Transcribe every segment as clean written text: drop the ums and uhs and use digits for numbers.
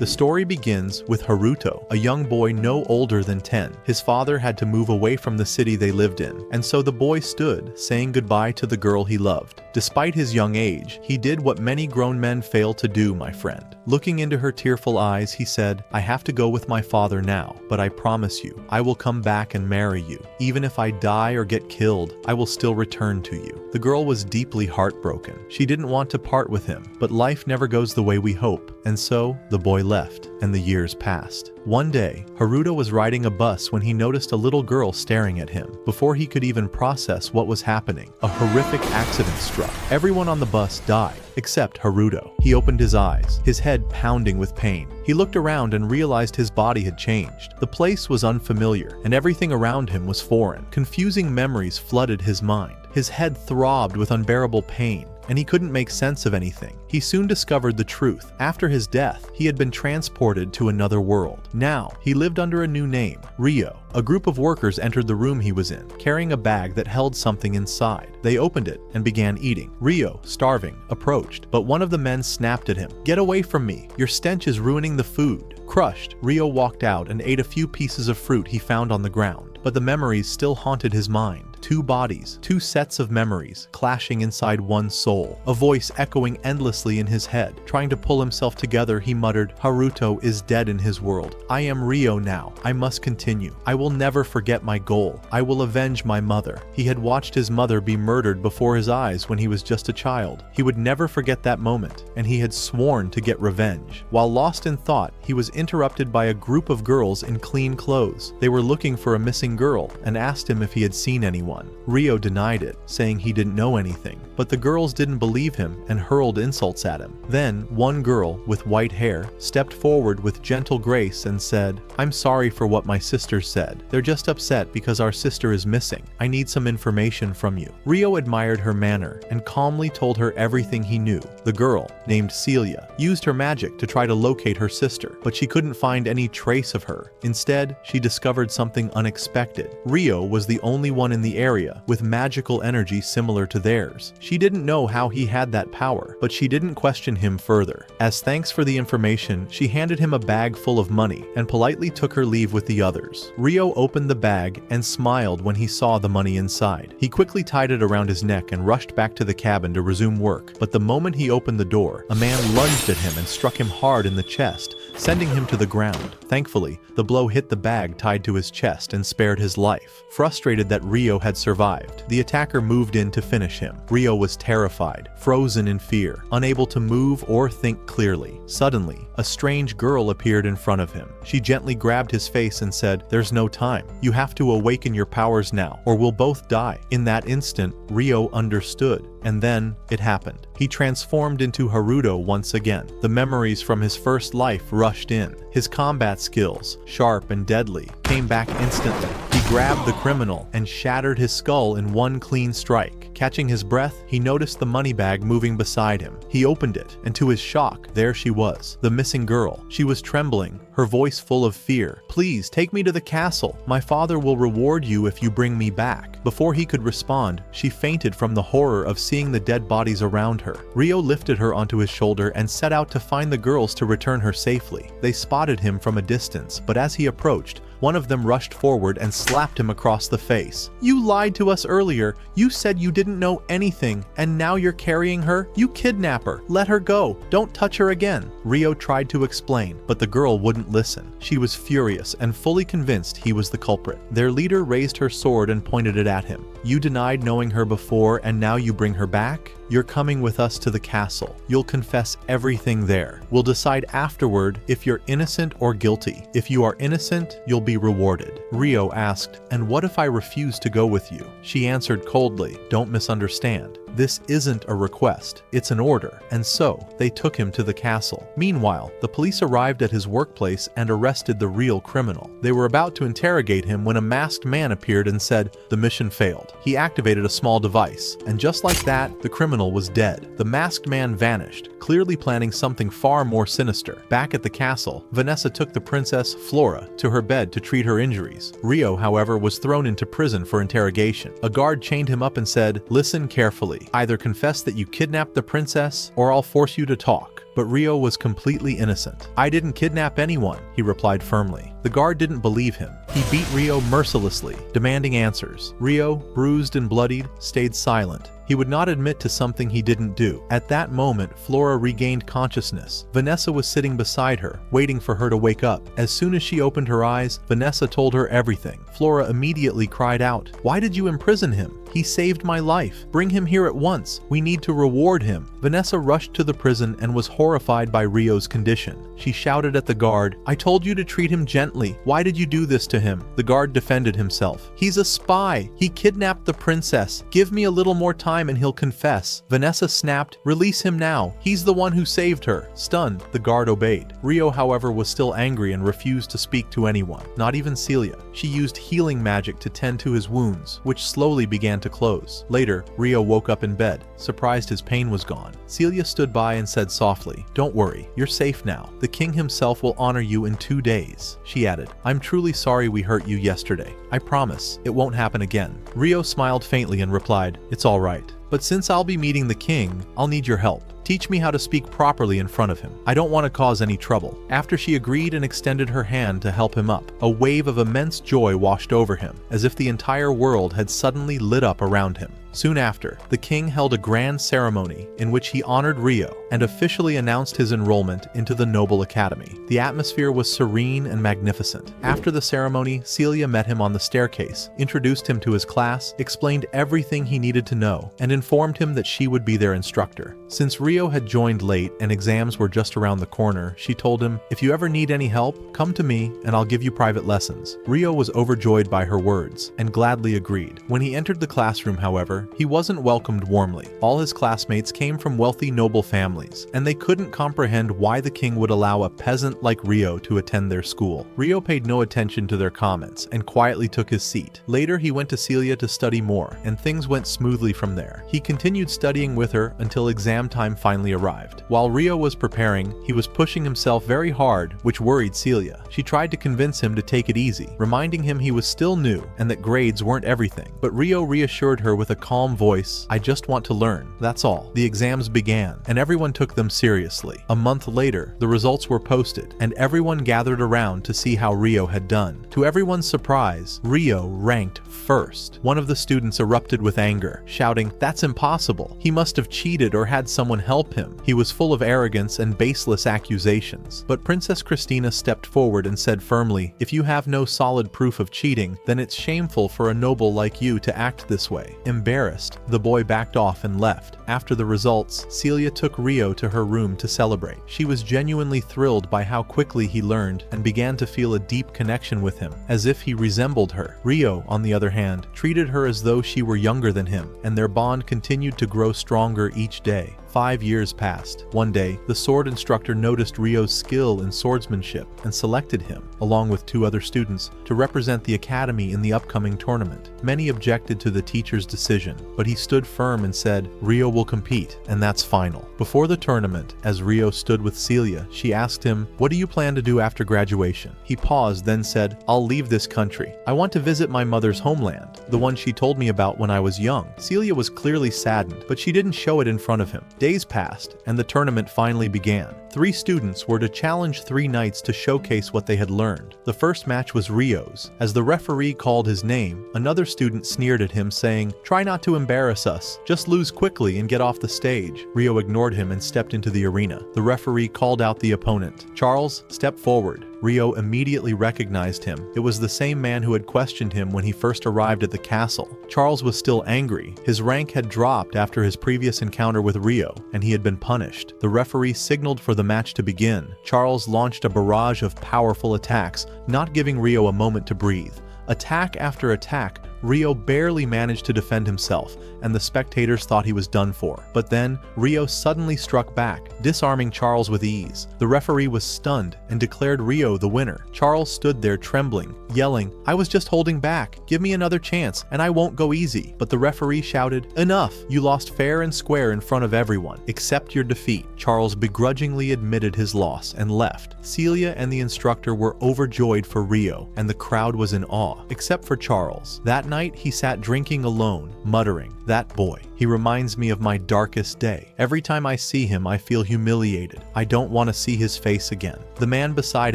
The story begins with Haruto, a young boy no older than 10. His father had to move away from the city they lived in, and so the boy stood, saying goodbye to the girl he loved. Despite his young age, he did what many grown men fail to do, my friend. Looking into her tearful eyes, he said, I have to go with my father now, but I promise you, I will come back and marry you. Even if I die or get killed, I will still return to you. The girl was deeply heartbroken. She didn't want to part with him, but life never goes the way we hope, and so the boy left, and the years passed. One day, Haruto was riding a bus when he noticed a little girl staring at him. Before he could even process what was happening, a horrific accident struck. Everyone on the bus died, except Haruto. He opened his eyes, his head pounding with pain. He looked around and realized his body had changed. The place was unfamiliar, and everything around him was foreign. Confusing memories flooded his mind. His head throbbed with unbearable pain, and he couldn't make sense of anything. He soon discovered the truth. After his death, he had been transported to another world. Now, he lived under a new name, Ryo. A group of workers entered the room he was in, carrying a bag that held something inside. They opened it and began eating. Ryo, starving, approached, but one of the men snapped at him. Get away from me! Your stench is ruining the food. Crushed, Ryo walked out and ate a few pieces of fruit he found on the ground. But the memories still haunted his mind. Two bodies, two sets of memories, clashing inside one soul. A voice echoing endlessly in his head. Trying to pull himself together, he muttered, Haruto is dead in his world. I am Ryo now. I must continue. I will never forget my goal. I will avenge my mother. He had watched his mother be murdered before his eyes when he was just a child. He would never forget that moment, and he had sworn to get revenge. While lost in thought, he was interrupted by a group of girls in clean clothes. They were looking for a missing girl and asked him if he had seen anyone. Ryo denied it, saying he didn't know anything, but the girls didn't believe him and hurled insults at him. Then, one girl, with white hair, stepped forward with gentle grace and said, I'm sorry for what my sisters said. They're just upset because our sister is missing. I need some information from you. Ryo admired her manner and calmly told her everything he knew. The girl, named Celia, used her magic to try to locate her sister, but she couldn't find any trace of her. Instead, she discovered something unexpected. Ryo was the only one in the area with magical energy similar to theirs. She didn't know how he had that power, but she didn't question him further. As thanks for the information, she handed him a bag full of money and politely took her leave with the others. Ryo opened the bag and smiled when he saw the money inside. He quickly tied it around his neck and rushed back to the cabin to resume work, but the moment he opened the door, a man lunged at him and struck him hard in the chest, sending him to the ground. Thankfully, the blow hit the bag tied to his chest and spared his life. Frustrated that Ryo had survived, the attacker moved in to finish him. Ryo was terrified, frozen in fear, unable to move or think clearly. Suddenly, a strange girl appeared in front of him. She gently grabbed his face and said, There's no time. You have to awaken your powers now, or we'll both die. In that instant, Ryo understood. And then, it happened. He transformed into Haruto once again. The memories from his first life rushed in. His combat skills, sharp and deadly, came back instantly. He grabbed the criminal and shattered his skull in one clean strike. Catching his breath, he noticed the money bag moving beside him. He opened it, and to his shock, there she was, the missing girl. She was trembling, her voice full of fear. Please, take me to the castle. My father will reward you if you bring me back. Before he could respond, she fainted from the horror of seeing the dead bodies around her. Ryo lifted her onto his shoulder and set out to find the girls to return her safely. They spotted him from a distance, but as he approached, one of them rushed forward and slapped him across the face. You lied to us earlier. You said you didn't know anything, and now you're carrying her? You kidnapper. Let her go. Don't touch her again. Ryo tried to explain, but the girl wouldn't listen. She was furious and fully convinced he was the culprit. Their leader raised her sword and pointed it at him. You denied knowing her before, and now you bring her back? You're coming with us to the castle. You'll confess everything there. We'll decide afterward if you're innocent or guilty. If you are innocent, you'll be rewarded. Ryo asked, And what if I refuse to go with you? She answered coldly, Don't misunderstand. This isn't a request, it's an order. And so, they took him to the castle. Meanwhile, the police arrived at his workplace and arrested the real criminal. They were about to interrogate him when a masked man appeared and said, The mission failed. He activated a small device, and just like that, the criminal was dead. The masked man vanished, clearly planning something far more sinister. Back at the castle, Vanessa took the princess, Flora, to her bed to treat her injuries. Ryo, however, was thrown into prison for interrogation. A guard chained him up and said, Listen carefully. fiercely. Either confess that you kidnapped the princess, or I'll force you to talk. But Ryo was completely innocent. I didn't kidnap anyone, he replied firmly. The guard didn't believe him. He beat Ryo mercilessly, demanding answers. Ryo, bruised and bloodied, stayed silent. He would not admit to something he didn't do. At that moment, Flora regained consciousness. Vanessa was sitting beside her, waiting for her to wake up. As soon as she opened her eyes, Vanessa told her everything. Flora immediately cried out, "Why did you imprison him? He saved my life. Bring him here at once. We need to reward him." Vanessa rushed to the prison and was horrified by Ryo's condition. She shouted at the guard, "I told you to treat him gently. Why did you do this to him?" The guard defended himself. "He's a spy. He kidnapped the princess. Give me a little more time and he'll confess." Vanessa snapped, "Release him now. He's the one who saved her." Stunned, the guard obeyed. Ryo, however, was still angry and refused to speak to anyone, not even Celia. She used healing magic to tend to his wounds, which slowly began to close. Later, Ryo woke up in bed, surprised his pain was gone. Celia stood by and said softly, "Don't worry, you're safe now. The king himself will honor you in 2 days." She added, "I'm truly sorry we hurt you yesterday. I promise it won't happen again." Ryo smiled faintly and replied, "It's all right. But since I'll be meeting the king, I'll need your help. Teach me how to speak properly in front of him. I don't want to cause any trouble." After she agreed and extended her hand to help him up, a wave of immense joy washed over him, as if the entire world had suddenly lit up around him. Soon after, the king held a grand ceremony in which he honored Ryo and officially announced his enrollment into the Noble Academy. The atmosphere was serene and magnificent. After the ceremony, Celia met him on the staircase, introduced him to his class, explained everything he needed to know, and informed him that she would be their instructor. Since Ryo had joined late and exams were just around the corner, she told him, "If you ever need any help, come to me and I'll give you private lessons." Ryo was overjoyed by her words and gladly agreed. When he entered the classroom, however, he wasn't welcomed warmly. All his classmates came from wealthy noble families, and they couldn't comprehend why the king would allow a peasant like Ryo to attend their school. Ryo paid no attention to their comments and quietly took his seat. Later, he went to Celia to study more, and things went smoothly from there. He continued studying with her until exam time finally arrived. While Ryo was preparing, he was pushing himself very hard, which worried Celia. She tried to convince him to take it easy, reminding him he was still new and that grades weren't everything. But Ryo reassured her with a calm voice, "I just want to learn, that's all." The exams began, and everyone took them seriously. A month later, the results were posted, and everyone gathered around to see how Ryo had done. To everyone's surprise, Ryo ranked first. One of the students erupted with anger, shouting, "That's impossible. He must have cheated or had someone help him." He was full of arrogance and baseless accusations. But Princess Christina stepped forward and said firmly, "If you have no solid proof of cheating, then it's shameful for a noble like you to act this way." Embarrassed, the boy backed off and left. After the results, Celia took Ryo to her room to celebrate. She was genuinely thrilled by how quickly he learned and began to feel a deep connection with him, as if he resembled her. Ryo, on the other hand, treated her as though she were younger than him, and their bond continued to grow stronger each day. 5 years passed. One day, the sword instructor noticed Ryo's skill in swordsmanship and selected him, along with 2 other students, to represent the academy in the upcoming tournament. Many objected to the teacher's decision, but he stood firm and said, "Ryo will compete, and that's final." Before the tournament, as Ryo stood with Celia, she asked him, "What do you plan to do after graduation?" He paused, then said, "I'll leave this country. I want to visit my mother's homeland, the one she told me about when I was young." Celia was clearly saddened, but she didn't show it in front of him. Days passed, and the tournament finally began. 3 students were to challenge 3 knights to showcase what they had learned. The first match was Ryo's. As the referee called his name, another student sneered at him, saying, "Try not to embarrass us. Just lose quickly and get off the stage." Ryo ignored him and stepped into the arena. The referee called out the opponent. "Charles, step forward." Ryo immediately recognized him. It was the same man who had questioned him when he first arrived at the castle. Charles was still angry. His rank had dropped after his previous encounter with Ryo, and he had been punished. The referee signaled for the match to begin. Charles launched a barrage of powerful attacks, not giving Ryo a moment to breathe. Attack after attack, Ryo barely managed to defend himself, and the spectators thought he was done for. But then, Ryo suddenly struck back, disarming Charles with ease. The referee was stunned and declared Ryo the winner. Charles stood there trembling, yelling, "I was just holding back. Give me another chance, and I won't go easy." But the referee shouted, "Enough! You lost fair and square in front of everyone. Accept your defeat." Charles begrudgingly admitted his loss and left. Celia and the instructor were overjoyed for Ryo, and the crowd was in awe, except for Charles. That night, he sat drinking alone, muttering, "That boy. He reminds me of my darkest day. Every time I see him, I feel humiliated. I don't want to see his face again." The man beside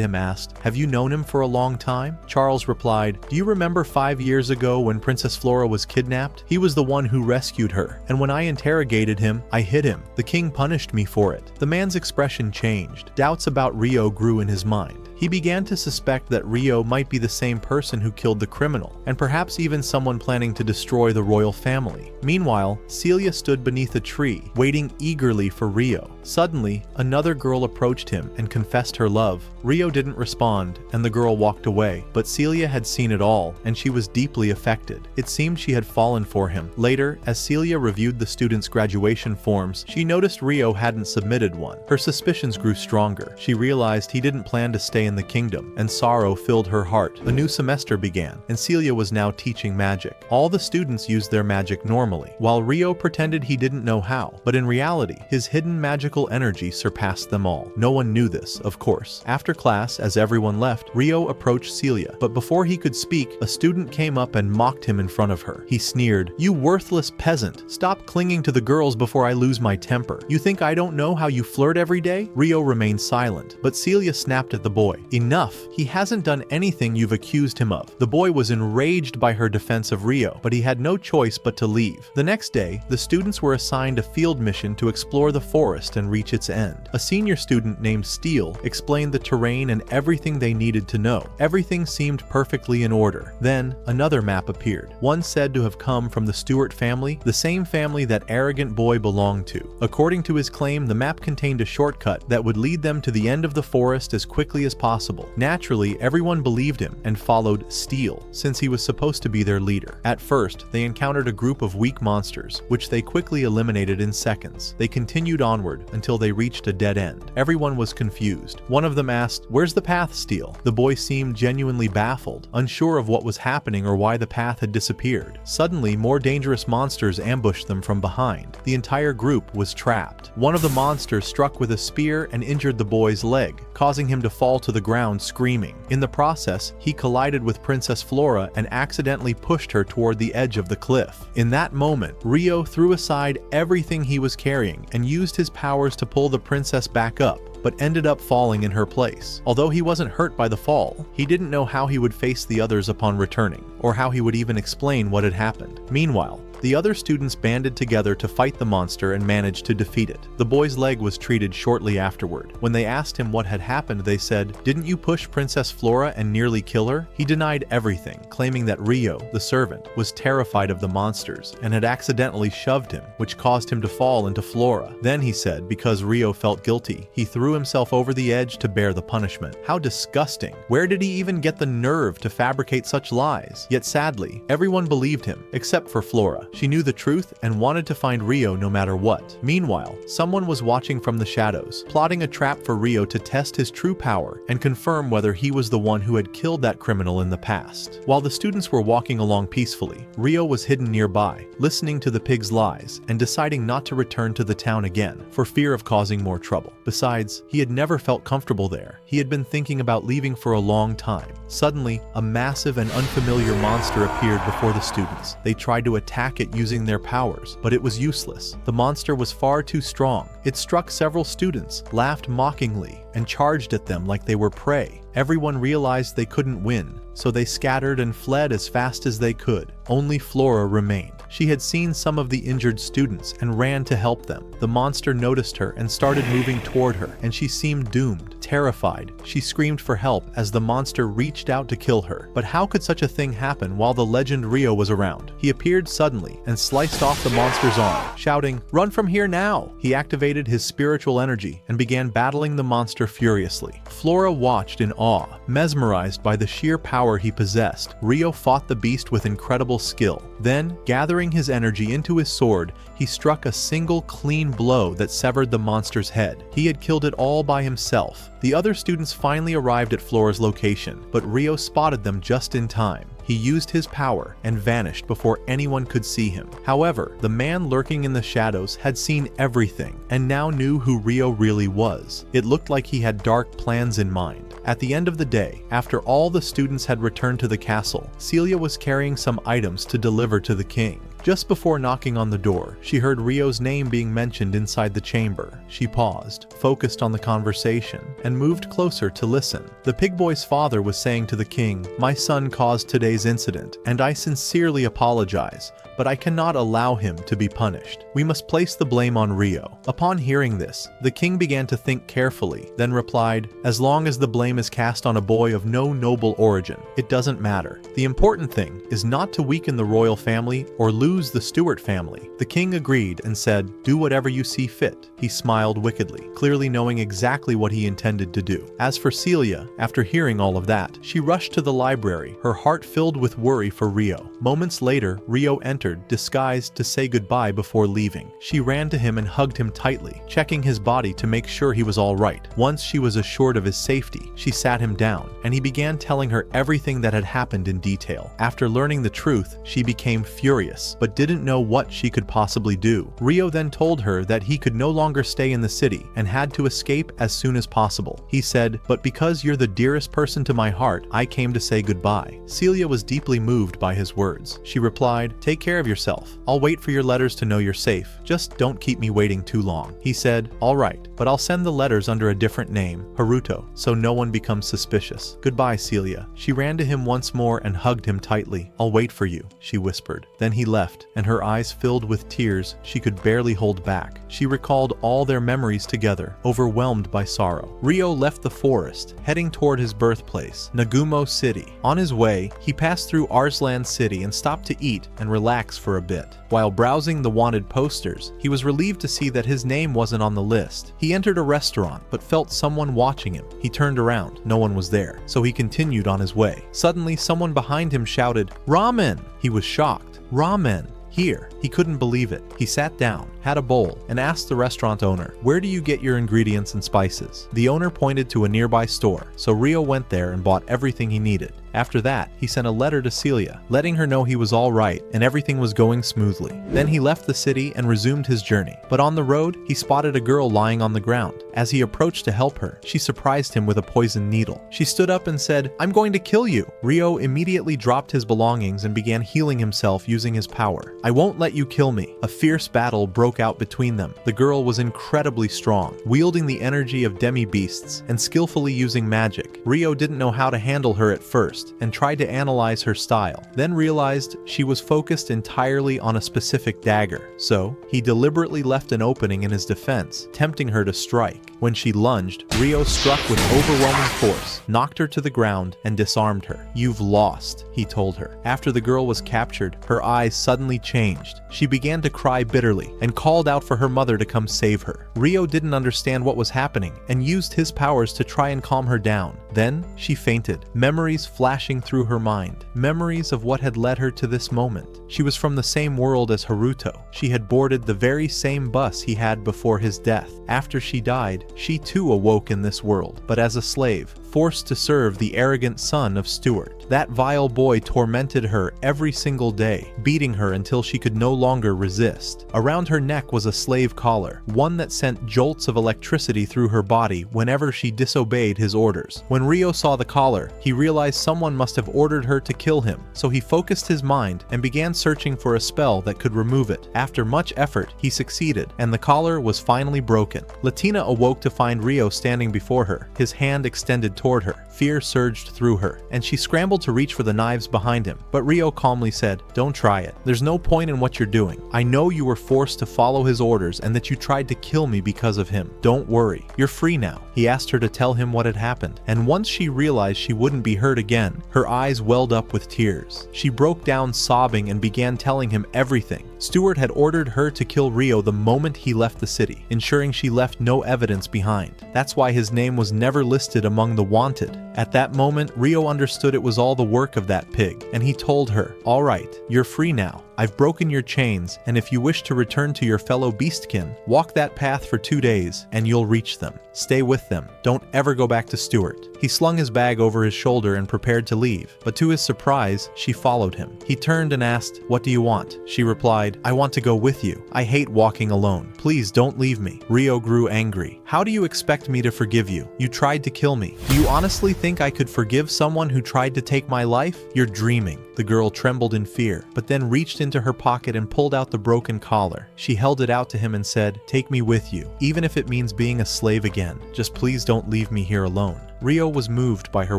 him asked, "Have you known him for a long time?" Charles replied, "Do you remember 5 years ago when Princess Flora was kidnapped? He was the one who rescued her, and when I interrogated him, I hit him. The king punished me for it." The man's expression changed. Doubts about Ryo grew in his mind. He began to suspect that Ryo might be the same person who killed the criminal, and perhaps even someone planning to destroy the royal family. Meanwhile, Celia stood beneath a tree, waiting eagerly for Ryo. Suddenly, another girl approached him and confessed her love. Ryo didn't respond, and the girl walked away, but Celia had seen it all, and she was deeply affected. It seemed she had fallen for him. Later, as Celia reviewed the students' graduation forms, she noticed Ryo hadn't submitted one. Her suspicions grew stronger. She realized he didn't plan to stay in the kingdom, and sorrow filled her heart. A new semester began, and Celia was now teaching magic. All the students used their magic normally, while Ryo pretended he didn't know how, but in reality, his hidden magical energy surpassed them all. No one knew this, of course. After class, as everyone left, Ryo approached Celia, but before he could speak, a student came up and mocked him in front of her. He sneered, "You worthless peasant! Stop clinging to the girls before I lose my temper. You think I don't know how you flirt every day?" Ryo remained silent, but Celia snapped at the boy. "Enough! He hasn't done anything you've accused him of." The boy was enraged by her defense of Ryo, but he had no choice but to leave. The next day, the students were assigned a field mission to explore the forest and reach its end. A senior student named Steele explained the terrain and everything they needed to know. Everything seemed perfectly in order. Then, another map appeared, one said to have come from the Stewart family, the same family that arrogant boy belonged to. According to his claim, the map contained a shortcut that would lead them to the end of the forest as quickly as possible. Naturally, everyone believed him and followed Steele, since he was supposed to be their leader. At first, they encountered a group of weak monsters, which they quickly eliminated in seconds. They continued onward until they reached a dead end. Everyone was confused. One of them asked, "Where's the path, Steele?" The boy seemed genuinely baffled, unsure of what was happening or why the path had disappeared. Suddenly, more dangerous monsters ambushed them from behind. The entire group was trapped. One of the monsters struck with a spear and injured the boy's leg, causing him to fall to the ground screaming. In the process, he collided with Princess Flora and accidentally pushed her toward the edge of the cliff. In that moment, Ryo threw aside everything he was carrying and used his powers to pull the princess back up, but ended up falling in her place. Although he wasn't hurt by the fall, he didn't know how he would face the others upon returning, or how he would even explain what had happened. Meanwhile, the other students banded together to fight the monster and managed to defeat it. The boy's leg was treated shortly afterward. When they asked him what had happened, they said, "Didn't you push Princess Flora and nearly kill her?" He denied everything, claiming that Ryo, the servant, was terrified of the monsters and had accidentally shoved him, which caused him to fall into Flora. Then he said, because Ryo felt guilty, he threw himself over the edge to bear the punishment. How disgusting! Where did he even get the nerve to fabricate such lies? Yet sadly, everyone believed him, except for Flora. She knew the truth and wanted to find Ryo no matter what. Meanwhile, someone was watching from the shadows, plotting a trap for Ryo to test his true power and confirm whether he was the one who had killed that criminal in the past. While the students were walking along peacefully, Ryo was hidden nearby, listening to the pig's lies and deciding not to return to the town again for fear of causing more trouble. Besides, he had never felt comfortable there. He had been thinking about leaving for a long time. Suddenly, a massive and unfamiliar monster appeared before the students. They tried to attack it using their powers, but it was useless. The monster was far too strong. It struck several students, laughed mockingly, and charged at them like they were prey. Everyone realized they couldn't win, so they scattered and fled as fast as they could. Only Flora remained. She had seen some of the injured students and ran to help them. The monster noticed her and started moving toward her, and she seemed doomed. Terrified, she screamed for help as the monster reached out to kill her. But how could such a thing happen while the legend Ryo was around? He appeared suddenly and sliced off the monster's arm, shouting, "Run from here now!" He activated his spiritual energy and began battling the monster furiously. Flora watched in awe, mesmerized by the sheer power he possessed. Ryo fought the beast with incredible skill. Then, gathering his energy into his sword, he struck a single clean blow that severed the monster's head. He had killed it all by himself. The other students finally arrived at Flora's location, but Ryo spotted them just in time. He used his power and vanished before anyone could see him. However, the man lurking in the shadows had seen everything and now knew who Ryo really was. It looked like he had dark plans in mind. At the end of the day, after all the students had returned to the castle, Celia was carrying some items to deliver to the king. Just before knocking on the door, she heard Ryo's name being mentioned inside the chamber. She paused, focused on the conversation, and moved closer to listen. The pig boy's father was saying to the king, "My son caused today's incident, and I sincerely apologize, but I cannot allow him to be punished. We must place the blame on Ryo." Upon hearing this, the king began to think carefully, then replied, "As long as the blame is cast on a boy of no noble origin, it doesn't matter. The important thing is not to weaken the royal family or lose the Stewart family." The king agreed and said, "Do whatever you see fit." He smiled wickedly, clearly knowing exactly what he intended to do. As for Celia, after hearing all of that, she rushed to the library, her heart filled with worry for Ryo. Moments later, Ryo entered, disguised to say goodbye before leaving. She ran to him and hugged him tightly, checking his body to make sure he was all right. Once she was assured of his safety, she sat him down, and he began telling her everything that had happened in detail. After learning the truth, she became furious, but didn't know what she could possibly do. Ryo then told her that he could no longer stay in the city and had to escape as soon as possible. He said, "But because you're the dearest person to my heart, I came to say goodbye." Celia was deeply moved by his words. She replied, "Take care of yourself. I'll wait for your letters to know you're safe. Just don't keep me waiting too long." He said, "All right, but I'll send the letters under a different name, Haruto, so no one becomes suspicious. Goodbye, Celia." She ran to him once more and hugged him tightly. "I'll wait for you," she whispered. Then he left, and her eyes filled with tears she could barely hold back. She recalled all their memories together, overwhelmed by sorrow. Ryo left the forest, heading toward his birthplace, Nagumo City. On his way, he passed through Arslan City and stopped to eat and relax for a bit. While browsing the wanted posters, he was relieved to see that his name wasn't on the list. He entered a restaurant, but felt someone watching him. He turned around. No one was there, so he continued on his way. Suddenly, someone behind him shouted, "Ramen!" He was shocked. "Ramen! Here." He couldn't believe it. He sat down, had a bowl, and asked the restaurant owner, "Where do you get your ingredients and spices?" The owner pointed to a nearby store, so Ryo went there and bought everything he needed. After that, he sent a letter to Celia, letting her know he was all right and everything was going smoothly. Then he left the city and resumed his journey. But on the road, he spotted a girl lying on the ground. As he approached to help her, she surprised him with a poisoned needle. She stood up and said, "I'm going to kill you." Ryo immediately dropped his belongings and began healing himself using his power. "I won't let you kill me." A fierce battle broke out between them. The girl was incredibly strong, wielding the energy of demi-beasts and skillfully using magic. Ryo didn't know how to handle her at first and tried to analyze her style, then realized she was focused entirely on a specific dagger. So, he deliberately left an opening in his defense, tempting her to strike. When she lunged, Ryo struck with overwhelming force, knocked her to the ground, and disarmed her. "You've lost," he told her. After the girl was captured, her eyes suddenly changed. She began to cry bitterly and called out for her mother to come save her. Ryo didn't understand what was happening and used his powers to try and calm her down. Then, she fainted, memories flashing through her mind. Memories of what had led her to this moment. She was from the same world as Haruto. She had boarded the very same bus he had before his death. After she died, she too awoke in this world, but as a slave, forced to serve the arrogant son of Stewart. That vile boy tormented her every single day, beating her until she could no longer resist. Around her neck was a slave collar, one that sent jolts of electricity through her body whenever she disobeyed his orders. When Ryo saw the collar, he realized someone must have ordered her to kill him, so he focused his mind and began searching for a spell that could remove it. After much effort, he succeeded, and the collar was finally broken. Latina awoke to find Ryo standing before her, his hand extended toward her. Fear surged through her, and she scrambled to reach for the knives behind him, but Ryo calmly said, "Don't try it. There's no point in what you're doing. I know you were forced to follow his orders and that you tried to kill me because of him. Don't worry. You're free now." He asked her to tell him what had happened, and once she realized she wouldn't be hurt again, her eyes welled up with tears. She broke down sobbing and began telling him everything. Stewart had ordered her to kill Ryo the moment he left the city, ensuring she left no evidence behind. That's why his name was never listed among the wanted. At that moment, Ryo understood it was all the work of that pig, and he told her, "All right, you're free now. I've broken your chains, and if you wish to return to your fellow beastkin, walk that path for 2 days, and you'll reach them. Stay with them. Don't ever go back to Stuart. He slung his bag over his shoulder and prepared to leave, but to his surprise, she followed him. He turned and asked, "What do you want?" She replied, "I want to go with you. I hate walking alone. Please don't leave me." Ryo grew angry. "How do you expect me to forgive you? You tried to kill me. Do you honestly think I could forgive someone who tried to take my life? You're dreaming." The girl trembled in fear, but then reached into her pocket and pulled out the broken collar. She held it out to him and said, "Take me with you, even if it means being a slave again. Just please don't leave me here alone." Ryo was moved by her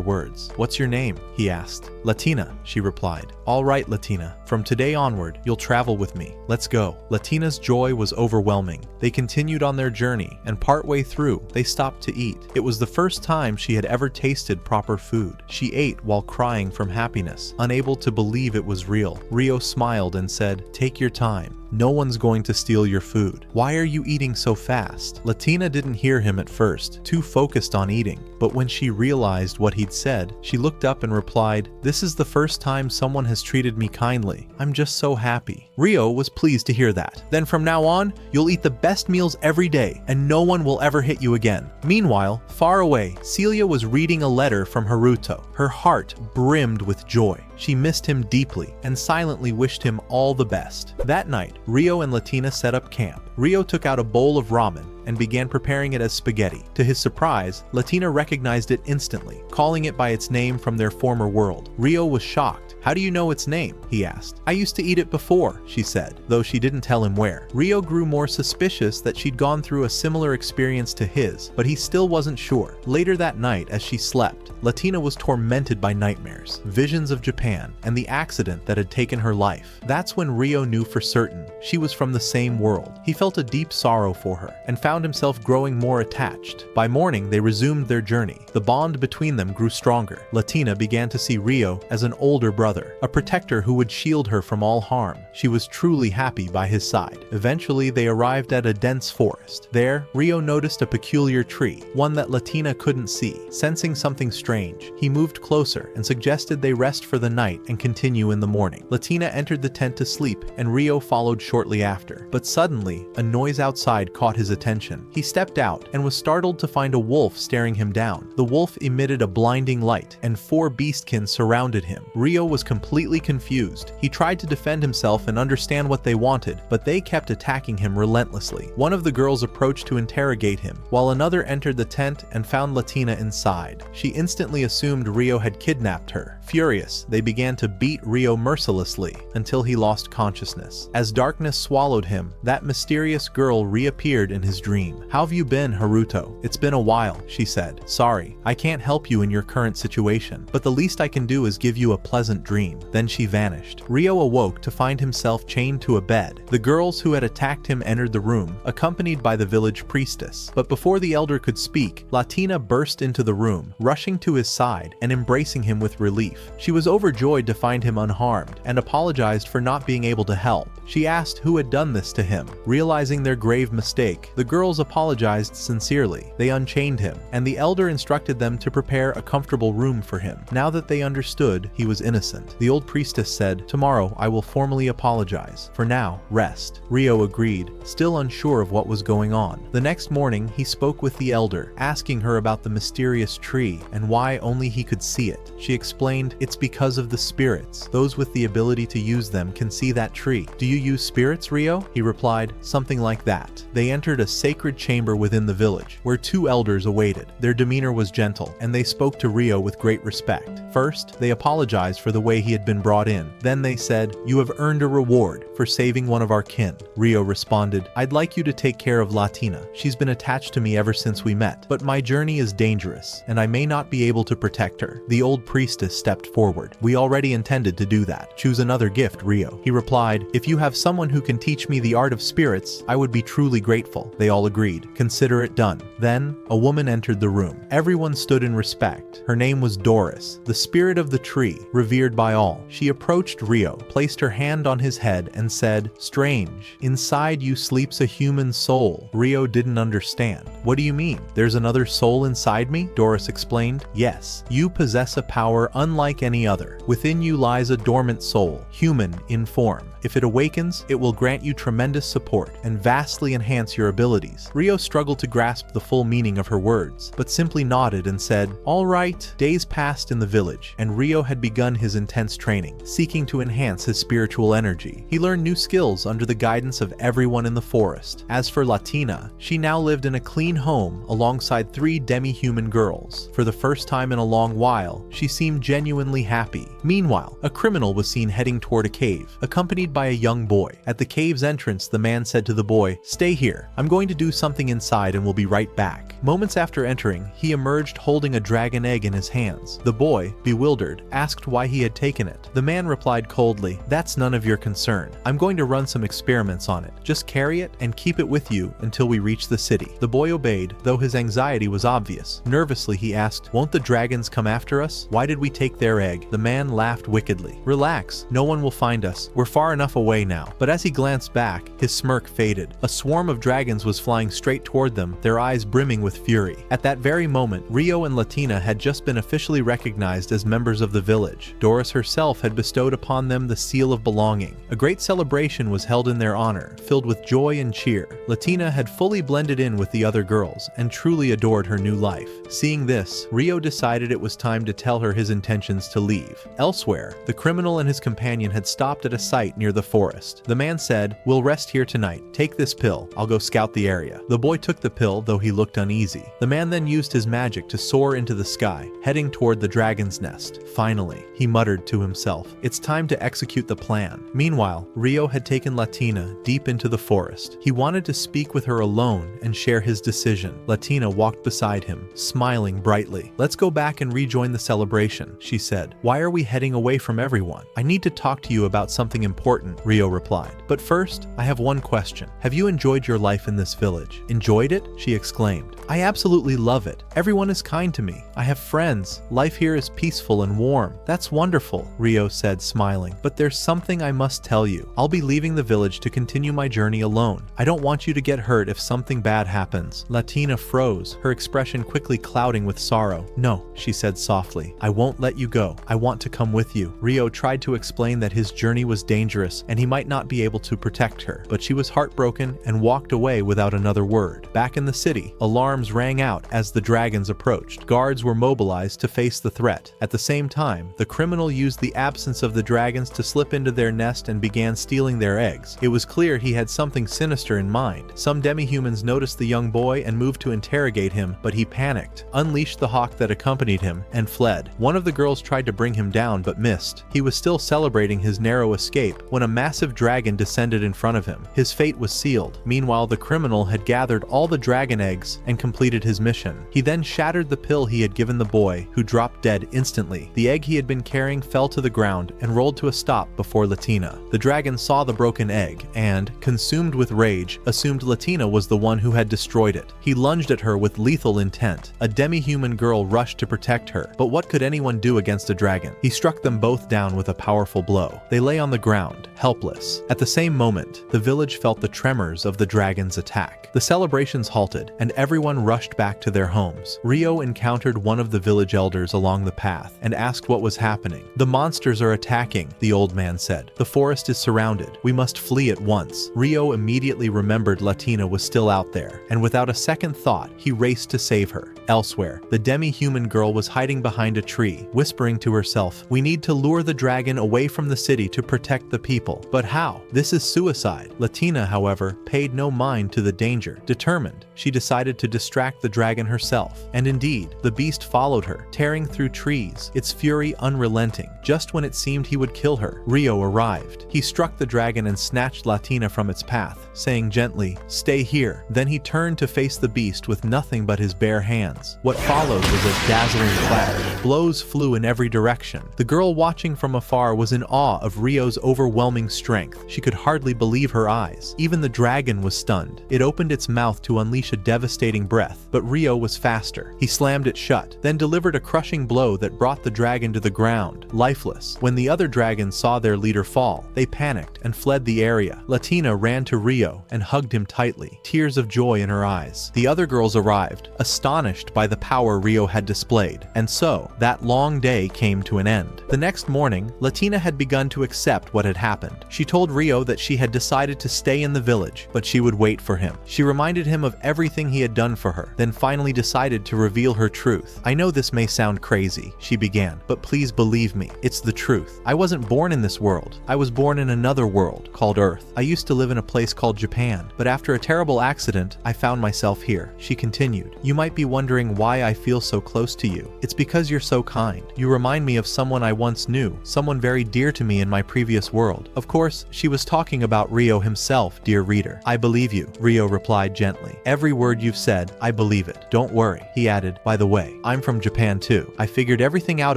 words. "What's your name?" he asked. "Latina," she replied. "All right, Latina. From today onward, you'll travel with me. Let's go." Latina's joy was overwhelming. They continued on their journey, and partway through, they stopped to eat. It was the first time she had ever tasted proper food. She ate while crying from happiness, unable to believe it was real. Ryo smiled and said, "Take your time. No one's going to steal your food. Why are you eating so fast?" Latina didn't hear him at first, too focused on eating. But when she realized what he'd said, she looked up and replied, "This is the first time someone has treated me kindly. I'm just so happy." Ryo was pleased to hear that. "Then from now on, you'll eat the best meals every day, and no one will ever hit you again." Meanwhile, far away, Celia was reading a letter from Haruto. Her heart brimmed with joy. She missed him deeply and silently wished him all the best. That night, Ryo and Latina set up camp. Ryo took out a bowl of ramen and began preparing it as spaghetti. To his surprise, Latina recognized it instantly, calling it by its name from their former world. Ryo was shocked. "How do you know its name?" he asked. "I used to eat it before," she said, though she didn't tell him where. Ryo grew more suspicious that she'd gone through a similar experience to his, but he still wasn't sure. Later that night, as she slept, Latina was tormented by nightmares, visions of Japan, and the accident that had taken her life. That's when Ryo knew for certain she was from the same world. He felt a deep sorrow for her, and found himself growing more attached. By morning, they resumed their journey. The bond between them grew stronger. Latina began to see Ryo as an older brother, a protector who would shield her from all harm. She was truly happy by his side. Eventually, they arrived at a dense forest. There, Ryo noticed a peculiar tree, one that Latina couldn't see. Sensing something strange, he moved closer and suggested they rest for the night and continue in the morning. Latina entered the tent to sleep, and Ryo followed shortly after. But suddenly, a noise outside caught his attention. He stepped out and was startled to find a wolf staring him down. The wolf emitted a blinding light, and 4 beastkin surrounded him. Ryo was completely confused. He tried to defend himself and understand what they wanted, but they kept attacking him relentlessly. One of the girls approached to interrogate him, while another entered the tent and found Latina inside. She instantly assumed Ryo had kidnapped her. Furious, they began to beat Ryo mercilessly until he lost consciousness. As darkness swallowed him, that mysterious girl reappeared in his dream. "How have you been, Haruto? It's been a while," she said. "Sorry, I can't help you in your current situation, but the least I can do is give you a pleasant dream." Then she vanished. Ryo awoke to find himself chained to a bed. The girls who had attacked him entered the room, accompanied by the village priestess. But before the elder could speak, Latina burst into the room, rushing to his side and embracing him with relief. She was overjoyed to find him unharmed and apologized for not being able to help. She asked who had done this to him. Realizing their grave mistake, the girls apologized sincerely. They unchained him, and the elder instructed them to prepare a comfortable room for him. Now that they understood he was innocent, the old priestess said, "Tomorrow I will formally apologize. For now, rest." Ryo agreed, still unsure of what was going on. The next morning, he spoke with the elder, asking her about the mysterious tree and why only he could see it. She explained, "It's because of the spirits. Those with the ability to use them can see that tree." "Do you use spirits, Ryo?" He replied, "Something like that." They entered a sacred chamber within the village, where 2 elders awaited. Their demeanor was gentle, and they spoke to Ryo with great respect. First, they apologized for the way he had been brought in. Then they said, "You have earned a reward for saving one of our kin." Ryo responded, "I'd like you to take care of Latina. She's been attached to me ever since we met, but my journey is dangerous, and I may not be able to protect her." The old priestess stepped forward. "We already intended to do that. Choose another gift, Ryo." He replied, "If you have someone who can teach me the art of spirits, I would be truly grateful." They all agreed. "Consider it done." Then, a woman entered the room. Everyone stood in respect. Her name was Doris, the spirit of the tree, revered by all. She approached Ryo, placed her hand on his head, and said, "Strange, inside you sleeps a human soul." Ryo didn't understand. "What do you mean? There's another soul inside me?" Doris explained. Yes, you possess a power unlike any other. Within you lies a dormant soul, human in form. If it awakens, it will grant you tremendous support and vastly enhance your abilities. Ryo struggled to grasp the full meaning of her words, but simply nodded and said, "All right." Days passed in the village, and Ryo had begun his intense training, seeking to enhance his spiritual energy. He learned new skills under the guidance of everyone in the forest. As for Latina, she now lived in a clean home alongside 3 demi-human girls. For the first time in a long while, she seemed genuinely happy. Meanwhile, a criminal was seen heading toward a cave, accompanied by a young boy. At the cave's entrance, the man said to the boy, "Stay here. I'm going to do something inside and will be right back." Moments after entering, he emerged holding a dragon egg in his hands. The boy, bewildered, asked why he had taken it. The man replied coldly, "That's none of your concern. I'm going to run some experiments on it. Just carry it and keep it with you until we reach the city." The boy obeyed, though his anxiety was obvious. Nervously, he asked, "Won't the dragons come after us? Why did we take their egg?" The man laughed wickedly. "Relax, no one will find us. We're far enough away now." But as he glanced back, his smirk faded. A swarm of dragons was flying straight toward them, their eyes brimming with fury. At that very moment, Ryo and Latina had just been officially recognized as members of the village. Doris herself had bestowed upon them the seal of belonging. A great celebration was held in their honor, filled with joy and cheer. Latina had fully blended in with the other girls and truly adored her new life. Seeing this, Ryo decided it was time to tell her his intentions to leave. Elsewhere, the criminal and his companion had stopped at a site near the forest. The man said, "We'll rest here tonight. Take this pill. I'll go scout the area." The boy took the pill, though he looked uneasy. The man then used his magic to soar into the sky, heading toward the dragon's nest. Finally, he muttered to himself, "It's time to execute the plan." Meanwhile, Ryo had taken Latina deep into the forest. He wanted to speak with her alone and share his decision. Latina walked beside him, smiling brightly. "Let's go back and rejoin the celebration," she said. "Why are we heading away from everyone?" "I need to talk to you about something important," Ryo replied. "But first, I have one question. Have you enjoyed your life in this village?" "Enjoyed it?" she exclaimed. "I absolutely love it. Everyone is kind to me. I have friends. Life here is peaceful and warm." "That's wonderful," Ryo said, smiling. "But there's something I must tell you. I'll be leaving the village to continue my journey alone. I don't want you to get hurt if something bad happens." Latina froze, her expression quickly clouding with sorrow. "No," she said softly. "I won't let you go. I want to come with you." Ryo tried to explain that his journey was dangerous and he might not be able to protect her, but she was heartbroken and walked away without another word. Back in the city, alarms rang out as the dragons approached. Guards were mobilized to face the threat. At the same time, the criminal used the absence of the dragons to slip into their nest and began stealing their eggs. It was clear he had something sinister in mind. Some demi-humans noticed the young boy and moved to interrogate him, but he panicked, unleashed the hawk that accompanied him, and fled. One of the girls tried to bring him down but missed. He was still celebrating his narrow escape when a massive dragon descended in front of him. His fate was sealed. Meanwhile, the criminal had gathered all the dragon eggs and completed his mission. He then shattered the pill he had given the boy, who dropped dead instantly. The egg he had been carrying fell to the ground and rolled to a stop before Latina. The dragon saw the broken egg and, consumed with rage, assumed Latina was the one who had destroyed it. He lunged at her with lethal intent. A demi-human girl rushed to protect her, but what could anyone do against a dragon? He struck them both down with a powerful blow. They lay on the ground, helpless. At the same moment, the village felt the tremors of the dragon's attack. The celebrations halted, and everyone rushed back to their homes. Ryo encountered one of the village elders along the path and asked what was happening. "The monsters are attacking," the old man said. "The forest is surrounded. We must flee at once." Ryo immediately remembered Latina was still out there, and without a second thought, he raced to save her. Elsewhere, the demi-human girl was hiding behind a tree, whispering to herself, "We need to lure the dragon away from the city to protect the people. But how? This is suicide." Latina, however, paid no mind to the danger. Determined, she decided to distract the dragon herself. And indeed, the beast followed her, tearing through trees, its fury unrelenting. Just when it seemed he would kill her, Ryo arrived. He struck the dragon and snatched Latina from its path, saying gently, "Stay here." Then he turned to face the beast with nothing but his bare hands. What followed was a dazzling clash. Blows flew in every direction. The girl watching from afar was in awe of Ryo's overwhelming strength. She could hardly believe her eyes. Even the dragon was stunned. It opened its mouth to unleash a devastating breath, but Ryo was faster. He slammed it shut, then delivered a crushing blow that brought the dragon to the ground, lifeless. When the other dragons saw their leader fall, they panicked and fled the area. Latina ran to Ryo and hugged him tightly, tears of joy in her eyes. The other girls arrived, astonished by the power Ryo had had displayed. And so, that long day came to an end. The next morning, Latina had begun to accept what had happened. She told Ryo that she had decided to stay in the village, but she would wait for him. She reminded him of everything he had done for her, then finally decided to reveal her truth. "I know this may sound crazy," she began, "but please believe me, it's the truth. I wasn't born in this world. I was born in another world called Earth. I used to live in a place called Japan, but after a terrible accident, I found myself here." She continued, "You might be wondering why I feel so close to you. It's because you're so kind. You remind me of someone I once knew, someone very dear to me in my previous world." Of course, she was talking about Ryo himself, dear reader. "I believe you," Ryo replied gently. "Every word you've said, I believe it. Don't worry." He added, "By the way, I'm from Japan too. I figured everything out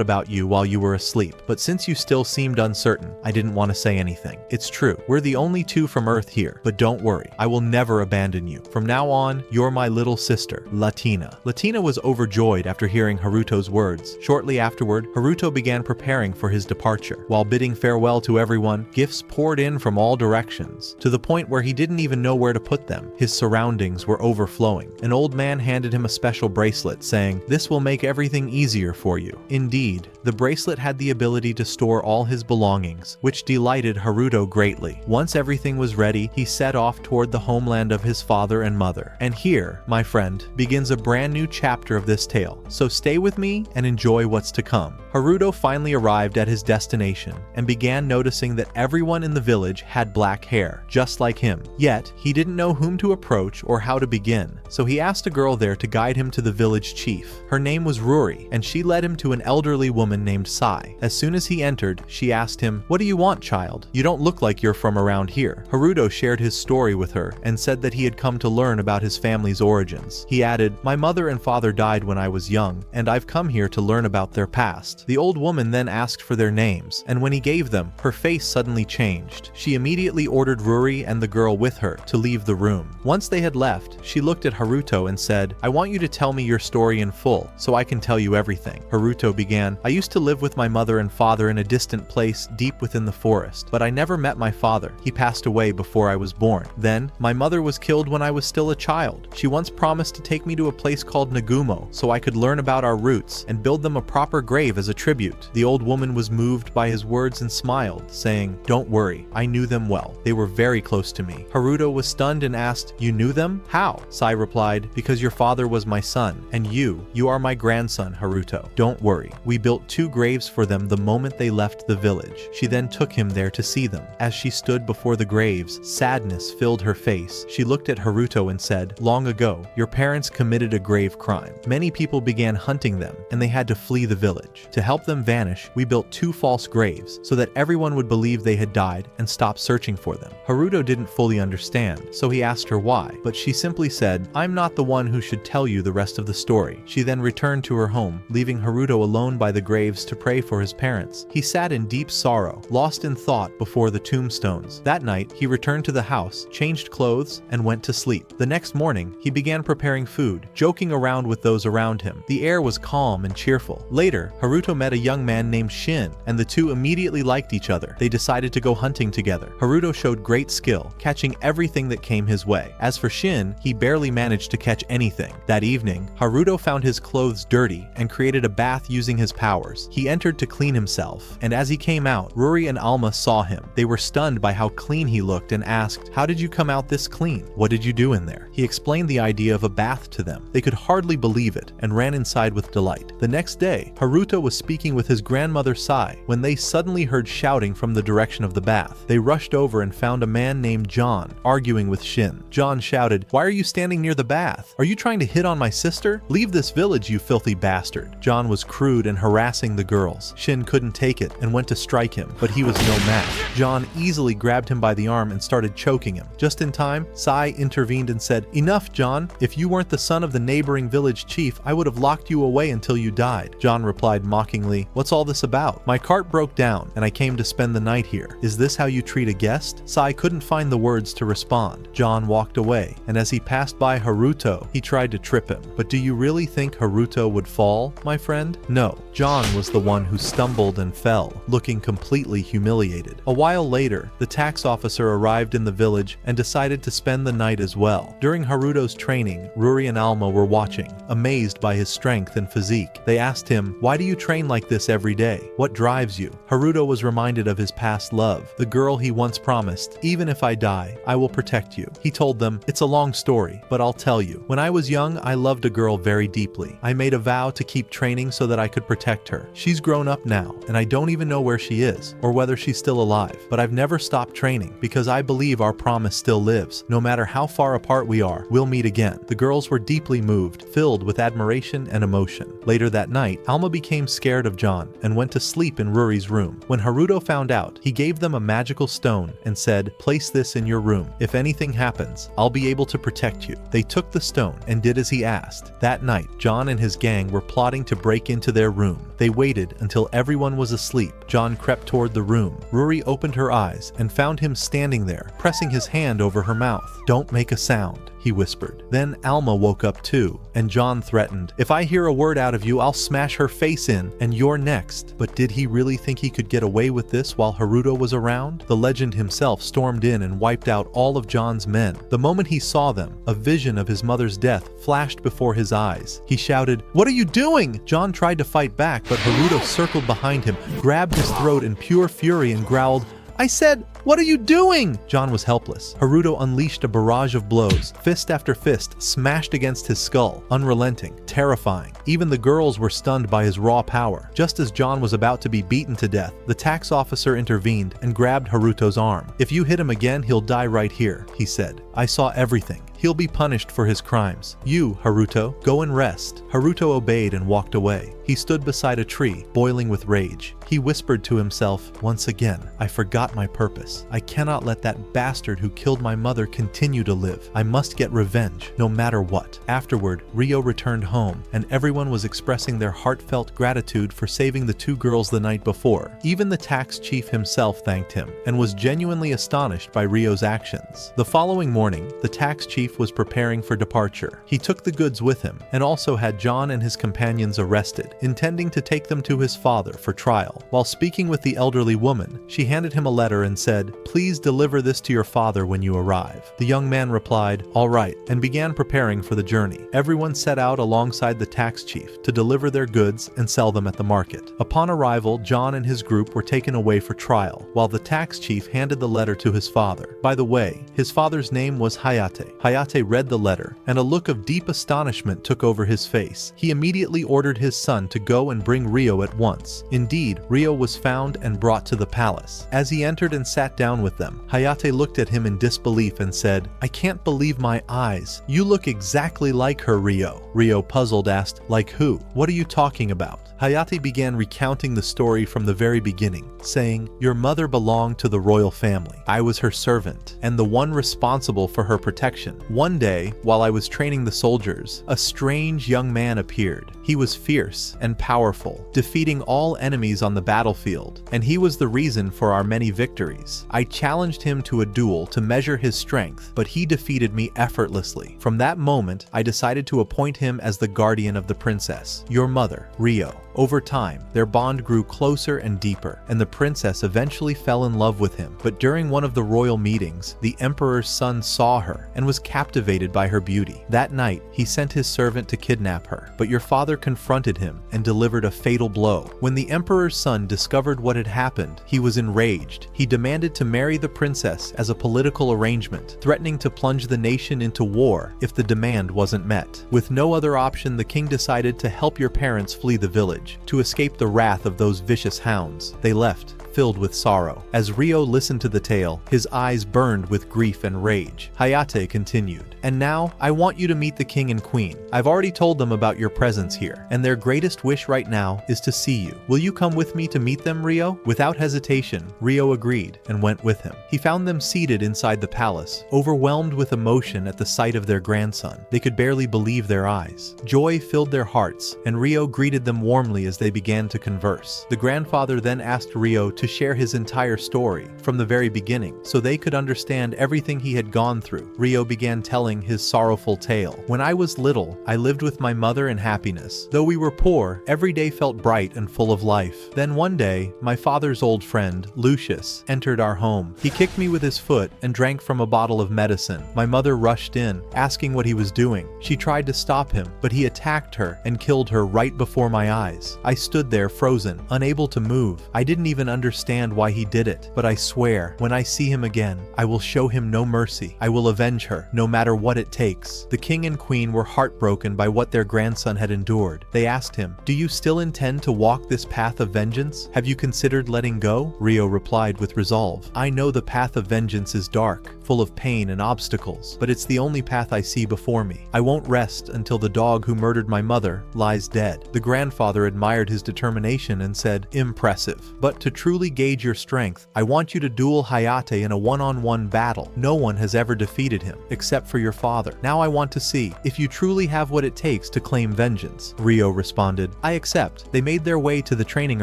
about you while you were asleep, but since you still seemed uncertain, I didn't want to say anything. It's true. We're the only two from Earth here, but don't worry. I will never abandon you. From now on, you're my little sister, Latina." Latina was overjoyed after hearing Haruto's words. Shortly afterward, Haruto began preparing for his departure. While bidding farewell to everyone, gifts poured in from all directions, to the point where he didn't even know where to put them. His surroundings were overflowing. An old man handed him a special bracelet, saying, "This will make everything easier for you." Indeed, the bracelet had the ability to store all his belongings, which delighted Haruto greatly. Once everything was ready, he set off toward the homeland of his father and mother. And here, my friend, begins a brand new chapter of this tale. So stay with me and enjoy what's to come. Haruto finally arrived at his destination and began noticing that everyone in the village had black hair, just like him. Yet, he didn't know whom to approach or how to begin, so he asked a girl there to guide him to the village chief. Her name was Ruri, and she led him to an elderly woman named Sai. As soon as he entered, she asked him, "What do you want, child? You don't look like you're from around here." Haruto shared his story with her and said that he had come to learn about his family's origins. He added, "My mother and father died when I was young, and I've come here to learn about their past." The old woman then asked for their names, and when he gave them, her face suddenly changed. She immediately ordered Ruri and the girl with her to leave the room. Once they had left, she looked at Haruto and said, "I want you to tell me your story in full, so I can tell you everything." Haruto began, "I used to live with my mother and father in a distant place deep within the forest, but I never met my father. He passed away before I was born. Then, my mother was killed when I was still a child. She once promised to take me to a place called Nagumo so I could learn about our roots and build them a proper grave as a tribute." The old woman was moved by his words and smiled, saying, "Don't worry, I knew them well. They were very close to me." Haruto was stunned and asked, "You knew them? How?" Sai replied, "Because your father was my son, and you are my grandson, Haruto. Don't worry. We built 2 graves for them the moment they left the village." She then took him there to see them. As she stood before the graves, sadness filled her face. She looked at Haruto and said, "Long ago, your parents committed a grave crime. Many people began hunting them, and they had to flee the village. To help them vanish, we built 2 false graves so that everyone would believe they had died and stop searching for them." Haruto didn't fully understand, so he asked her why, but she simply said, "I'm not the one who should tell you the rest of the story." She then returned to her home, leaving Haruto alone by the graves to pray for his parents. He sat in deep sorrow, lost in thought before the tombstones. That night, he returned to the house, changed clothes, and went to sleep. The next morning, he began preparing food, joking around with those around him. The air was calm and cheerful. Later, Haruto met a young man named Shin, and the two immediately liked each other. They decided to go hunting together. Haruto showed great skill, catching everything that came his way. As for Shin, he barely managed to catch anything. That evening, Haruto found his clothes dirty and created a bath using his powers. He entered to clean himself, and as he came out, Ruri and Alma saw him. They were stunned by how clean he looked and asked, "How did you come out this clean? What did you do in there?" He explained the idea of a bath to them. They could hardly believe it and ran inside with delight. The next day, Haruto was speaking with his grandmother Sai when they suddenly heard shouting from the direction of the bath. They rushed over and found a man named John arguing with Shin. John shouted, "Why are you standing near the bath? Are you trying to hit on my sister? Leave this village, you filthy bastard." John was crude and harassing the girls. Shin couldn't take it and went to strike him, but he was no match. John easily grabbed him by the arm and started choking him. Just in time, Sai intervened and said, "Enough, John. If you weren't the son of the neighboring village chief, I would have locked you away until you died." John replied mockingly, "What's all this about? My cart broke down and I came to spend the night here. Is this how you treat a guest?" Sai couldn't find the words to respond. John walked away, and as he passed by Haruto, he tried to trip him. But do you really think Haruto would fall, my friend? No. John was the one who stumbled and fell, looking completely humiliated. A while later, the tax officer arrived in the village and decided to spend the night as well. During Haruto's training, Ruri and Alma were watching, amazed by his strength and physique. They asked him, "Why do you train like this every day? What drives you?" Haruto was reminded of his past love, the girl he once promised, "Even if I die, I will protect you." He told them, "It's a long story, but I'll tell you. When I was young, I loved a girl very deeply. I made a vow to keep training so that I could protect her. She's grown up now, and I don't even know where she is, or whether she's still alive. But I've never stopped training, because I believe our promise still lives. No matter how far apart we are, we'll meet again." The girls were deeply moved, filled with admiration and emotion. Later that night, Alma became scared of John and went to sleep in Ruri's room. When Haruto found out, he gave them a magical stone and said, "Place this in your room. If anything happens, I'll be able to protect you." They took the stone and did as he asked. That night, John and his gang were plotting to break into their room. They waited until everyone was asleep. John crept toward the room. Ruri opened her eyes and found him standing there, pressing his hand over her mouth. "Don't make a sound," he whispered. Then Alma woke up too, and John threatened, "If I hear a word out of you, I'll smash her face in, and you're next." But did he really think he could get away with this while Haruto was around? The legend himself stormed in and wiped out all of John's men. The moment he saw them, a vision of his mother's death flashed before his eyes. He shouted, "What are you doing?" John tried to fight back, but Haruto circled behind him, grabbed his throat in pure fury and growled, "I said, what are you doing?" John was helpless. Haruto unleashed a barrage of blows. Fist after fist smashed against his skull, unrelenting, terrifying. Even the girls were stunned by his raw power. Just as John was about to be beaten to death, the tax officer intervened and grabbed Haruto's arm. "If you hit him again, he'll die right here," he said. "I saw everything. He'll be punished for his crimes. You, Haruto, go and rest." Haruto obeyed and walked away. He stood beside a tree, boiling with rage. He whispered to himself, "Once again, I forgot my purpose. I cannot let that bastard who killed my mother continue to live. I must get revenge, no matter what." Afterward, Ryo returned home, and everyone was expressing their heartfelt gratitude for saving the two girls the night before. Even the tax chief himself thanked him, and was genuinely astonished by Ryo's actions. The following morning, the tax chief was preparing for departure. He took the goods with him, and also had John and his companions arrested, intending to take them to his father for trial. While speaking with the elderly woman, she handed him a letter and said, "Please deliver this to your father when you arrive." The young man replied, "All right," and began preparing for the journey. Everyone set out alongside the tax chief to deliver their goods and sell them at the market. Upon arrival, John and his group were taken away for trial, while the tax chief handed the letter to his father. By the way, his father's name was Hayate. Hayate read the letter, and a look of deep astonishment took over his face. He immediately ordered his son to go and bring Ryo at once. Indeed, Ryo was found and brought to the palace. As he entered and sat down with them, Hayate looked at him in disbelief and said, "I can't believe my eyes. You look exactly like her, Ryo." Ryo, puzzled, asked, "Like who? What are you talking about?" Hayate began recounting the story from the very beginning, saying, "Your mother belonged to the royal family. I was her servant, and the one responsible for her protection. One day, while I was training the soldiers, a strange young man appeared. He was fierce and powerful, defeating all enemies on the battlefield, and he was the reason for our many victories. I challenged him to a duel to measure his strength, but he defeated me effortlessly. From that moment, I decided to appoint him as the guardian of the princess, your mother, Ryo." Over time, their bond grew closer and deeper, and the princess eventually fell in love with him. But during one of the royal meetings, the emperor's son saw her and was captivated by her beauty. That night, he sent his servant to kidnap her, but your father confronted him and delivered a fatal blow. When the emperor's son discovered what had happened, he was enraged. He demanded to marry the princess as a political arrangement, threatening to plunge the nation into war if the demand wasn't met. With no other option, the king decided to help your parents flee the village. To escape the wrath of those vicious hounds, they left, filled with sorrow. As Ryo listened to the tale, his eyes burned with grief and rage. Hayate continued, "And now, I want you to meet the king and queen. I've already told them about your presence here, and their greatest wish right now is to see you. Will you come with me to meet them, Ryo?" Without hesitation, Ryo agreed and went with him. He found them seated inside the palace, overwhelmed with emotion at the sight of their grandson. They could barely believe their eyes. Joy filled their hearts, and Ryo greeted them warmly as they began to converse. The grandfather then asked Ryo to share his entire story from the very beginning so they could understand everything he had gone through. Ryo began telling his sorrowful tale. When I was little, I lived with my mother in happiness. Though we were poor, every day felt bright and full of life. Then one day, my father's old friend, Lucius, entered our home. He kicked me with his foot and drank from a bottle of medicine. My mother rushed in, asking what he was doing. She tried to stop him, but he attacked her and killed her right before my eyes. I stood there frozen, unable to move. I didn't even understand why he did it, but I swear, when I see him again, I will show him no mercy. I will avenge her, no matter what it takes. The king and queen were heartbroken by what their grandson had endured. They asked him, "Do you still intend to walk this path of vengeance? Have you considered letting go?" Ryo replied with resolve, "I know the path of vengeance is dark, full of pain and obstacles, but it's the only path I see before me. I won't rest until the dog who murdered my mother lies dead." The grandfather admired his determination and said, "Impressive. But to truly gauge your strength, I want you to duel Hayate in a one-on-one battle. No one has ever defeated him, except for your father. Now I want to see if you truly have what it takes to claim vengeance." Ryo responded, "I accept." They made their way to the training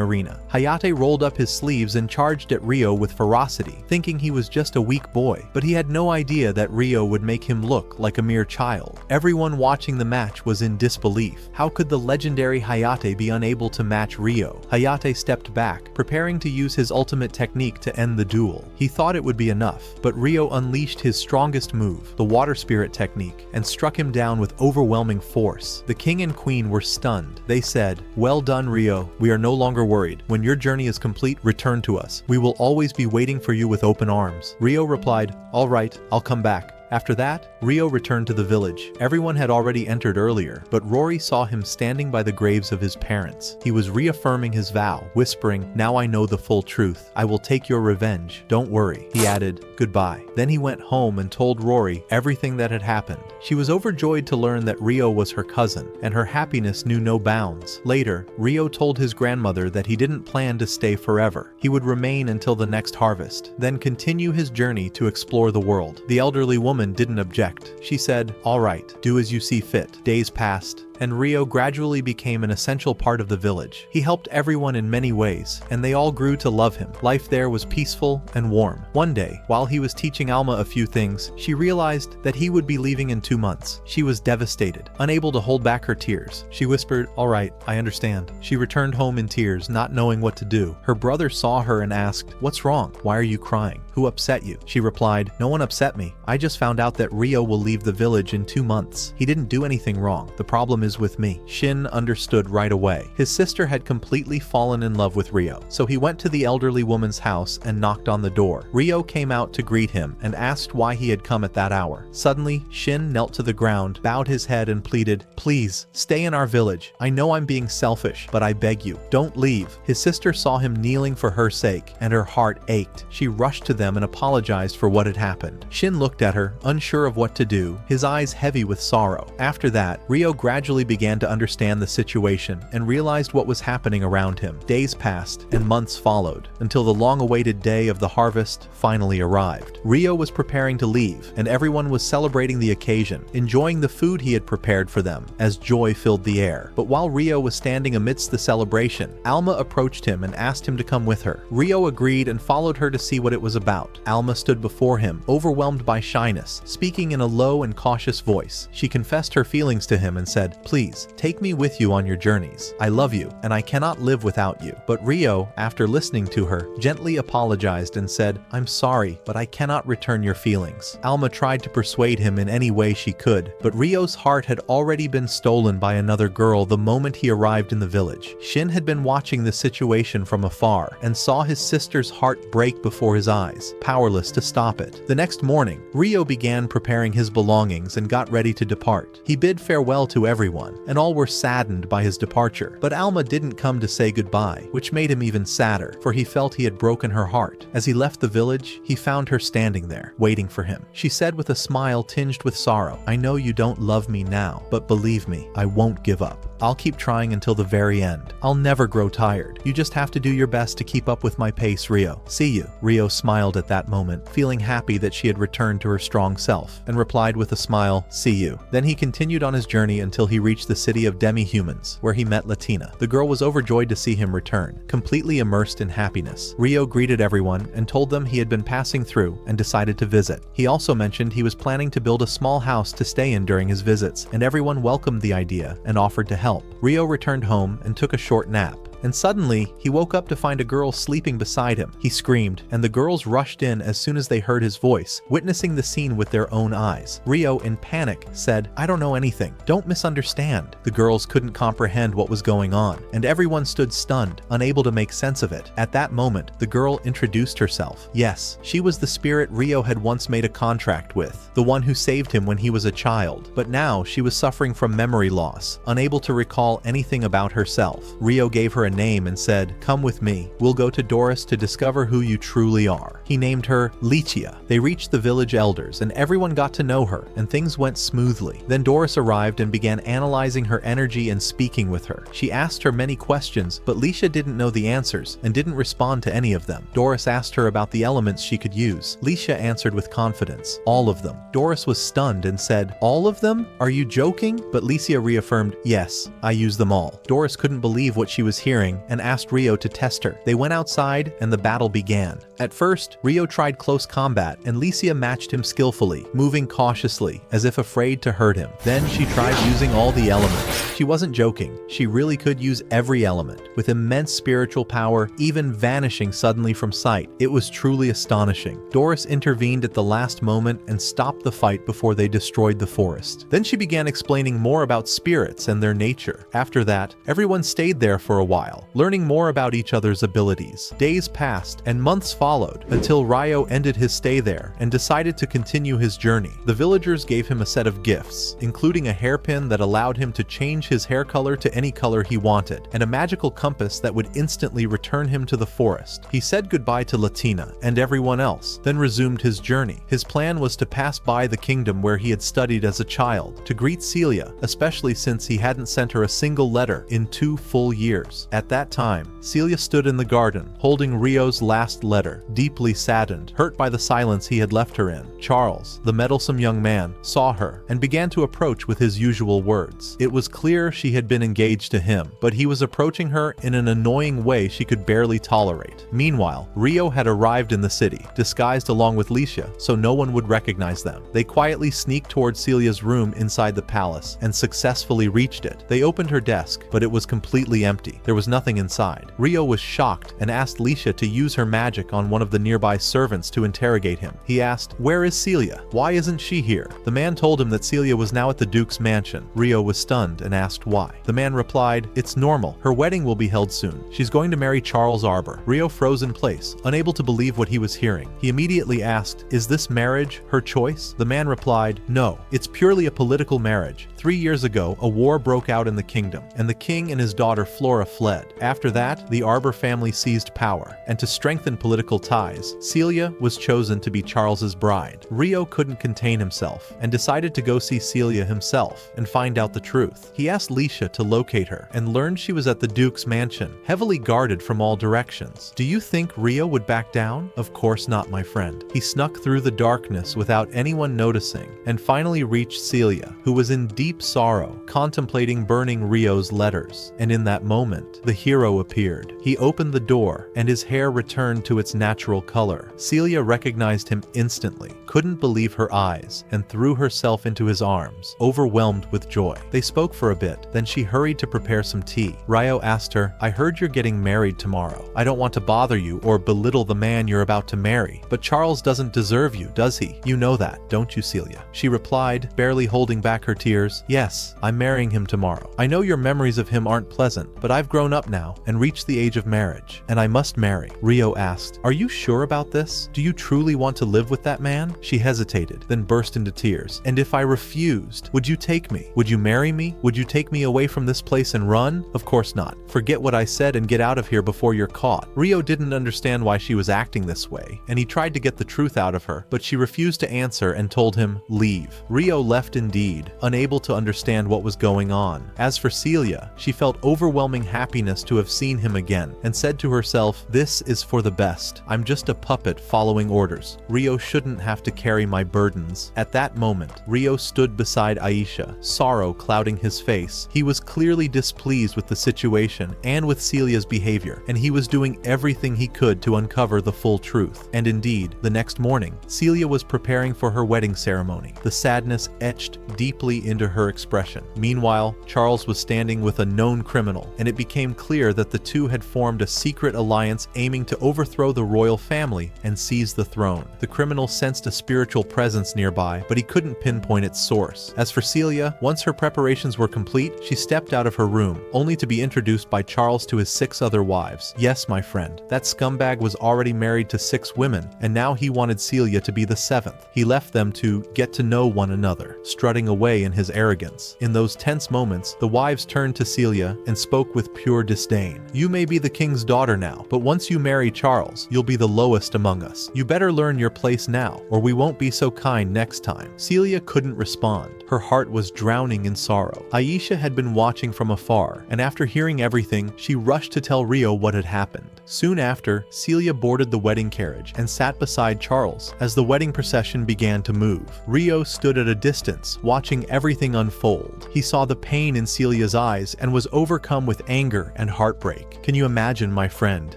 arena. Hayate rolled up his sleeves and charged at Ryo with ferocity, thinking he was just a weak boy, but he had no idea that Ryo would make him look like a mere child. Everyone watching the match was in disbelief. How could the legendary Hayate be unable to match Ryo? Hayate stepped back, preparing to use his ultimate technique to end the duel. He thought it would be enough, but Ryo unleashed his strongest move, the water spirit technique, and struck him down with overwhelming force. The king and queen were stunned. They said, "Well done, Ryo. We are no longer worried. When your journey is complete, return to us. We will always be waiting for you with open arms." Ryo replied, "All right, I'll come back." After that, Ryo returned to the village. Everyone had already entered earlier, but Rory saw him standing by the graves of his parents. He was reaffirming his vow, whispering, "Now I know the full truth. I will take your revenge. Don't worry." He added, "Goodbye." Then he went home and told Rory everything that had happened. She was overjoyed to learn that Ryo was her cousin, and her happiness knew no bounds. Later, Ryo told his grandmother that he didn't plan to stay forever. He would remain until the next harvest, then continue his journey to explore the world. The elderly woman didn't object. She said, "All right, do as you see fit." Days passed, and Ryo gradually became an essential part of the village. He helped everyone in many ways, and they all grew to love him. Life there was peaceful and warm. One day, while he was teaching Alma a few things, she realized that he would be leaving in 2 months. She was devastated, unable to hold back her tears. She whispered, "All right, I understand." She returned home in tears, not knowing what to do. Her brother saw her and asked, "What's wrong? Why are you crying? Who upset you?" She replied, "No one upset me. I just found out that Ryo will leave the village in 2 months. He didn't do anything wrong. The problem is with me." Shin understood right away. His sister had completely fallen in love with Ryo, so he went to the elderly woman's house and knocked on the door. Ryo came out to greet him and asked why he had come at that hour. Suddenly, Shin knelt to the ground, bowed his head and pleaded, "Please, stay in our village. I know I'm being selfish, but I beg you, don't leave." His sister saw him kneeling for her sake, and her heart ached. She rushed to them and apologized for what had happened. Shin looked at her, unsure of what to do, his eyes heavy with sorrow. After that, Ryo gradually began to understand the situation and realized what was happening around him. Days passed and months followed until the long-awaited day of the harvest finally arrived. Ryo was preparing to leave, and everyone was celebrating the occasion, enjoying the food he had prepared for them as joy filled the air. But while Ryo was standing amidst the celebration, Alma approached him and asked him to come with her. Ryo agreed and followed her to see what it was about. Alma stood before him, overwhelmed by shyness, speaking in a low and cautious voice. She confessed her feelings to him and said, "Please, take me with you on your journeys. I love you, and I cannot live without you." But Ryo, after listening to her, gently apologized and said, "I'm sorry, but I cannot return your feelings." Alma tried to persuade him in any way she could, but Ryo's heart had already been stolen by another girl the moment he arrived in the village. Shin had been watching the situation from afar and saw his sister's heart break before his eyes, powerless to stop it. The next morning, Ryo began preparing his belongings and got ready to depart. He bid farewell to everyone, and all were saddened by his departure. But Alma didn't come to say goodbye, which made him even sadder, for he felt he had broken her heart. As he left the village, he found her standing there, waiting for him. She said with a smile tinged with sorrow, "I know you don't love me now, but believe me, I won't give up. I'll keep trying until the very end. I'll never grow tired. You just have to do your best to keep up with my pace, Ryo. See you." Ryo smiled at that moment, feeling happy that she had returned to her strong self, and replied with a smile, "See you." Then he continued on his journey until he he reached the city of demi-humans, where he met Latina. The girl was overjoyed to see him return, completely immersed in happiness. Ryo greeted everyone and told them he had been passing through and decided to visit. He also mentioned he was planning to build a small house to stay in during his visits, and everyone welcomed the idea and offered to help. Ryo returned home and took a short nap. And suddenly, he woke up to find a girl sleeping beside him. He screamed, and the girls rushed in as soon as they heard his voice, witnessing the scene with their own eyes. Ryo, in panic, said, "I don't know anything. Don't misunderstand." The girls couldn't comprehend what was going on, and everyone stood stunned, unable to make sense of it. At that moment, the girl introduced herself. Yes, she was the spirit Ryo had once made a contract with, the one who saved him when he was a child. But now, she was suffering from memory loss, unable to recall anything about herself. Ryo gave her a name and said, "Come with me. We'll go to Doris to discover who you truly are." He named her Lichia. They reached the village elders and everyone got to know her, and things went smoothly. Then Doris arrived and began analyzing her energy and speaking with her. She asked her many questions, but Lichia didn't know the answers and didn't respond to any of them. Doris asked her about the elements she could use. Lichia answered with confidence, "All of them." Doris was stunned and said, "All of them? Are you joking?" But Lichia reaffirmed, "Yes, I use them all." Doris couldn't believe what she was hearing and asked Ryo to test her. They went outside and the battle began. At first, Ryo tried close combat and Lichia matched him skillfully, moving cautiously, as if afraid to hurt him. Then she tried using all the elements. She wasn't joking. She really could use every element, with immense spiritual power, even vanishing suddenly from sight. It was truly astonishing. Doris intervened at the last moment and stopped the fight before they destroyed the forest. Then she began explaining more about spirits and their nature. After that, everyone stayed there for a while, learning more about each other's abilities. Days passed and months followed until Ryo ended his stay there and decided to continue his journey. The villagers gave him a set of gifts, including a hairpin that allowed him to change his hair color to any color he wanted, and a magical compass that would instantly return him to the forest. He said goodbye to Latina and everyone else, then resumed his journey. His plan was to pass by the kingdom where he had studied as a child, to greet Celia, especially since he hadn't sent her a single letter in 2 full years. At that time, Celia stood in the garden, holding Ryo's last letter, deeply saddened, hurt by the silence he had left her in. Charles, the meddlesome young man, saw her and began to approach with his usual words. It was clear she had been engaged to him, but he was approaching her in an annoying way she could barely tolerate. Meanwhile, Ryo had arrived in the city, disguised along with Lichia, so no one would recognize them. They quietly sneaked towards Celia's room inside the palace and successfully reached it. They opened her desk, but it was completely empty. There was nothing inside. Ryo was shocked and asked Lichia to use her magic on one of the nearby servants to interrogate him. He asked, "Where is Celia? Why isn't she here?" The man told him that Celia was now at the Duke's mansion. Ryo was stunned and asked why. The man replied, "It's normal. Her wedding will be held soon. She's going to marry Charles Arbor." Ryo froze in place, unable to believe what he was hearing. He immediately asked, "Is this marriage her choice?" The man replied, "No, it's purely a political marriage. 3 years ago, a war broke out in the kingdom, and the king and his daughter Flora fled. After that, the Arbor family seized power, and to strengthen political ties, Celia was chosen to be Charles's bride." Ryo couldn't contain himself, and decided to go see Celia himself and find out the truth. He asked Lichia to locate her, and learned she was at the Duke's mansion, heavily guarded from all directions. Do you think Ryo would back down? Of course not, my friend. He snuck through the darkness without anyone noticing, and finally reached Celia, who was in deep sorrow, contemplating burning Ryo's letters. And in that moment, the hero appeared. He opened the door, and his hair returned to its natural color. Celia recognized him instantly, couldn't believe her eyes, and threw herself into his arms, overwhelmed with joy. They spoke for a bit, then she hurried to prepare some tea. Ryo asked her, "I heard you're getting married tomorrow. I don't want to bother you or belittle the man you're about to marry, but Charles doesn't deserve you, does he? You know that, don't you, Celia?" She replied, barely holding back her tears, "Yes, I'm marrying him tomorrow. I know your memories of him aren't pleasant, but I've grown up now and reached the age of marriage, and I must marry." Ryo asked, "Are you sure about this? Do you truly want to live with that man?" She hesitated, then burst into tears. "And if I refused, would you take me? Would you marry me? Would you take me away from this place and run?" "Of course not. Forget what I said and get out of here before you're caught." Ryo didn't understand why she was acting this way, and he tried to get the truth out of her, but she refused to answer and told him, "Leave." Ryo left indeed, unable to understand what was going on. As for Celia, she felt overwhelming happiness happiness to have seen him again, and said to herself, "This is for the best. I'm just a puppet following orders. Ryo shouldn't have to carry my burdens." At that moment, Ryo stood beside Aisha, sorrow clouding his face. He was clearly displeased with the situation and with Celia's behavior, and he was doing everything he could to uncover the full truth. And indeed, the next morning, Celia was preparing for her wedding ceremony, the sadness etched deeply into her expression. Meanwhile, Charles was standing with a known criminal, and it became clear that the two had formed a secret alliance aiming to overthrow the royal family and seize the throne. The criminal sensed a spiritual presence nearby, but he couldn't pinpoint its source. As for Celia, once her preparations were complete, she stepped out of her room, only to be introduced by Charles to his 6 other wives. Yes, my friend, that scumbag was already married to 6 women, and now he wanted Celia to be the 7th. He left them to get to know one another, strutting away in his arrogance. In those tense moments, the wives turned to Celia and spoke with pure disdain. "You may be the king's daughter now, but once you marry Charles, you'll be the lowest among us. You better learn your place now, or we won't be so kind next time." Celia couldn't respond. Her heart was drowning in sorrow. Aisha had been watching from afar, and after hearing everything, she rushed to tell Ryo what had happened. Soon after, Celia boarded the wedding carriage and sat beside Charles as the wedding procession began to move. Ryo stood at a distance, watching everything unfold. He saw the pain in Celia's eyes and was overcome with anger and heartbreak. Can you imagine, my friend,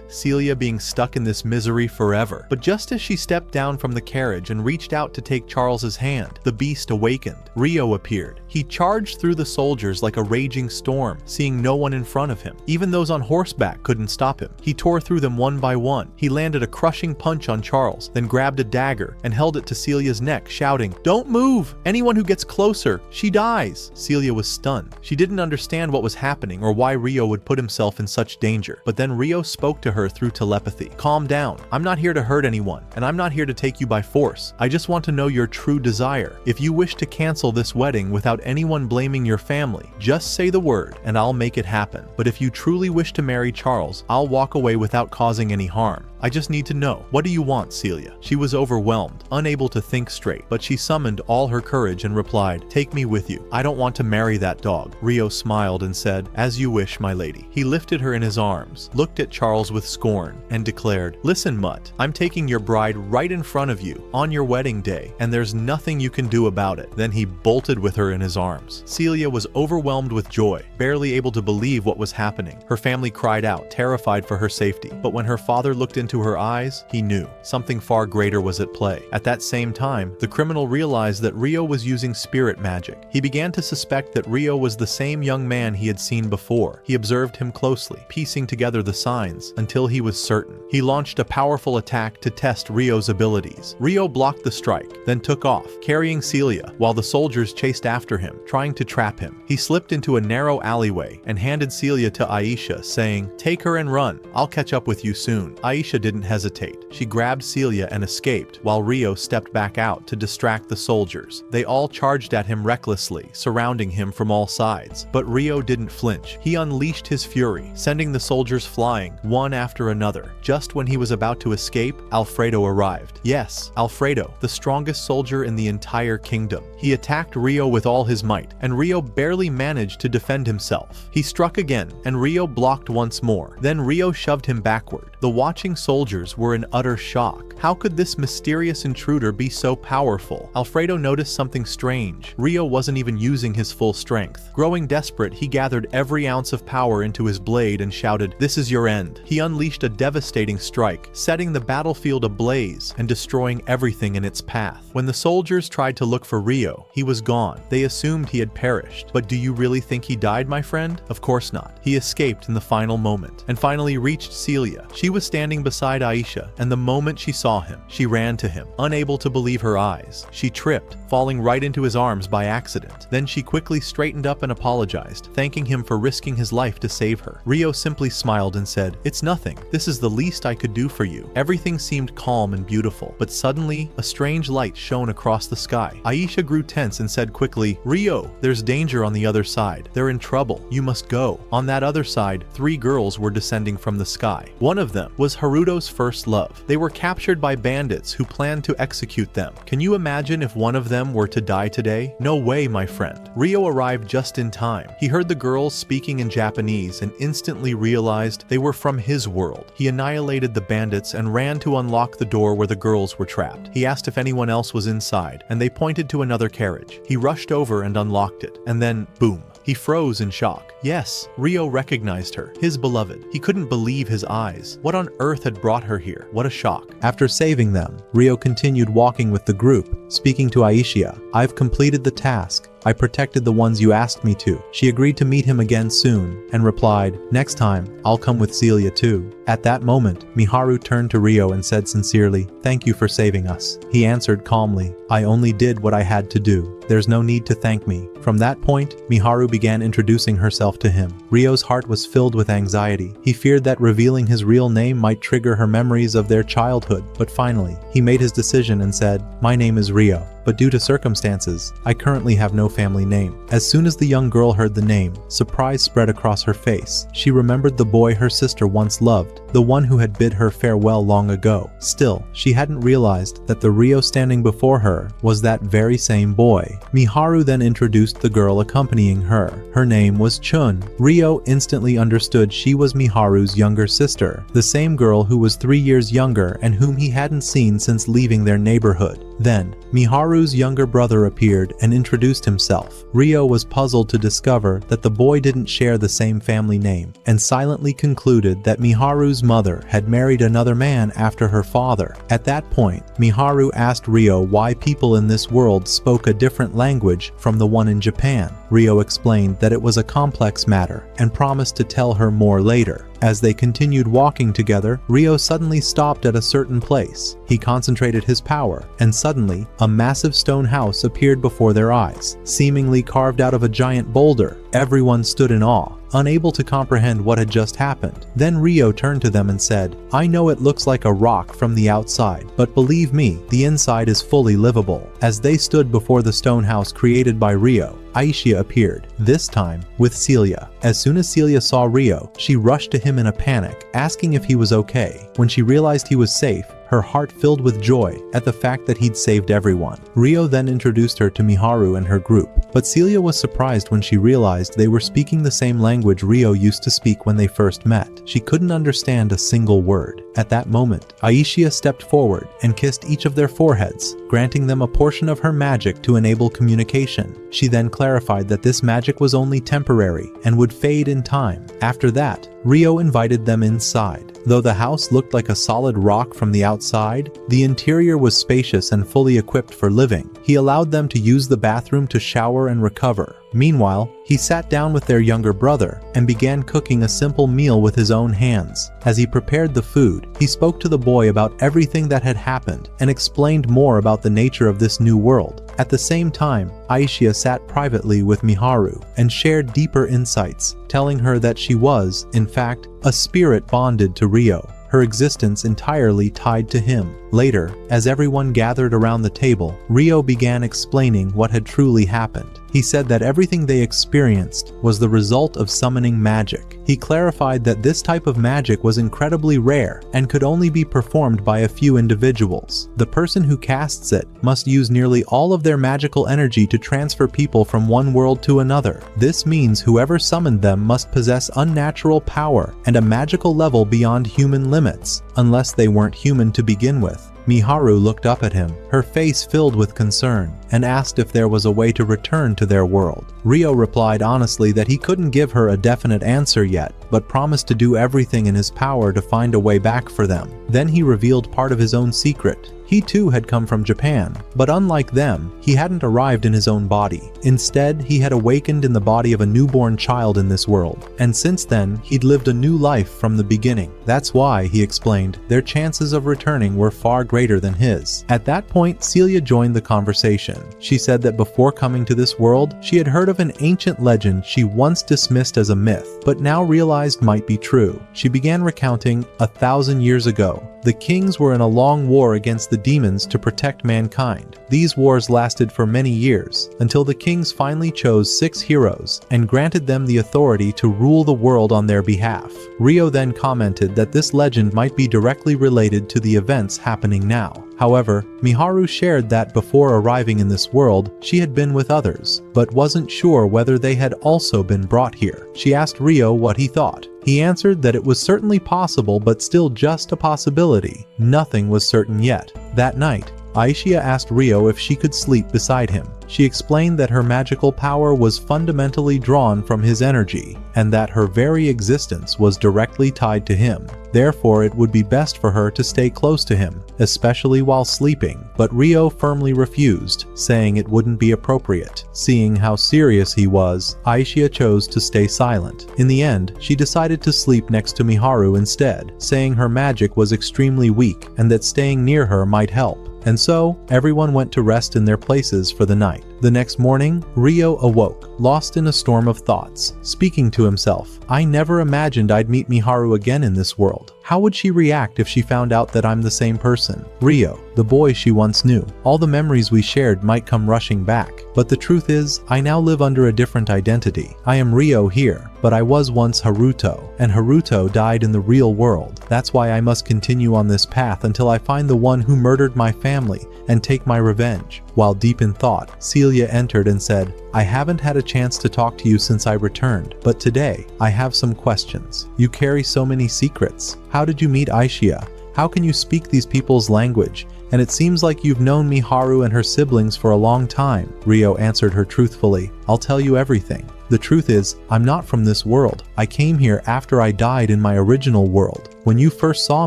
Celia being stuck in this misery forever? But just as she stepped down from the carriage and reached out to take Charles's hand, the beast awakened. Ryo appeared. He charged through the soldiers like a raging storm, seeing no one in front of him. Even those on horseback couldn't stop him. He tore through them one by one. He landed a crushing punch on Charles, then grabbed a dagger and held it to Celia's neck, shouting, "Don't move! Anyone who gets closer, she dies!" Celia was stunned. She didn't understand what was happening or why Ryo would put himself in such danger. But then Ryo spoke to her through telepathy. "Calm down. I'm not here to hurt anyone, and I'm not here to take you by force. I just want to know your true desire. If you wish to cancel this wedding without anyone blaming your family, just say the word and I'll make it happen. But if you truly wish to marry Charles, I'll walk away without causing any harm. I just need to know. What do you want, Celia?" She was overwhelmed, unable to think straight, but she summoned all her courage and replied, "Take me with you. I don't want to marry that dog." Ryo smiled and said, "As you wish, my lady." He lifted her in his arms, looked at Charles with scorn, and declared, "Listen, Mutt, I'm taking your bride right in front of you on your wedding day, and there's nothing you can do about it." Then he bolted with her in his arms. Celia was overwhelmed with joy, barely able to believe what was happening. Her family cried out, terrified for her safety. But when her father looked into her eyes, he knew something far greater was at play. At that same time, the criminal realized that Ryo was using spirit magic. He began to suspect that Ryo was the same young man he had seen before. He observed him closely, piecing together the signs until he was certain. He launched a powerful attack to test Ryo's abilities. Ryo blocked the strike, then took off, carrying Celia, while the soldiers chased after him, trying to trap him. He slipped into a narrow alleyway and handed Celia to Aisha, saying, "Take her and run. I'll catch up with you soon." Aisha didn't hesitate. She grabbed Celia and escaped, while Ryo stepped back out to distract the soldiers. They all charged at him recklessly, surrounding him from all sides. But Ryo didn't flinch. He unleashed his fury, sending the soldiers flying, one after another. Just when he was about to escape, Alfredo arrived. Yes, Alfredo, the strongest soldier in the entire kingdom. He attacked Ryo with all his might, and Ryo barely managed to defend himself. He struck again, and Ryo blocked once more. Then Ryo shoved him backward. The watching soldiers were in utter shock. How could this mysterious intruder be so powerful? Alfredo noticed something strange. Ryo wasn't even using his full strength. Growing desperate, he gathered every ounce of power into his blade and shouted, "This is your end." He unleashed a devastating strike, setting the battlefield ablaze and destroying everything in its path. When the soldiers tried to look for Ryo, he was gone. They assumed he had perished. But do you really think he died, my friend? Of course not. He escaped in the final moment and finally reached Celia. She was standing beside Aisha, and the moment she saw him, she ran to him, unable to believe her eyes. She tripped, falling right into his arms by accident. Then she quickly straightened up and apologized, thanking him for risking his life to save her. Ryo simply smiled and said, "It's nothing. This is the least I could do for you." Everything seemed calm and beautiful, but suddenly, a strange light shone across the sky. Aisha grew tense and said quickly, "Ryo, there's danger on the other side. They're in trouble." trouble. You must go." On that other side, 3 girls were descending from the sky. One of them was Haruto's first love. They were captured by bandits who planned to execute them. Can you imagine if one of them were to die today? No way, my friend. Ryo arrived just in time. He heard the girls speaking in Japanese and instantly realized they were from his world. He annihilated the bandits and ran to unlock the door where the girls were trapped. He asked if anyone else was inside, and they pointed to another carriage. He rushed over and unlocked it, and then, boom. He froze in shock. Yes, Ryo recognized her, his beloved. He couldn't believe his eyes. What on earth had brought her here? What a shock. After saving them, Ryo continued walking with the group, speaking to Ichika. "I've completed the task. I protected the ones you asked me to." She agreed to meet him again soon and replied, "Next time, I'll come with Celia too." At that moment, Miharu turned to Ryo and said sincerely, "Thank you for saving us." He answered calmly, "I only did what I had to do. There's no need to thank me." From that point, Miharu began introducing herself to him. Ryo's heart was filled with anxiety. He feared that revealing his real name might trigger her memories of their childhood, but finally, he made his decision and said, "My name is Ryo, but due to circumstances, I currently have no family name." As soon as the young girl heard the name, surprise spread across her face. She remembered the boy her sister once loved, the one who had bid her farewell long ago. Still, she hadn't realized that the Ryo standing before her was that very same boy. Miharu then introduced the girl accompanying her. Her name was Chun. Ryo instantly understood she was Miharu's younger sister, the same girl who was 3 years younger and whom he hadn't seen since leaving their neighborhood. Then, Miharu's younger brother appeared and introduced himself. Ryo was puzzled to discover that the boy didn't share the same family name, and silently concluded that Miharu's mother had married another man after her father. At that point, Miharu asked Ryo why people in this world spoke a different language from the one in Japan. Ryo explained that it was a complex matter and promised to tell her more later. As they continued walking together, Ryo suddenly stopped at a certain place. He concentrated his power, and suddenly, a massive stone house appeared before their eyes, seemingly carved out of a giant boulder. Everyone stood in awe, unable to comprehend what had just happened. Then Ryo turned to them and said, "I know it looks like a rock from the outside, but believe me, the inside is fully livable." As they stood before the stone house created by Ryo, Ichika appeared, this time with Celia. As soon as Celia saw Ryo, she rushed to him in a panic, asking if he was okay. When she realized he was safe, her heart filled with joy at the fact that he'd saved everyone. Ryo then introduced her to Miharu and her group, but Celia was surprised when she realized they were speaking the same language Ryo used to speak when they first met. She couldn't understand a single word. At that moment, Ichika stepped forward and kissed each of their foreheads, granting them a portion of her magic to enable communication. She then clarified that this magic was only temporary and would fade in time. After that, Ryo invited them inside. Though the house looked like a solid rock from the outside, the interior was spacious and fully equipped for living. He allowed them to use the bathroom to shower and recover. Meanwhile, he sat down with their younger brother and began cooking a simple meal with his own hands. As he prepared the food, he spoke to the boy about everything that had happened and explained more about the nature of this new world. At the same time, Ichika sat privately with Miharu and shared deeper insights, telling her that she was, in fact, a spirit bonded to Ryo, her existence entirely tied to him. Later, as everyone gathered around the table, Ryo began explaining what had truly happened. He said that everything they experienced was the result of summoning magic. He clarified that this type of magic was incredibly rare and could only be performed by a few individuals. The person who casts it must use nearly all of their magical energy to transfer people from one world to another. This means whoever summoned them must possess unnatural power and a magical level beyond human limits, unless they weren't human to begin with. Miharu looked up at him, her face filled with concern, and asked if there was a way to return to their world. Ryo replied honestly that he couldn't give her a definite answer yet, but promised to do everything in his power to find a way back for them. Then he revealed part of his own secret. He too had come from Japan, but unlike them, he hadn't arrived in his own body. Instead, he had awakened in the body of a newborn child in this world, and since then, he'd lived a new life from the beginning. That's why, he explained, their chances of returning were far greater than his. At that point, Celia joined the conversation. She said that before coming to this world, she had heard of an ancient legend she once dismissed as a myth, but now realized might be true. She began recounting 1,000 years ago. The kings were in a long war against the the demons to protect mankind. These wars lasted for many years, until the kings finally chose 6 heroes and granted them the authority to rule the world on their behalf. Ryo then commented that this legend might be directly related to the events happening now. However, Miharu shared that before arriving in this world, she had been with others, but wasn't sure whether they had also been brought here. She asked Ryo what he thought. He answered that it was certainly possible, but still just a possibility. Nothing was certain yet. That night, Ichika asked Ryo if she could sleep beside him. She explained that her magical power was fundamentally drawn from his energy, and that her very existence was directly tied to him. Therefore, it would be best for her to stay close to him, especially while sleeping. But Ryo firmly refused, saying it wouldn't be appropriate. Seeing how serious he was, Ichika chose to stay silent. In the end, she decided to sleep next to Miharu instead, saying her magic was extremely weak and that staying near her might help. And so, everyone went to rest in their places for the night. The next morning, Ryo awoke, lost in a storm of thoughts, speaking to himself, "I never imagined I'd meet Miharu again in this world. How would she react if she found out that I'm the same person? Ryo, the boy she once knew. All the memories we shared might come rushing back. But the truth is, I now live under a different identity. I am Ryo here, but I was once Haruto, and Haruto died in the real world. That's why I must continue on this path until I find the one who murdered my family and take my revenge." While deep in thought, Celia entered and said, "I haven't had a chance to talk to you since I returned, but today, I have some questions. You carry so many secrets. How did you meet Ichika? How can you speak these people's language? And it seems like you've known Miharu and her siblings for a long time." Ryo answered her truthfully, "I'll tell you everything. The truth is, I'm not from this world. I came here after I died in my original world. When you first saw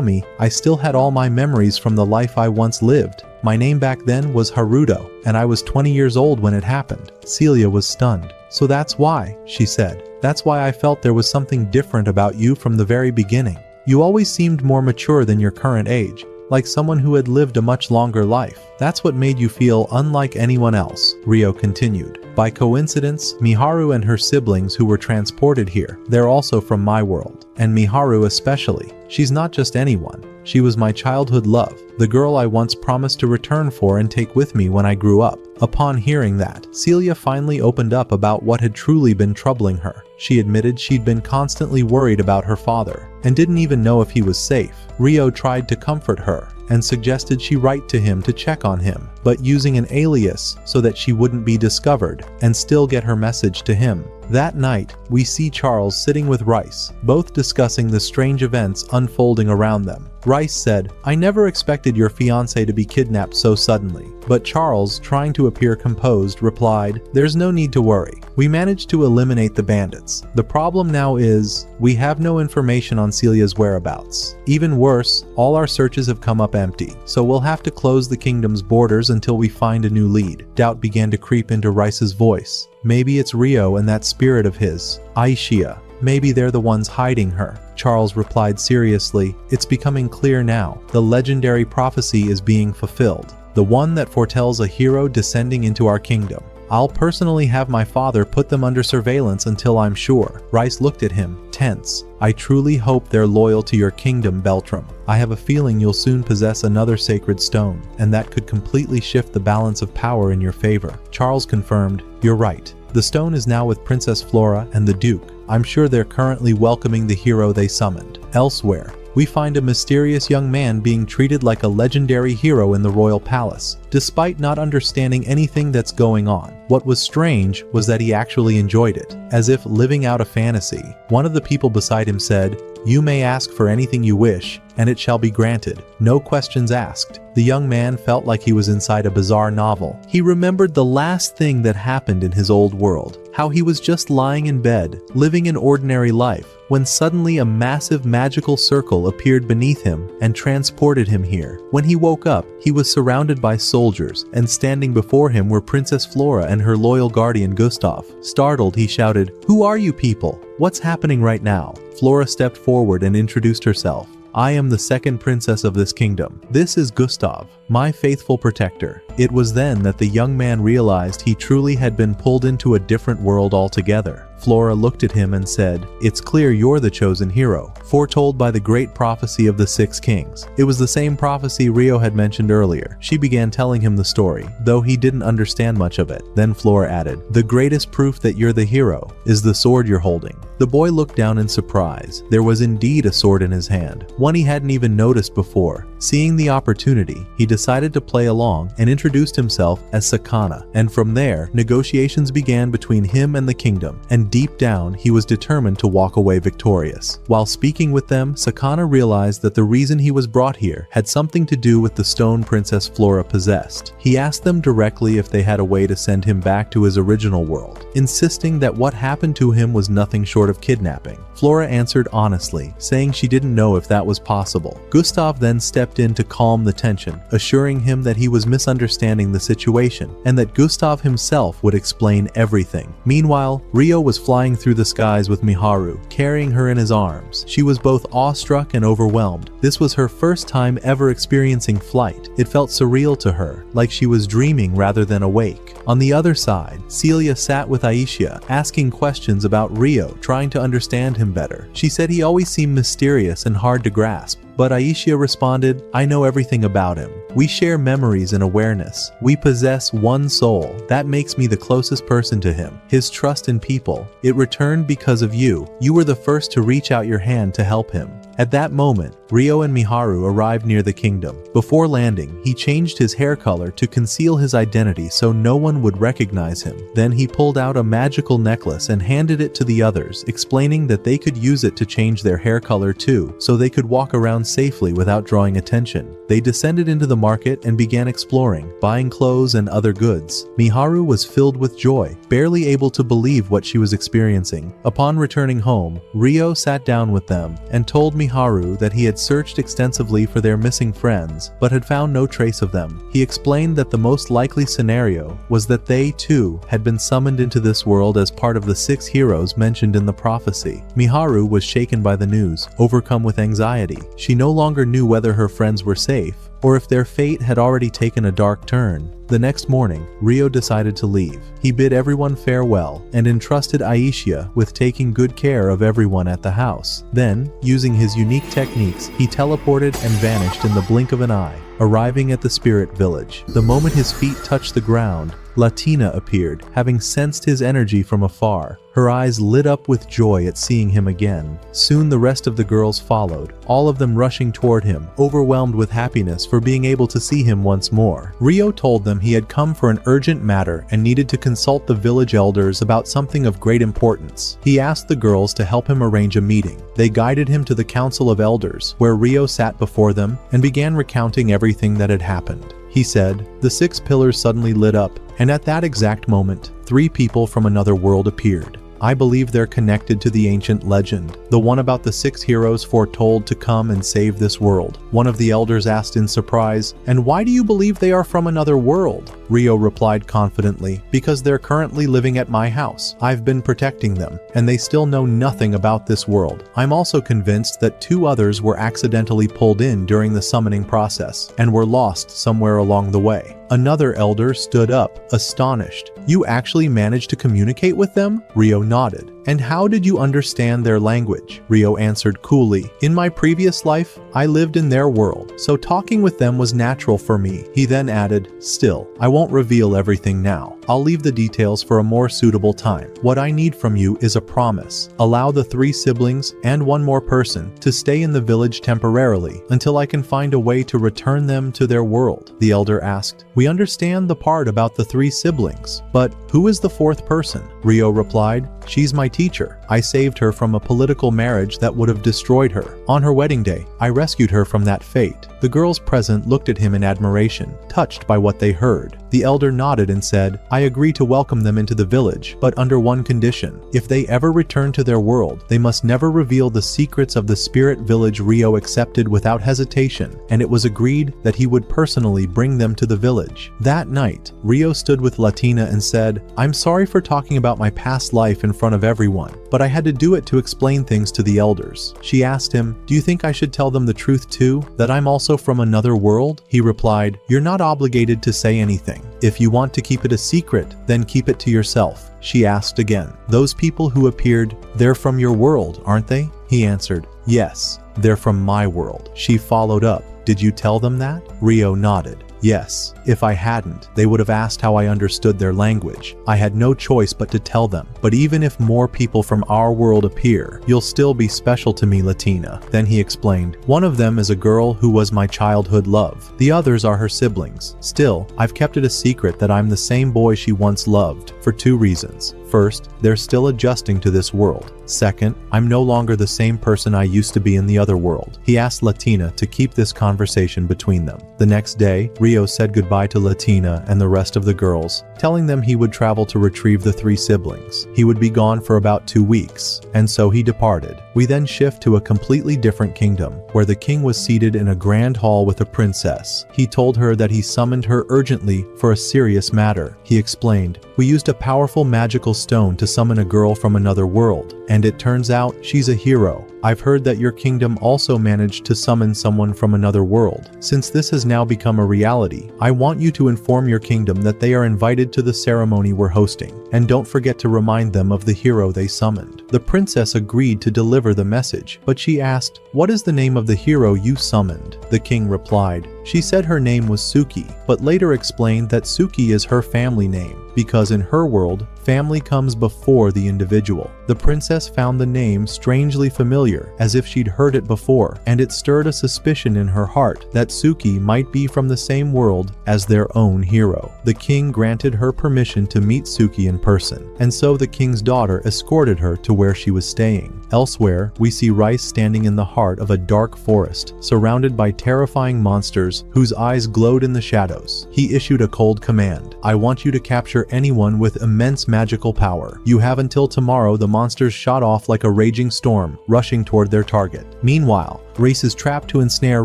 me, I still had all my memories from the life I once lived. My name back then was Haruto, and I was 20 years old when it happened." Celia was stunned. "So that's why," she said. "That's why I felt there was something different about you from the very beginning. You always seemed more mature than your current age, like someone who had lived a much longer life. That's what made you feel unlike anyone else," Ryo continued. "By coincidence, Miharu and her siblings who were transported here, they're also from my world. And Miharu especially. She's not just anyone. She was my childhood love, the girl I once promised to return for and take with me when I grew up." Upon hearing that, Celia finally opened up about what had truly been troubling her. She admitted she'd been constantly worried about her father, and didn't even know if he was safe. Ryo tried to comfort her, and suggested she write to him to check on him, but using an alias so that she wouldn't be discovered, and still get her message to him. That night, we see Charles sitting with Rice, both discussing the strange events unfolding around them. Rice said, "I never expected your fiancé to be kidnapped so suddenly." But Charles, trying to appear composed, replied, "There's no need to worry. We managed to eliminate the bandits. The problem now is, we have no information on Celia's whereabouts. Even worse, all our searches have come up empty, so we'll have to close the kingdom's borders until we find a new lead." Doubt began to creep into Rice's voice. Maybe it's Ryo and that spirit of his, Ichika. Maybe they're the ones hiding her. Charles replied seriously, "It's becoming clear now. The legendary prophecy is being fulfilled. The one that foretells a hero descending into our kingdom. I'll personally have my father put them under surveillance until I'm sure." Rice looked at him, tense. "I truly hope they're loyal to your kingdom, Beltram. I have a feeling you'll soon possess another sacred stone, and that could completely shift the balance of power in your favor." Charles confirmed, "You're right. The stone is now with Princess Flora and the Duke. I'm sure they're currently welcoming the hero they summoned." Elsewhere, we find a mysterious young man being treated like a legendary hero in the royal palace, despite not understanding anything that's going on. What was strange was that he actually enjoyed it, as if living out a fantasy. One of the people beside him said, "You may ask for anything you wish, and it shall be granted. No questions asked." The young man felt like he was inside a bizarre novel. He remembered the last thing that happened in his old world, how he was just lying in bed, living an ordinary life, when suddenly a massive magical circle appeared beneath him and transported him here. When he woke up, he was surrounded by soldiers, and standing before him were Princess Flora and her loyal guardian Gustav. Startled, he shouted, "Who are you people? What's happening right now?" Flora stepped forward and introduced herself. "I am the second princess of this kingdom. This is Gustav, my faithful protector. It was then that the young man realized he truly had been pulled into a different world altogether. Flora looked at him and said, "It's clear you're the chosen hero, foretold by the great prophecy of the 6 kings." It was the same prophecy Ryo had mentioned earlier. She began telling him the story, though he didn't understand much of it. Then Flora added, "The greatest proof that you're the hero is the sword you're holding." The boy looked down in surprise. There was indeed a sword in his hand, one he hadn't even noticed before. Seeing the opportunity, he decided to play along and introduced himself as Sakana, and from there, negotiations began between him and the kingdom, and deep down, he was determined to walk away victorious. While speaking with them, Sakana realized that the reason he was brought here had something to do with the stone Princess Flora possessed. He asked them directly if they had a way to send him back to his original world, insisting that what happened to him was nothing short of kidnapping. Flora answered honestly, saying she didn't know if that was possible. Gustav then stepped in to calm the tension, assuring him that he was misunderstanding the situation, and that Gustav himself would explain everything. Meanwhile, Ryo was flying through the skies with Miharu, carrying her in his arms. She was both awestruck and overwhelmed. This was her first time ever experiencing flight. It felt surreal to her, like she was dreaming rather than awake. On the other side, Celia sat with Aisha, asking questions about Ryo, trying to understand him better. She said he always seemed mysterious and hard to grasp. But Aisha responded, "I know everything about him. We share memories and awareness. We possess one soul. That makes me the closest person to him. His trust in people, it returned because of you. You were the first to reach out your hand to help him." At that moment, Ryo and Miharu arrived near the kingdom. Before landing, he changed his hair color to conceal his identity so no one would recognize him. Then he pulled out a magical necklace and handed it to the others, explaining that they could use it to change their hair color too, so they could walk around safely without drawing attention. They descended into the market and began exploring, buying clothes and other goods. Miharu was filled with joy, barely able to believe what she was experiencing. Upon returning home, Ryo sat down with them and told Miharu that he had searched extensively for their missing friends, but had found no trace of them. He explained that the most likely scenario was that they, too, had been summoned into this world as part of the 6 heroes mentioned in the prophecy. Miharu was shaken by the news, overcome with anxiety. She no longer knew whether her friends were safe, or if their fate had already taken a dark turn. The next morning, Ryo decided to leave. He bid everyone farewell and entrusted Aisha with taking good care of everyone at the house. Then, using his unique techniques, he teleported and vanished in the blink of an eye, arriving at the spirit village. The moment his feet touched the ground, Latina appeared, having sensed his energy from afar. Her eyes lit up with joy at seeing him again. Soon the rest of the girls followed, all of them rushing toward him, overwhelmed with happiness for being able to see him once more. Ryo told them he had come for an urgent matter and needed to consult the village elders about something of great importance. He asked the girls to help him arrange a meeting. They guided him to the council of elders, where Ryo sat before them and began recounting everything that had happened. He said, "The 6 pillars suddenly lit up, and at that exact moment, 3 people from another world appeared. I believe they're connected to the ancient legend, the one about the 6 heroes foretold to come and save this world." One of the elders asked in surprise, "And why do you believe they are from another world?" Ryo replied confidently, "Because they're currently living at my house. I've been protecting them, and they still know nothing about this world. I'm also convinced that 2 others were accidentally pulled in during the summoning process, and were lost somewhere along the way." Another elder stood up, astonished. "You actually managed to communicate with them?" Ryo nodded. "And how did you understand their language?" Ryo answered coolly. "In my previous life, I lived in their world, so talking with them was natural for me." He then added, "Still, I won't reveal everything now. I'll leave the details for a more suitable time. What I need from you is a promise. Allow the 3 siblings and 1 more person to stay in the village temporarily until I can find a way to return them to their world." The elder asked, "We understand the part about the 3 siblings, but who is the 4th person?" Ryo replied, "She's my teacher. I saved her from a political marriage that would have destroyed her. On her wedding day, I rescued her from that fate." The girls present looked at him in admiration, touched by what they heard. The elder nodded and said, I agree to welcome them into the village, but under one condition. If they ever return to their world, they must never reveal the secrets of the spirit village. Ryo accepted without hesitation, and it was agreed that he would personally bring them to the village. That night, Ryo stood with Latina and said, I'm sorry for talking about my past life in front of everyone, but I had to do it to explain things to the elders. She asked him, do you think I should tell them the truth too, that I'm also from another world? He replied, you're not obligated to say anything. If you want to keep it a secret, then keep it to yourself. She asked again, those people who appeared, they're from your world, aren't they? He answered, yes, they're from my world. She followed up, did you tell them that? Ryo nodded. Yes, if I hadn't, they would have asked how I understood their language. I had no choice but to tell them. But even if more people from our world appear, you'll still be special to me, Latina. Then he explained, one of them is a girl who was my childhood love. The others are her siblings. Still, I've kept it a secret that I'm the same boy she once loved, for two reasons. First, they're still adjusting to this world. Second, I'm no longer the same person I used to be in the other world. He asked Latina to keep this conversation between them. The next day, Ryo said goodbye to Latina and the rest of the girls, telling them he would travel to retrieve the three siblings. He would be gone for about 2 weeks, and so he departed. We then shift to a completely different kingdom, where the king was seated in a grand hall with a princess. He told her that he summoned her urgently for a serious matter. He explained, we used a powerful magical stone to summon a girl from another world, and it turns out she's a hero. I've heard that your kingdom also managed to summon someone from another world. Since this has now become a reality, I want you to inform your kingdom that they are invited to the ceremony we're hosting, and don't forget to remind them of the hero they summoned. The princess agreed to deliver the message, but she asked, what is the name of the hero you summoned? The king replied, she said her name was Suki, but later explained that Suki is her family name, because in her world, family comes before the individual. The princess found the name strangely familiar, as if she'd heard it before, and it stirred a suspicion in her heart that Suki might be from the same world as their own hero. The king granted her permission to meet Suki in person, and so the king's daughter escorted her to where she was staying. Elsewhere, we see Rice standing in the heart of a dark forest, surrounded by terrifying monsters whose eyes glowed in the shadows. He issued a cold command. I want you to capture anyone with immense magical power. You have until tomorrow. The monsters shot off like a raging storm, rushing toward their target. Meanwhile, Rice's trap to ensnare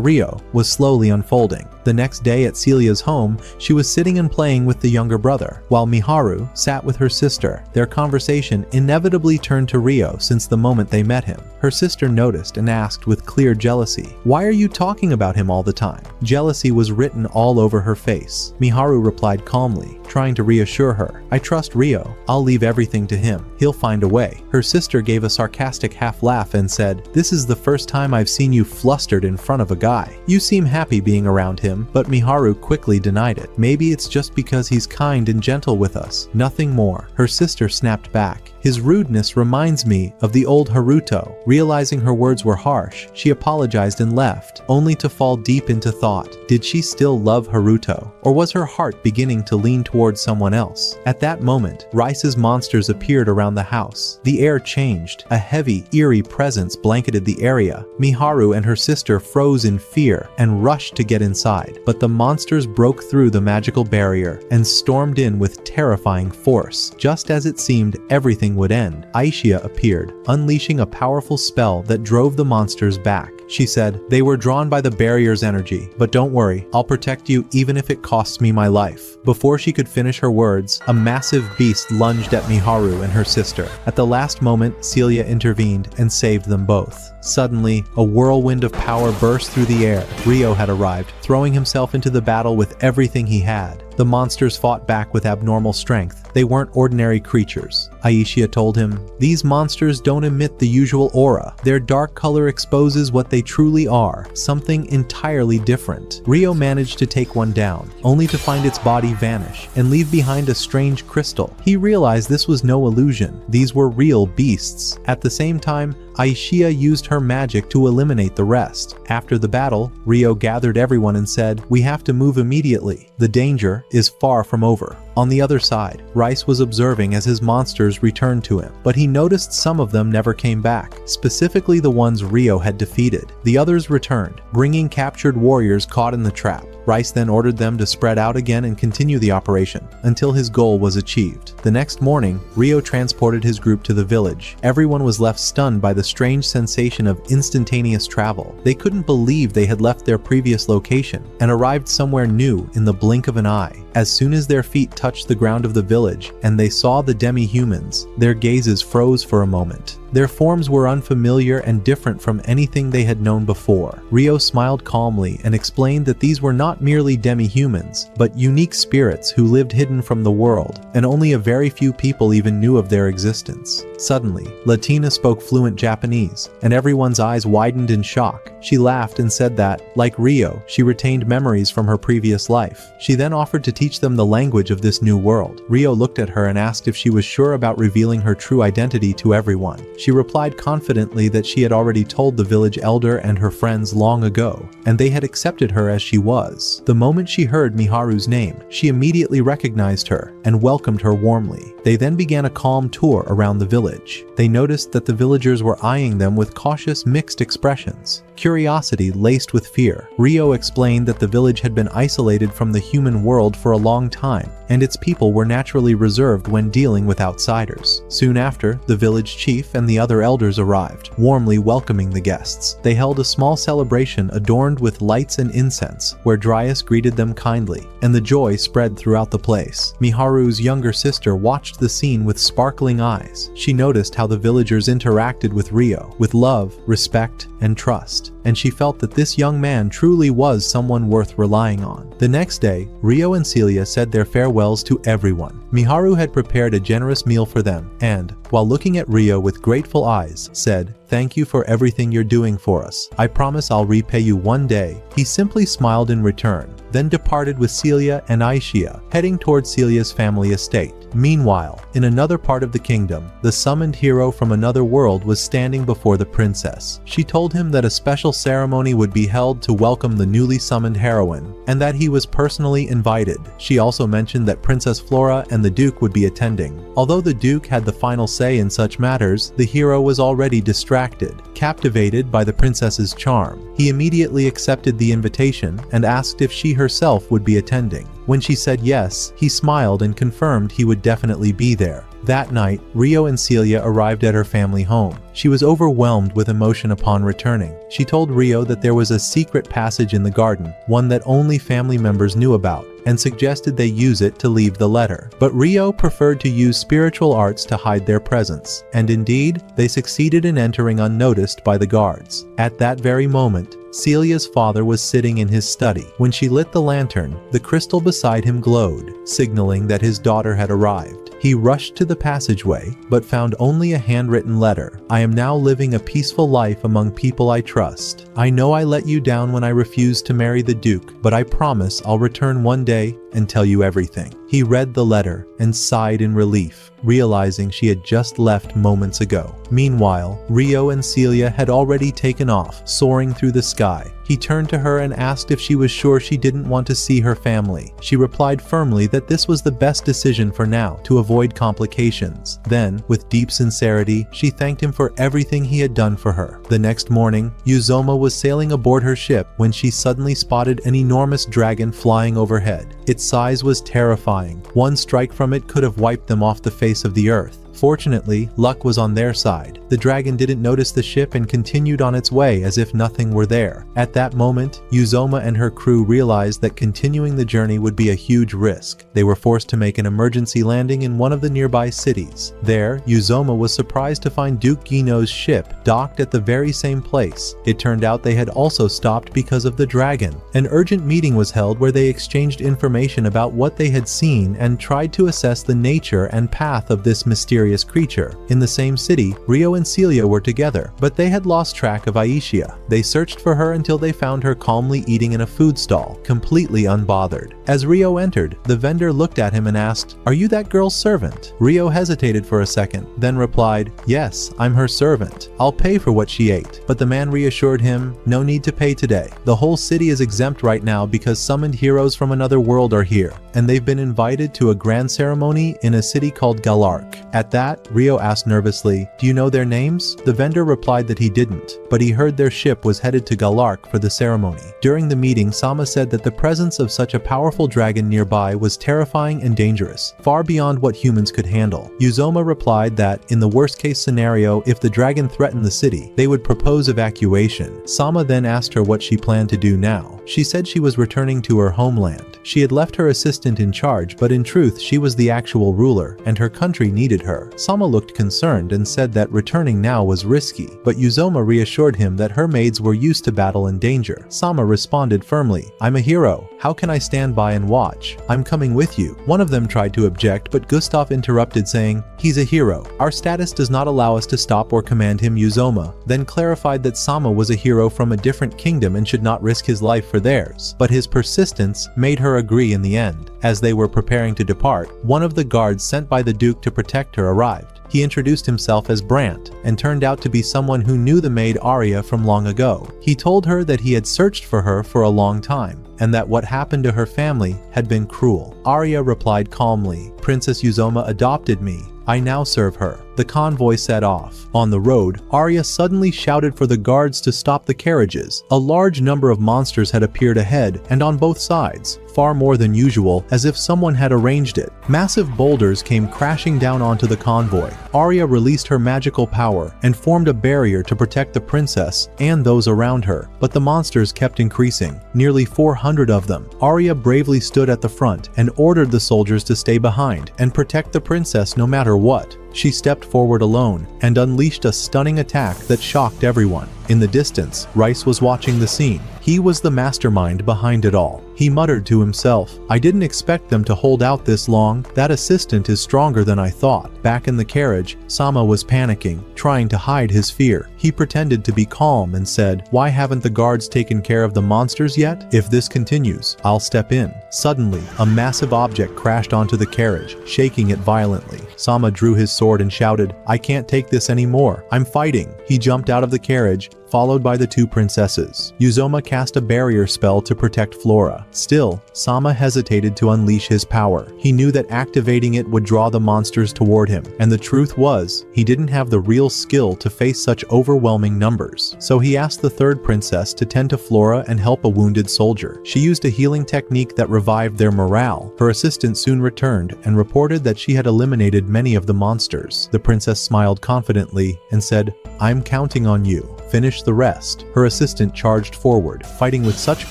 Ryo was slowly unfolding. The next day at Celia's home, she was sitting and playing with the younger brother, while Miharu sat with her sister. Their conversation inevitably turned to Ryo since the moment they met him. Her sister noticed and asked with clear jealousy, why are you talking about him all the time? Jealousy was written all over her face. Miharu replied calmly, trying to reassure her, I trust Ryo. I'll leave everything to him. He'll find a way. Her sister gave a sarcastic half laugh and said, this is the first time I've seen you flustered in front of a guy. You seem happy being around him, but Miharu quickly denied it. Maybe it's just because he's kind and gentle with us. Nothing more. Her sister snapped back. His rudeness reminds me of the old Haruto. Realizing her words were harsh, she apologized and left, only to fall deep into thought. Did she still love Haruto? Or was her heart beginning to lean towards someone else? At that moment, Rice's monsters appeared around the house. The air changed. A heavy, eerie presence blanketed the area. Miharu and her sister froze in fear and rushed to get inside. But the monsters broke through the magical barrier and stormed in with terrifying force. Just as it seemed everything would end, Ichika appeared, unleashing a powerful spell that drove the monsters back. She said, they were drawn by the barrier's energy, but don't worry, I'll protect you even if it costs me my life. Before she could finish her words, a massive beast lunged at Miharu and her sister. At the last moment, Celia intervened and saved them both. Suddenly, a whirlwind of power burst through the air. Ryo had arrived, throwing himself into the battle with everything he had. The monsters fought back with abnormal strength. They weren't ordinary creatures. Ichika told him, these monsters don't emit the usual aura. Their dark color exposes what they truly are, something entirely different. Ryo managed to take one down, only to find its body vanish and leave behind a strange crystal. He realized this was no illusion. These were real beasts. At the same time, Ichika used her magic to eliminate the rest. After the battle, Ryo gathered everyone and said, "We have to move immediately. The danger is far from over." On the other side, Rice was observing as his monsters returned to him, but he noticed some of them never came back, specifically the ones Ryo had defeated. The others returned, bringing captured warriors caught in the trap. Rice then ordered them to spread out again and continue the operation until his goal was achieved. The next morning, Ryo transported his group to the village. Everyone was left stunned by the strange sensation of instantaneous travel. They couldn't believe they had left their previous location and arrived somewhere new in the blink of an eye. As soon as their feet touched the ground of the village and they saw the demi-humans, their gazes froze for a moment. Their forms were unfamiliar and different from anything they had known before. Ryo smiled calmly and explained that these were not merely demi-humans, but unique spirits who lived hidden from the world, and only a very few people even knew of their existence. Suddenly, Latina spoke fluent Japanese, and everyone's eyes widened in shock. She laughed and said that, like Ryo, she retained memories from her previous life. She then offered to teach them the language of this new world. Ryo looked at her and asked if she was sure about revealing her true identity to everyone. She replied confidently that she had already told the village elder and her friends long ago, and they had accepted her as she was. The moment she heard Miharu's name, she immediately recognized her and welcomed her warmly. They then began a calm tour around the village. They noticed that the villagers were eyeing them with cautious, mixed expressions. Curiosity laced with fear. Ryo explained that the village had been isolated from the human world for a long time, and its people were naturally reserved when dealing with outsiders. Soon after, the village chief and the other elders arrived, warmly welcoming the guests. They held a small celebration adorned with lights and incense, where Dryas greeted them kindly, and the joy spread throughout the place. Miharu's younger sister watched the scene with sparkling eyes. She noticed how the villagers interacted with Ryo, with love, respect, and trust, and she felt that this young man truly was someone worth relying on. The next day, Ryo and Celia said their farewells to everyone. Miharu had prepared a generous meal for them, and, while looking at Ryo with grateful eyes, said, "Thank you for everything you're doing for us. I promise I'll repay you one day." He simply smiled in return, then departed with Celia and Ichika, heading toward Celia's family estate. Meanwhile, in another part of the kingdom, the summoned hero from another world was standing before the princess. She told him that a special ceremony would be held to welcome the newly summoned heroine, and that he was personally invited. She also mentioned that Princess Flora and the Duke would be attending. Although the Duke had the final say in such matters, the hero was already distracted. Captivated by the princess's charm, he immediately accepted the invitation and asked if she herself would be attending. When she said yes, he smiled and confirmed he would definitely be there. That night, Ryo and Celia arrived at her family home. She was overwhelmed with emotion upon returning. She told Ryo that there was a secret passage in the garden, one that only family members knew about, and suggested they use it to leave the letter. But Ryo preferred to use spiritual arts to hide their presence, and indeed, they succeeded in entering unnoticed by the guards. At that very moment, Celia's father was sitting in his study. When she lit the lantern, the crystal beside him glowed, signaling that his daughter had arrived. He rushed to the passageway, but found only a handwritten letter. "I am now living a peaceful life among people I trust. I know I let you down when I refused to marry the Duke, but I promise I'll return one day and tell you everything." He read the letter and sighed in relief, realizing she had just left moments ago. Meanwhile, Ryo and Celia had already taken off, soaring through the sky. He turned to her and asked if she was sure she didn't want to see her family. She replied firmly that this was the best decision for now, to avoid complications. Then, with deep sincerity, she thanked him for everything he had done for her. The next morning, Yuzoma was sailing aboard her ship when she suddenly spotted an enormous dragon flying overhead. Its size was terrifying. One strike from it could have wiped them off the face of the earth. Fortunately, luck was on their side. The dragon didn't notice the ship and continued on its way as if nothing were there. At that moment, Yuzoma and her crew realized that continuing the journey would be a huge risk. They were forced to make an emergency landing in one of the nearby cities. There, Yuzoma was surprised to find Duke Gino's ship docked at the very same place. It turned out they had also stopped because of the dragon. An urgent meeting was held where they exchanged information about what they had seen and tried to assess the nature and path of this mysterious mysterious creature. In the same city, Ryo and Celia were together, but they had lost track of Aisha. They searched for her until they found her calmly eating in a food stall, completely unbothered. As Ryo entered, the vendor looked at him and asked, "Are you that girl's servant?" Ryo hesitated for a second, then replied, "Yes, I'm her servant. I'll pay for what she ate." But the man reassured him, "No need to pay today. The whole city is exempt right now because summoned heroes from another world are here, and they've been invited to a grand ceremony in a city called Galark." At that, Ryo asked nervously, "Do you know their names?" The vendor replied that he didn't, but he heard their ship was headed to Galark for the ceremony. During the meeting, Sama said that the presence of such a powerful dragon nearby was terrifying and dangerous, far beyond what humans could handle. Uzoma replied that, in the worst-case scenario, if the dragon threatened the city, they would propose evacuation. Sama then asked her what she planned to do now. She said she was returning to her homeland. She had left her assistant in charge, but in truth she was the actual ruler, and her country needed her. Sama looked concerned and said that returning now was risky, but Uzoma reassured him that her maids were used to battle and danger. Sama responded firmly, "I'm a hero. How can I stand by and watch? I'm coming with you." One of them tried to object, but Gustav interrupted saying, "He's a hero. Our status does not allow us to stop or command him." Uzoma then clarified that Sama was a hero from a different kingdom and should not risk his life for theirs, but his persistence made her agree in the end. As they were preparing to depart, one of the guards sent by the Duke to protect her arrived. He introduced himself as Brandt and turned out to be someone who knew the maid Arya from long ago. He told her that he had searched for her for a long time and that what happened to her family had been cruel. Arya replied calmly, "Princess Uzoma adopted me. I now serve her." The convoy set off. On the road, Arya suddenly shouted for the guards to stop the carriages. A large number of monsters had appeared ahead and on both sides, far more than usual, as if someone had arranged it. Massive boulders came crashing down onto the convoy. Arya released her magical power and formed a barrier to protect the princess and those around her, but the monsters kept increasing, nearly 400 of them. Arya bravely stood at the front and ordered the soldiers to stay behind and protect the princess no matter what. She stepped forward alone and unleashed a stunning attack that shocked everyone. In the distance, Rice was watching the scene. He was the mastermind behind it all. He muttered to himself, "I didn't expect them to hold out this long. That assistant is stronger than I thought." Back in the carriage, Sama was panicking, trying to hide his fear. He pretended to be calm and said, "Why haven't the guards taken care of the monsters yet? If this continues, I'll step in." Suddenly, a massive object crashed onto the carriage, shaking it violently. Sama drew his sword and shouted, "I can't take this anymore. I'm fighting." He jumped out of the carriage, followed by the two princesses. Uzoma cast a barrier spell to protect Flora. Still, Sama hesitated to unleash his power. He knew that activating it would draw the monsters toward him, and the truth was, he didn't have the real skill to face such overwhelming numbers. So he asked the third princess to tend to Flora and help a wounded soldier. She used a healing technique that revived their morale. Her assistant soon returned and reported that she had eliminated many of the monsters. The princess smiled confidently and said, "I'm counting on you. Finish the rest." Her assistant charged forward, fighting with such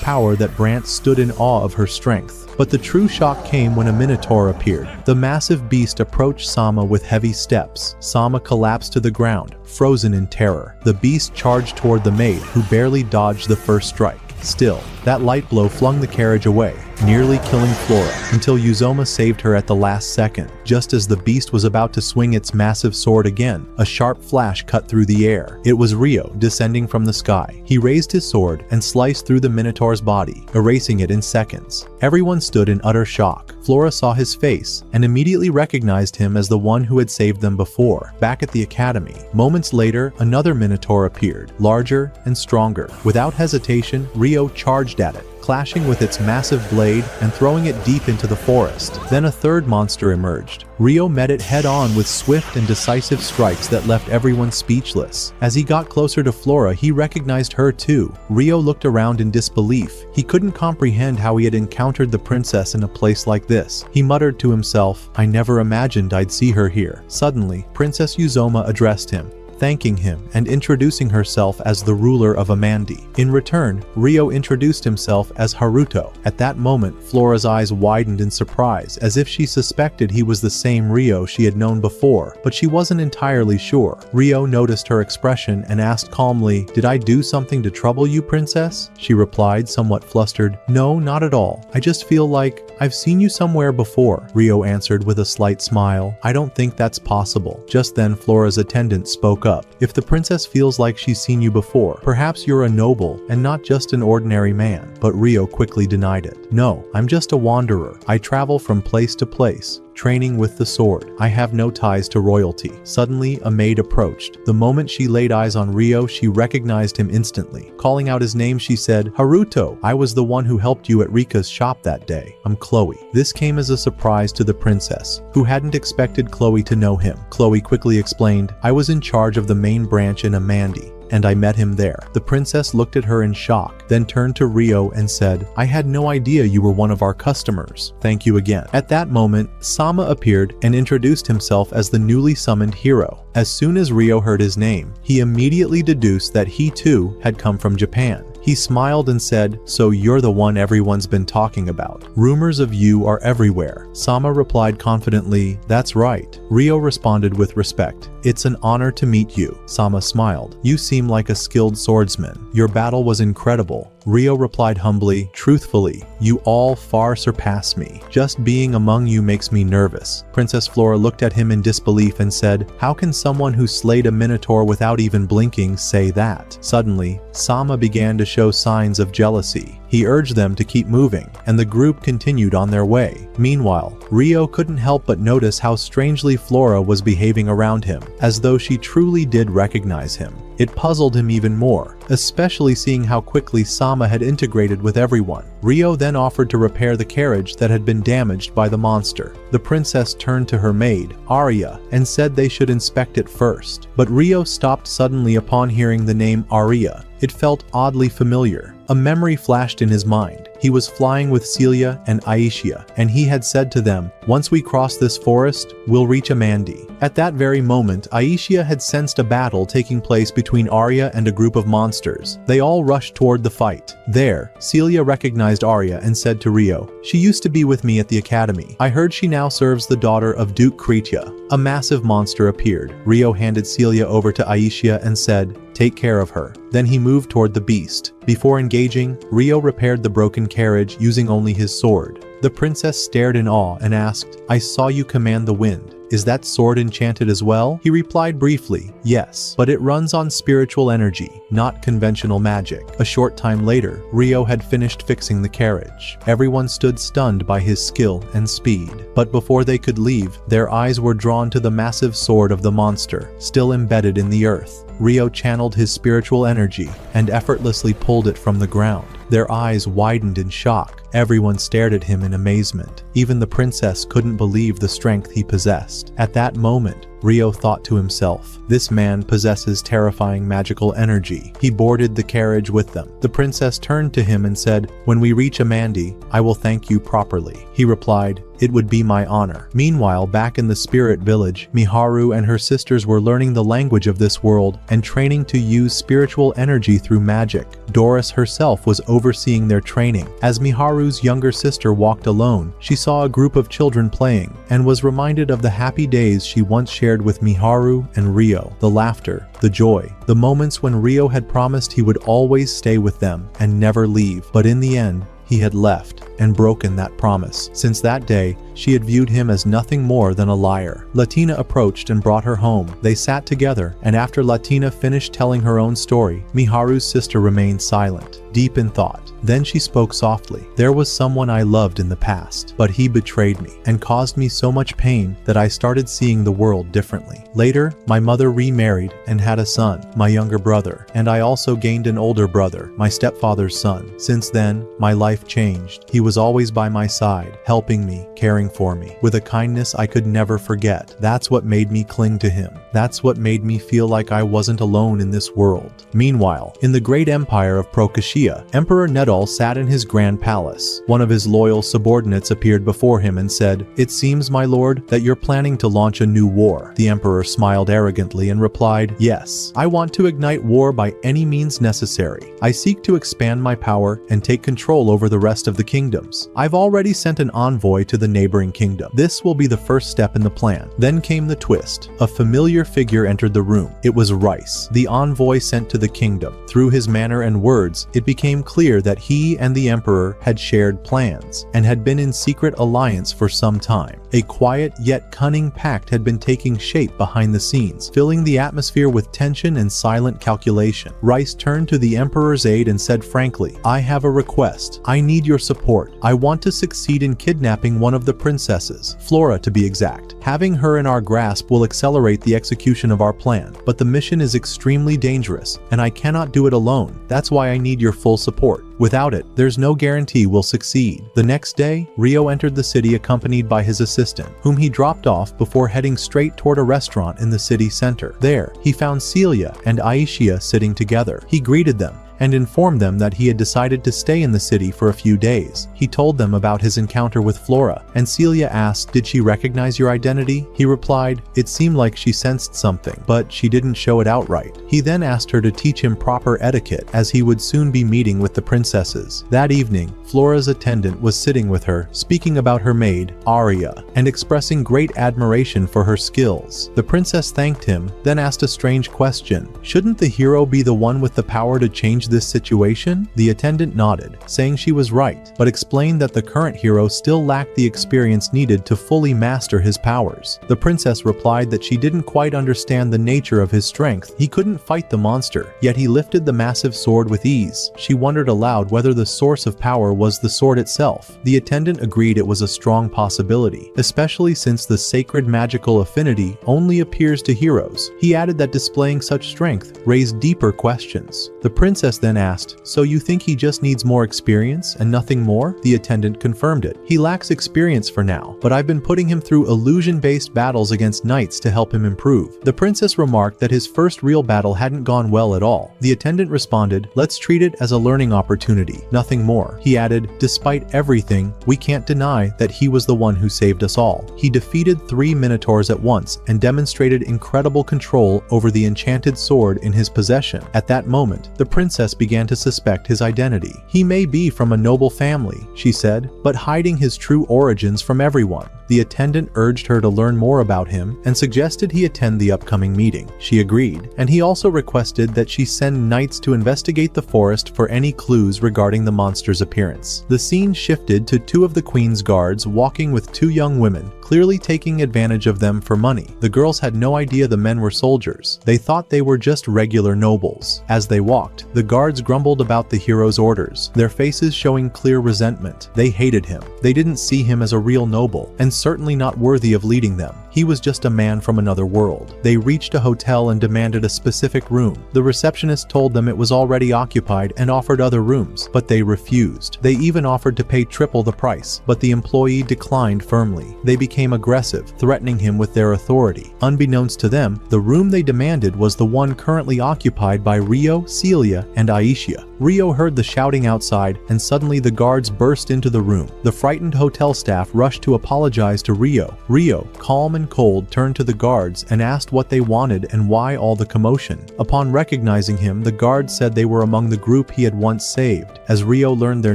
power that Brandt stood in awe of her strength. But the true shock came when a minotaur appeared. The massive beast approached Sama with heavy steps. Sama collapsed to the ground, frozen in terror. The beast charged toward the maid, who barely dodged the first strike. Still, that light blow flung the carriage away, nearly killing Flora, until Uzoma saved her at the last second. Just as the beast was about to swing its massive sword again, a sharp flash cut through the air. It was Ryo descending from the sky. He raised his sword and sliced through the Minotaur's body, erasing it in seconds. Everyone stood in utter shock. Flora saw his face and immediately recognized him as the one who had saved them before, back at the academy. Moments later, another Minotaur appeared, larger and stronger. Without hesitation, Ryo charged at it, clashing with its massive blade and throwing it deep into the forest. Then a third monster emerged. Ryo met it head-on with swift and decisive strikes that left everyone speechless. As he got closer to Flora, he recognized her too. Ryo looked around in disbelief. He couldn't comprehend how he had encountered the princess in a place like this. He muttered to himself, "I never imagined I'd see her here." Suddenly, Princess Uzoma addressed him, thanking him and introducing herself as the ruler of Amandi. In return, Ryo introduced himself as Haruto. At that moment, Flora's eyes widened in surprise, as if she suspected he was the same Ryo she had known before, but she wasn't entirely sure. Ryo noticed her expression and asked calmly, "Did I do something to trouble you, princess?" She replied, somewhat flustered, "No, not at all. I just feel like "I've seen you somewhere before," Ryo answered with a slight smile. "I don't think that's possible." Just then Flora's attendant spoke up. "If the princess feels like she's seen you before, perhaps you're a noble and not just an ordinary man." But Ryo quickly denied it. "No, I'm just a wanderer. I travel from place to place, training with the sword. I have no ties to royalty." Suddenly, a maid approached. The moment she laid eyes on Ryo, she recognized him instantly. Calling out his name, she said, "Haruto, I was the one who helped you at Rika's shop that day. I'm Chloe." This came as a surprise to the princess, who hadn't expected Chloe to know him. Chloe quickly explained, "I was in charge of the main branch in Amandi, and I met him there." The princess looked at her in shock, then turned to Ryo and said, "I had no idea you were one of our customers. Thank you again." At that moment, Sama appeared and introduced himself as the newly summoned hero. As soon as Ryo heard his name, he immediately deduced that he too had come from Japan. He smiled and said, "So you're the one everyone's been talking about. Rumors of you are everywhere." Sama replied confidently, "That's right." Ryo responded with respect, "It's an honor to meet you." Sama smiled, "You seem like a skilled swordsman. Your battle was incredible." Ryo replied humbly, "Truthfully, you all far surpass me. Just being among you makes me nervous." Princess Flora looked at him in disbelief and said, "How can someone who slayed a minotaur without even blinking say that?" Suddenly, Sama began to show signs of jealousy. He urged them to keep moving, and the group continued on their way. Meanwhile, Ryo couldn't help but notice how strangely Flora was behaving around him, as though she truly did recognize him. It puzzled him even more, especially seeing how quickly Sama had integrated with everyone. Ryo then offered to repair the carriage that had been damaged by the monster. The princess turned to her maid, Arya, and said they should inspect it first. But Ryo stopped suddenly upon hearing the name Arya. It felt oddly familiar. A memory flashed in his mind. He was flying with Celia and Aisha, and he had said to them, "Once we cross this forest, we'll reach Amandi." At that very moment, Aisha had sensed a battle taking place between Arya and a group of monsters. They all rushed toward the fight. There, Celia recognized Arya and said to Ryo, "She used to be with me at the academy. I heard she now serves the daughter of Duke Kritya." A massive monster appeared. Ryo handed Celia over to Aisha and said, "Take care of her." Then he moved toward the beast. Before engaging, Ryo repaired the broken carriage using only his sword. The princess stared in awe and asked, "I saw you command the wind. Is that sword enchanted as well?" He replied briefly, "Yes, but it runs on spiritual energy, not conventional magic." A short time later, Ryo had finished fixing the carriage. Everyone stood stunned by his skill and speed. But before they could leave, their eyes were drawn to the massive sword of the monster, still embedded in the earth. Ryo channeled his spiritual energy and effortlessly pulled it from the ground. Their eyes widened in shock. Everyone stared at him in amazement. Even the princess couldn't believe the strength he possessed. At that moment, Ryo thought to himself, "This man possesses terrifying magical energy." He boarded the carriage with them. The princess turned to him and said, "When we reach Amandi, I will thank you properly." He replied, "It would be my honor." Meanwhile, back in the spirit village, Miharu and her sisters were learning the language of this world and training to use spiritual energy through magic. Doris herself was overseeing their training. As Miharu's younger sister walked alone, she saw a group of children playing and was reminded of the happy days she once shared with Miharu and Ryo. The laughter, the joy, the moments when Ryo had promised he would always stay with them and never leave. But in the end, he had left and broken that promise. Since that day, she had viewed him as nothing more than a liar. Latina approached and brought her home. They sat together, and after Latina finished telling her own story, Miharu's sister remained silent, deep in thought. Then she spoke softly. "There was someone I loved in the past, but he betrayed me and caused me so much pain that I started seeing the world differently. Later, my mother remarried and had a son, my younger brother, and I also gained an older brother, my stepfather's son. Since then, my life changed. He was always by my side, helping me, caring for me, with a kindness I could never forget. That's what made me cling to him. That's what made me feel like I wasn't alone in this world." Meanwhile, in the great empire of Prokashia, Emperor Nedal sat in his grand palace. One of his loyal subordinates appeared before him and said, "It seems, my lord, that you're planning to launch a new war." The emperor smiled arrogantly and replied, "Yes, I want to ignite war by any means necessary. I seek to expand my power and take control over the rest of the kingdom. kingdoms. I've already sent an envoy to the neighboring kingdom. This will be the first step in the plan." Then came the twist. A familiar figure entered the room. It was Rice, the envoy sent to the kingdom. Through his manner and words, it became clear that he and the emperor had shared plans and had been in secret alliance for some time. A quiet yet cunning pact had been taking shape behind the scenes, filling the atmosphere with tension and silent calculation. Rice turned to the emperor's aide and said frankly, "I have a request. I need your support. I want to succeed in kidnapping one of the princesses, Flora to be exact. Having her in our grasp will accelerate the execution of our plan, but the mission is extremely dangerous, and I cannot do it alone. That's why I need your full support. Without it, there's no guarantee we'll succeed." The next day, Ryo entered the city accompanied by his assistant, whom he dropped off before heading straight toward a restaurant in the city center. There, he found Celia and Ichika sitting together. He greeted them and informed them that he had decided to stay in the city for a few days. He told them about his encounter with Flora, and Celia asked, "Did she recognize your identity?" He replied, "It seemed like she sensed something, but she didn't show it outright." He then asked her to teach him proper etiquette, as he would soon be meeting with the princesses. That evening, Flora's attendant was sitting with her, speaking about her maid, Aria, and expressing great admiration for her skills. The princess thanked him, then asked a strange question. Shouldn't the hero be the one with the power to change this situation? The attendant nodded, saying she was right, but explained that the current hero still lacked the experience needed to fully master his powers. The princess replied that she didn't quite understand the nature of his strength. He couldn't fight the monster, yet he lifted the massive sword with ease. She wondered aloud whether the source of power was the sword itself. The attendant agreed it was a strong possibility, especially since the sacred magical affinity only appears to heroes. He added that displaying such strength raised deeper questions. The princess then asked, "So you think he just needs more experience and nothing more?" The attendant confirmed it. "He lacks experience for now, but I've been putting him through illusion-based battles against knights to help him improve." The princess remarked that his first real battle hadn't gone well at all. The attendant responded, "Let's treat it as a learning opportunity, nothing more." He added, "Despite everything, we can't deny that he was the one who saved us all. He defeated 3 minotaurs at once and demonstrated incredible control over the enchanted sword in his possession." At that moment, the princess began to suspect his identity. "He may be from a noble family," she said, "but hiding his true origins from everyone." The attendant urged her to learn more about him and suggested he attend the upcoming meeting. She agreed, and he also requested that she send knights to investigate the forest for any clues regarding the monster's appearance. The scene shifted to 2 of the queen's guards walking with 2 young women, clearly taking advantage of them for money. The girls had no idea the men were soldiers. They thought they were just regular nobles. As they walked, the guards grumbled about the hero's orders, their faces showing clear resentment. They hated him. They didn't see him as a real noble, and certainly not worthy of leading them. He was just a man from another world. They reached a hotel and demanded a specific room. The receptionist told them it was already occupied and offered other rooms, but they refused. They even offered to pay triple the price, but the employee declined firmly. They became aggressive, threatening him with their authority. Unbeknownst to them, the room they demanded was the one currently occupied by Ryo, Celia, and Ichika. Ryo heard the shouting outside, and suddenly the guards burst into the room. The frightened hotel staff rushed to apologize to Ryo. Ryo, calm and cold, turned to the guards and asked what they wanted and why all the commotion. Upon recognizing him, the guards said they were among the group he had once saved. As Ryo learned their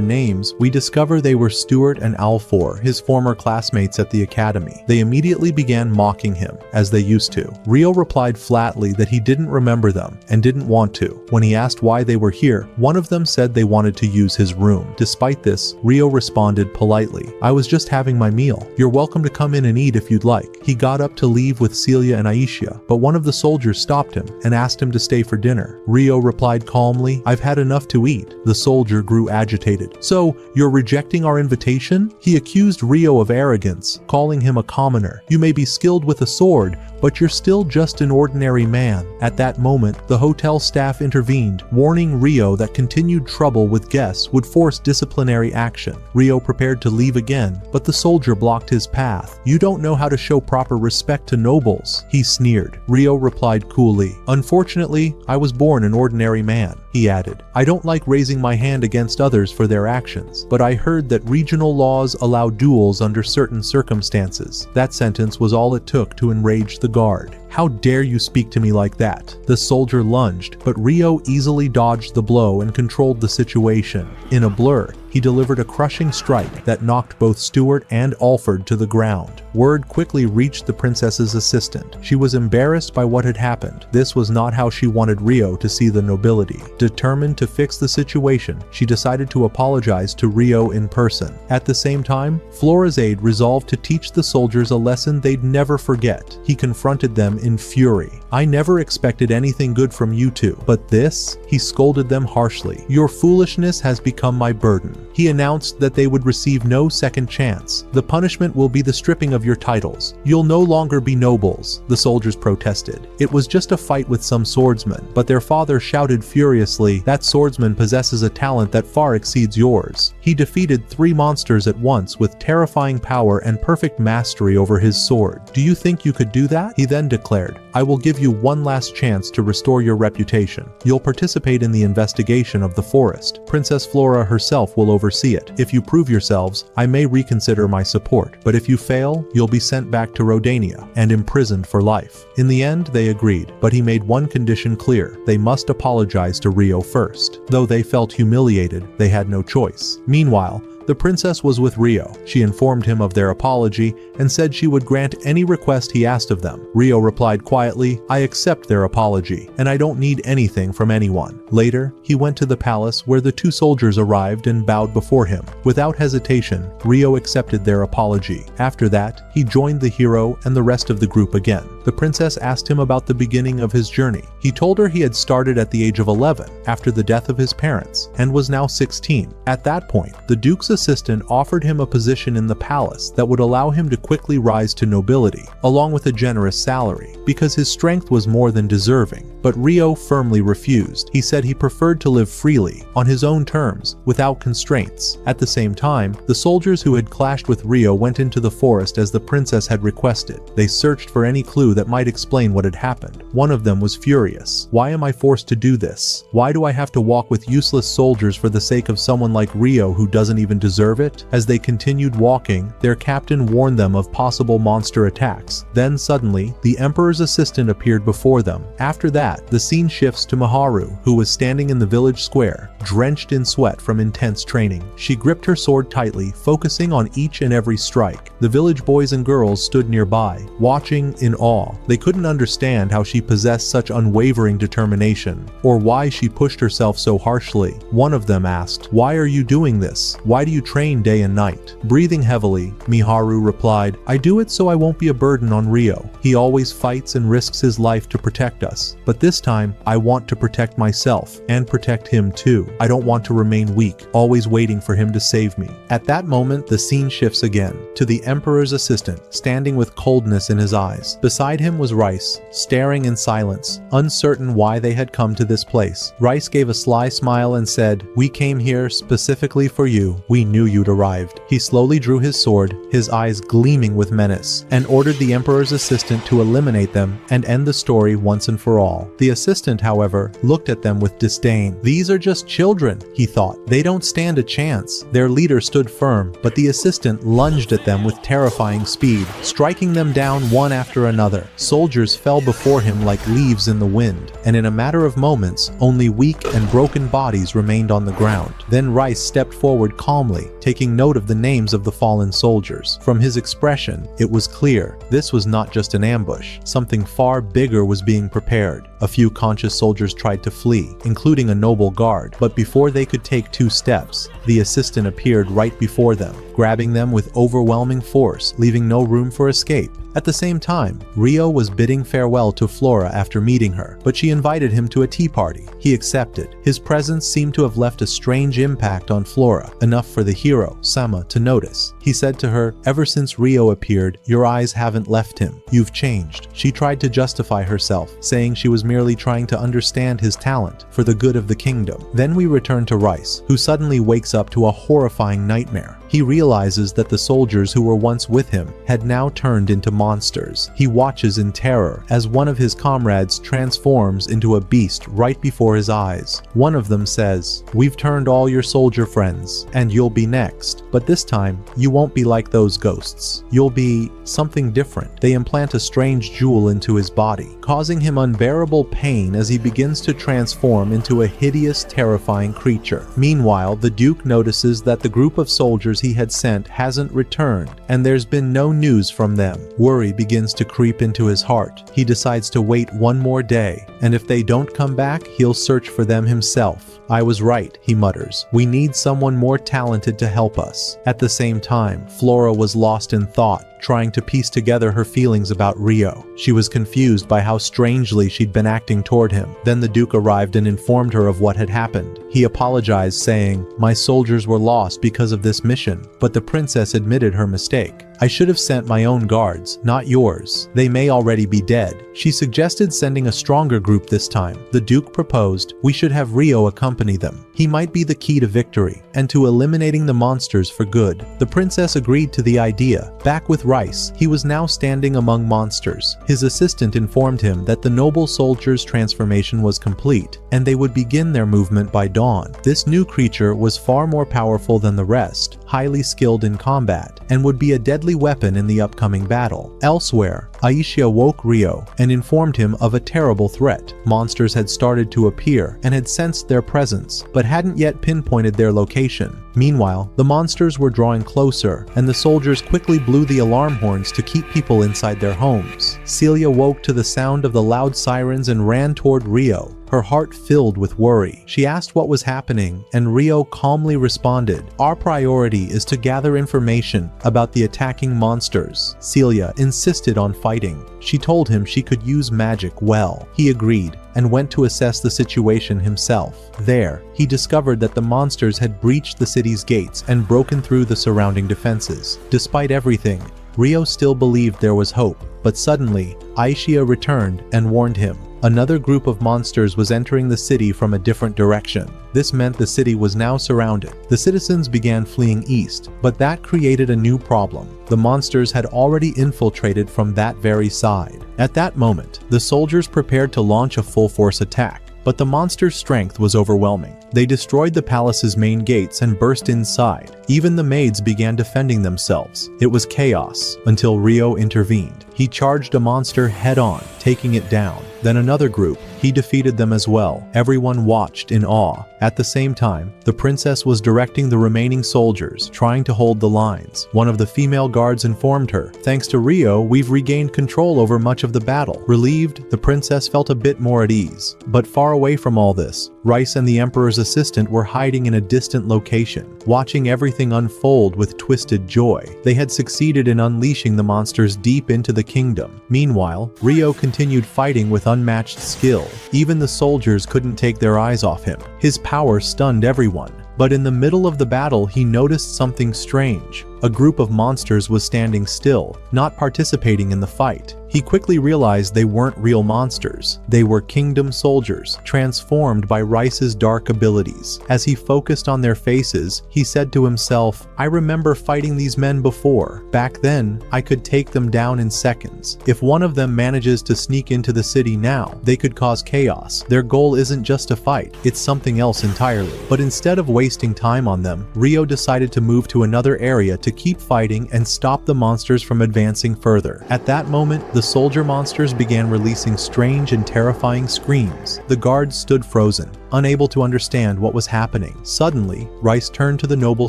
names, we discover they were Stuart and Alfor, his former classmates at the academy. They immediately began mocking him, as they used to. Ryo replied flatly that he didn't remember them and didn't want to. When he asked why they were here, one of them said they wanted to use his room. Despite this, Ryo responded politely, "I was just having my meal. You're welcome to come in and eat if you'd like." He got up to leave with Celia and Ichika, but one of the soldiers stopped him and asked him to stay for dinner. Ryo replied calmly, "I've had enough to eat." The soldier grew agitated. "So, you're rejecting our invitation?" He accused Ryo of arrogance, calling him a commoner. "You may be skilled with a sword, but you're still just an ordinary man." At that moment, the hotel staff intervened, warning Ryo that continued trouble with guests would force disciplinary action. Ryo prepared to leave again, but the soldier blocked his path. "You don't know how to show proper respect to nobles," he sneered. Ryo replied coolly, "Unfortunately, I was born an ordinary man." he added. I don't like raising my hand against others for their actions, but I heard that regional laws allow duels under certain circumstances. That sentence was all it took to enrage the guard. How dare you speak to me like that? The soldier lunged, but Ryo easily dodged the blow and controlled the situation. In a blur, he delivered a crushing strike that knocked both Stewart and Alford to the ground. Word quickly reached the princess's assistant. She was embarrassed by what had happened. This was not how she wanted Ryo to see the nobility. Determined to fix the situation, she decided to apologize to Ryo in person. At the same time, Flora's aide resolved to teach the soldiers a lesson they'd never forget. He confronted them in fury. I never expected anything good from you two, but this? He scolded them harshly. Your foolishness has become my burden. He announced that they would receive no second chance. The punishment will be the stripping of your titles. You'll no longer be nobles, the soldiers protested. It was just a fight with some swordsmen, but their father shouted furiously, that swordsman possesses a talent that far exceeds yours. He defeated 3 monsters at once with terrifying power and perfect mastery over his sword. Do you think you could do that? He then declared, I will give you one last chance to restore your reputation. You'll participate in the investigation of the forest. Princess Flora herself will oversee it. If you prove yourselves, I may reconsider my support, but if you fail, you'll be sent back to Rodania and imprisoned for life. In the end, they agreed, but he made one condition clear. They must apologize to Ryo first. Though they felt humiliated, they had no choice. Meanwhile, the princess was with Ryo. She informed him of their apology and said she would grant any request he asked of them. Ryo replied quietly, I accept their apology, and I don't need anything from anyone. Later, he went to the palace where the 2 soldiers arrived and bowed before him. Without hesitation, Ryo accepted their apology. After that, he joined the hero and the rest of the group again. The princess asked him about the beginning of his journey. He told her he had started at the age of 11, after the death of his parents, and was now 16. At that point, the duke's assistant offered him a position in the palace that would allow him to quickly rise to nobility, along with a generous salary, because his strength was more than deserving. But Ryo firmly refused. He said he preferred to live freely, on his own terms, without constraints. At the same time, the soldiers who had clashed with Ryo went into the forest as the princess had requested. They searched for any clue that might explain what had happened. One of them was furious. Why am I forced to do this? Why do I have to walk with useless soldiers for the sake of someone like Ryo who doesn't even deserve it? As they continued walking, their captain warned them of possible monster attacks. Then suddenly, the emperor's assistant appeared before them. After that, the scene shifts to Miharu, who was standing in the village square, drenched in sweat from intense training. She gripped her sword tightly, focusing on each and every strike. The village boys and girls stood nearby, watching in awe. They couldn't understand how she possessed such unwavering determination, or why she pushed herself so harshly. One of them asked, why are you doing this? Why do you train day and night? Breathing heavily, Miharu replied, I do it so I won't be a burden on Ryo. He always fights and risks his life to protect us. But this time, I want to protect myself, and protect him too. I don't want to remain weak, always waiting for him to save me. At that moment, the scene shifts again, to the emperor's assistant, standing with coldness in his eyes. Beside him was Rice, staring in silence, uncertain why they had come to this place. Rice gave a sly smile and said, we came here specifically for you. We knew you'd arrived. He slowly drew his sword, his eyes gleaming with menace, and ordered the emperor's assistant to eliminate them and end the story once and for all. The assistant, however, looked at them with disdain. These are just children, he thought. They don't stand a chance. Their leader stood firm, but the assistant lunged at them with terrifying speed, striking them down one after another. Soldiers fell before him like leaves in the wind, and in a matter of moments, only weak and broken bodies remained on the ground. Then Rice stepped forward calmly, taking note of the names of the fallen soldiers. From his expression, it was clear this was not just an ambush. Something far bigger was being prepared. A few conscious soldiers tried to flee, including a noble guard, but before they could take 2 steps, the assistant appeared right before them, grabbing them with overwhelming force, leaving no room for escape. At the same time, Ryo was bidding farewell to Flora after meeting her, but she invited him to a tea party. He accepted. His presence seemed to have left a strange impact on Flora, enough for the hero, Sama, to notice. He said to her, ever since Ryo appeared, your eyes haven't left him. You've changed. She tried to justify herself, saying she was merely trying to understand his talent for the good of the kingdom. Then we return to Rice, who suddenly wakes up to a horrifying nightmare. He realizes that the soldiers who were once with him had now turned into monsters. He watches in terror as one of his comrades transforms into a beast right before his eyes. One of them says, "We've turned all your soldier friends, and you'll be next. But this time, you won't be like those ghosts. You'll be something different." They implant a strange jewel into his body, causing him unbearable pain as he begins to transform into a hideous, terrifying creature. Meanwhile, the Duke notices that the group of soldiers he had sent hasn't returned, and there's been no news from them. Worry begins to creep into his heart. He decides to wait one more day, and if they don't come back, he'll search for them himself. "I was right," he mutters. "We need someone more talented to help us." At the same time, Flora was lost in thought, trying to piece together her feelings about Ryo. She was confused by how strangely she'd been acting toward him. Then the Duke arrived and informed her of what had happened. He apologized, saying, "My soldiers were lost because of this mission," but the princess admitted her mistake. "I should have sent my own guards, not yours. They may already be dead." She suggested sending a stronger group this time. The Duke proposed, "We should have Ryo accompany them. He might be the key to victory, and to eliminating the monsters for good." The princess agreed to the idea. Back with Rice, he was now standing among monsters. His assistant informed him that the noble soldier's transformation was complete, and they would begin their movement by dawn. This new creature was far more powerful than the rest, highly skilled in combat, and would be a deadly weapon in the upcoming battle. Elsewhere, Aisha woke Ryo and informed him of a terrible threat. Monsters had started to appear and had sensed their presence, but hadn't yet pinpointed their location. Meanwhile, the monsters were drawing closer, and the soldiers quickly blew the alarm horns to keep people inside their homes. Celia woke to the sound of the loud sirens and ran toward Ryo, her heart filled with worry. She asked what was happening, and Ryo calmly responded, "Our priority is to gather information about the attacking monsters." Celia insisted on fighting. She told him she could use magic well. He agreed and went to assess the situation himself. There, he discovered that the monsters had breached the city's gates and broken through the surrounding defenses. Despite everything, Ryo still believed there was hope, but suddenly, Aisha returned and warned him. Another group of monsters was entering the city from a different direction. This meant the city was now surrounded. The citizens began fleeing east, but that created a new problem. The monsters had already infiltrated from that very side. At that moment, the soldiers prepared to launch a full-force attack, but the monsters' strength was overwhelming. They destroyed the palace's main gates and burst inside. Even the maids began defending themselves. It was chaos until Ryo intervened. He charged a monster head-on, taking it down. Then another group. He defeated them as well. Everyone watched in awe. At the same time, the princess was directing the remaining soldiers, trying to hold the lines. One of the female guards informed her, "Thanks to Ryo, we've regained control over much of the battle." Relieved, the princess felt a bit more at ease. But far away from all this, Rice and the Emperor's assistant were hiding in a distant location, watching everything unfold with twisted joy. They had succeeded in unleashing the monsters deep into the kingdom. Meanwhile, Ryo continued fighting with unmatched skill. Even the soldiers couldn't take their eyes off him. His power stunned everyone. But in the middle of the battle, he noticed something strange. A group of monsters was standing still, not participating in the fight. He quickly realized they weren't real monsters. They were kingdom soldiers, transformed by Rice's dark abilities. As he focused on their faces, he said to himself, "I remember fighting these men before. Back then, I could take them down in seconds. If one of them manages to sneak into the city now, they could cause chaos. Their goal isn't just to fight, it's something else entirely." But instead of wasting time on them, Ryo decided to move to another area to keep fighting and stop the monsters from advancing further. At that moment, the soldier monsters began releasing strange and terrifying screams. The guards stood frozen, unable to understand what was happening. Suddenly, Rice turned to the noble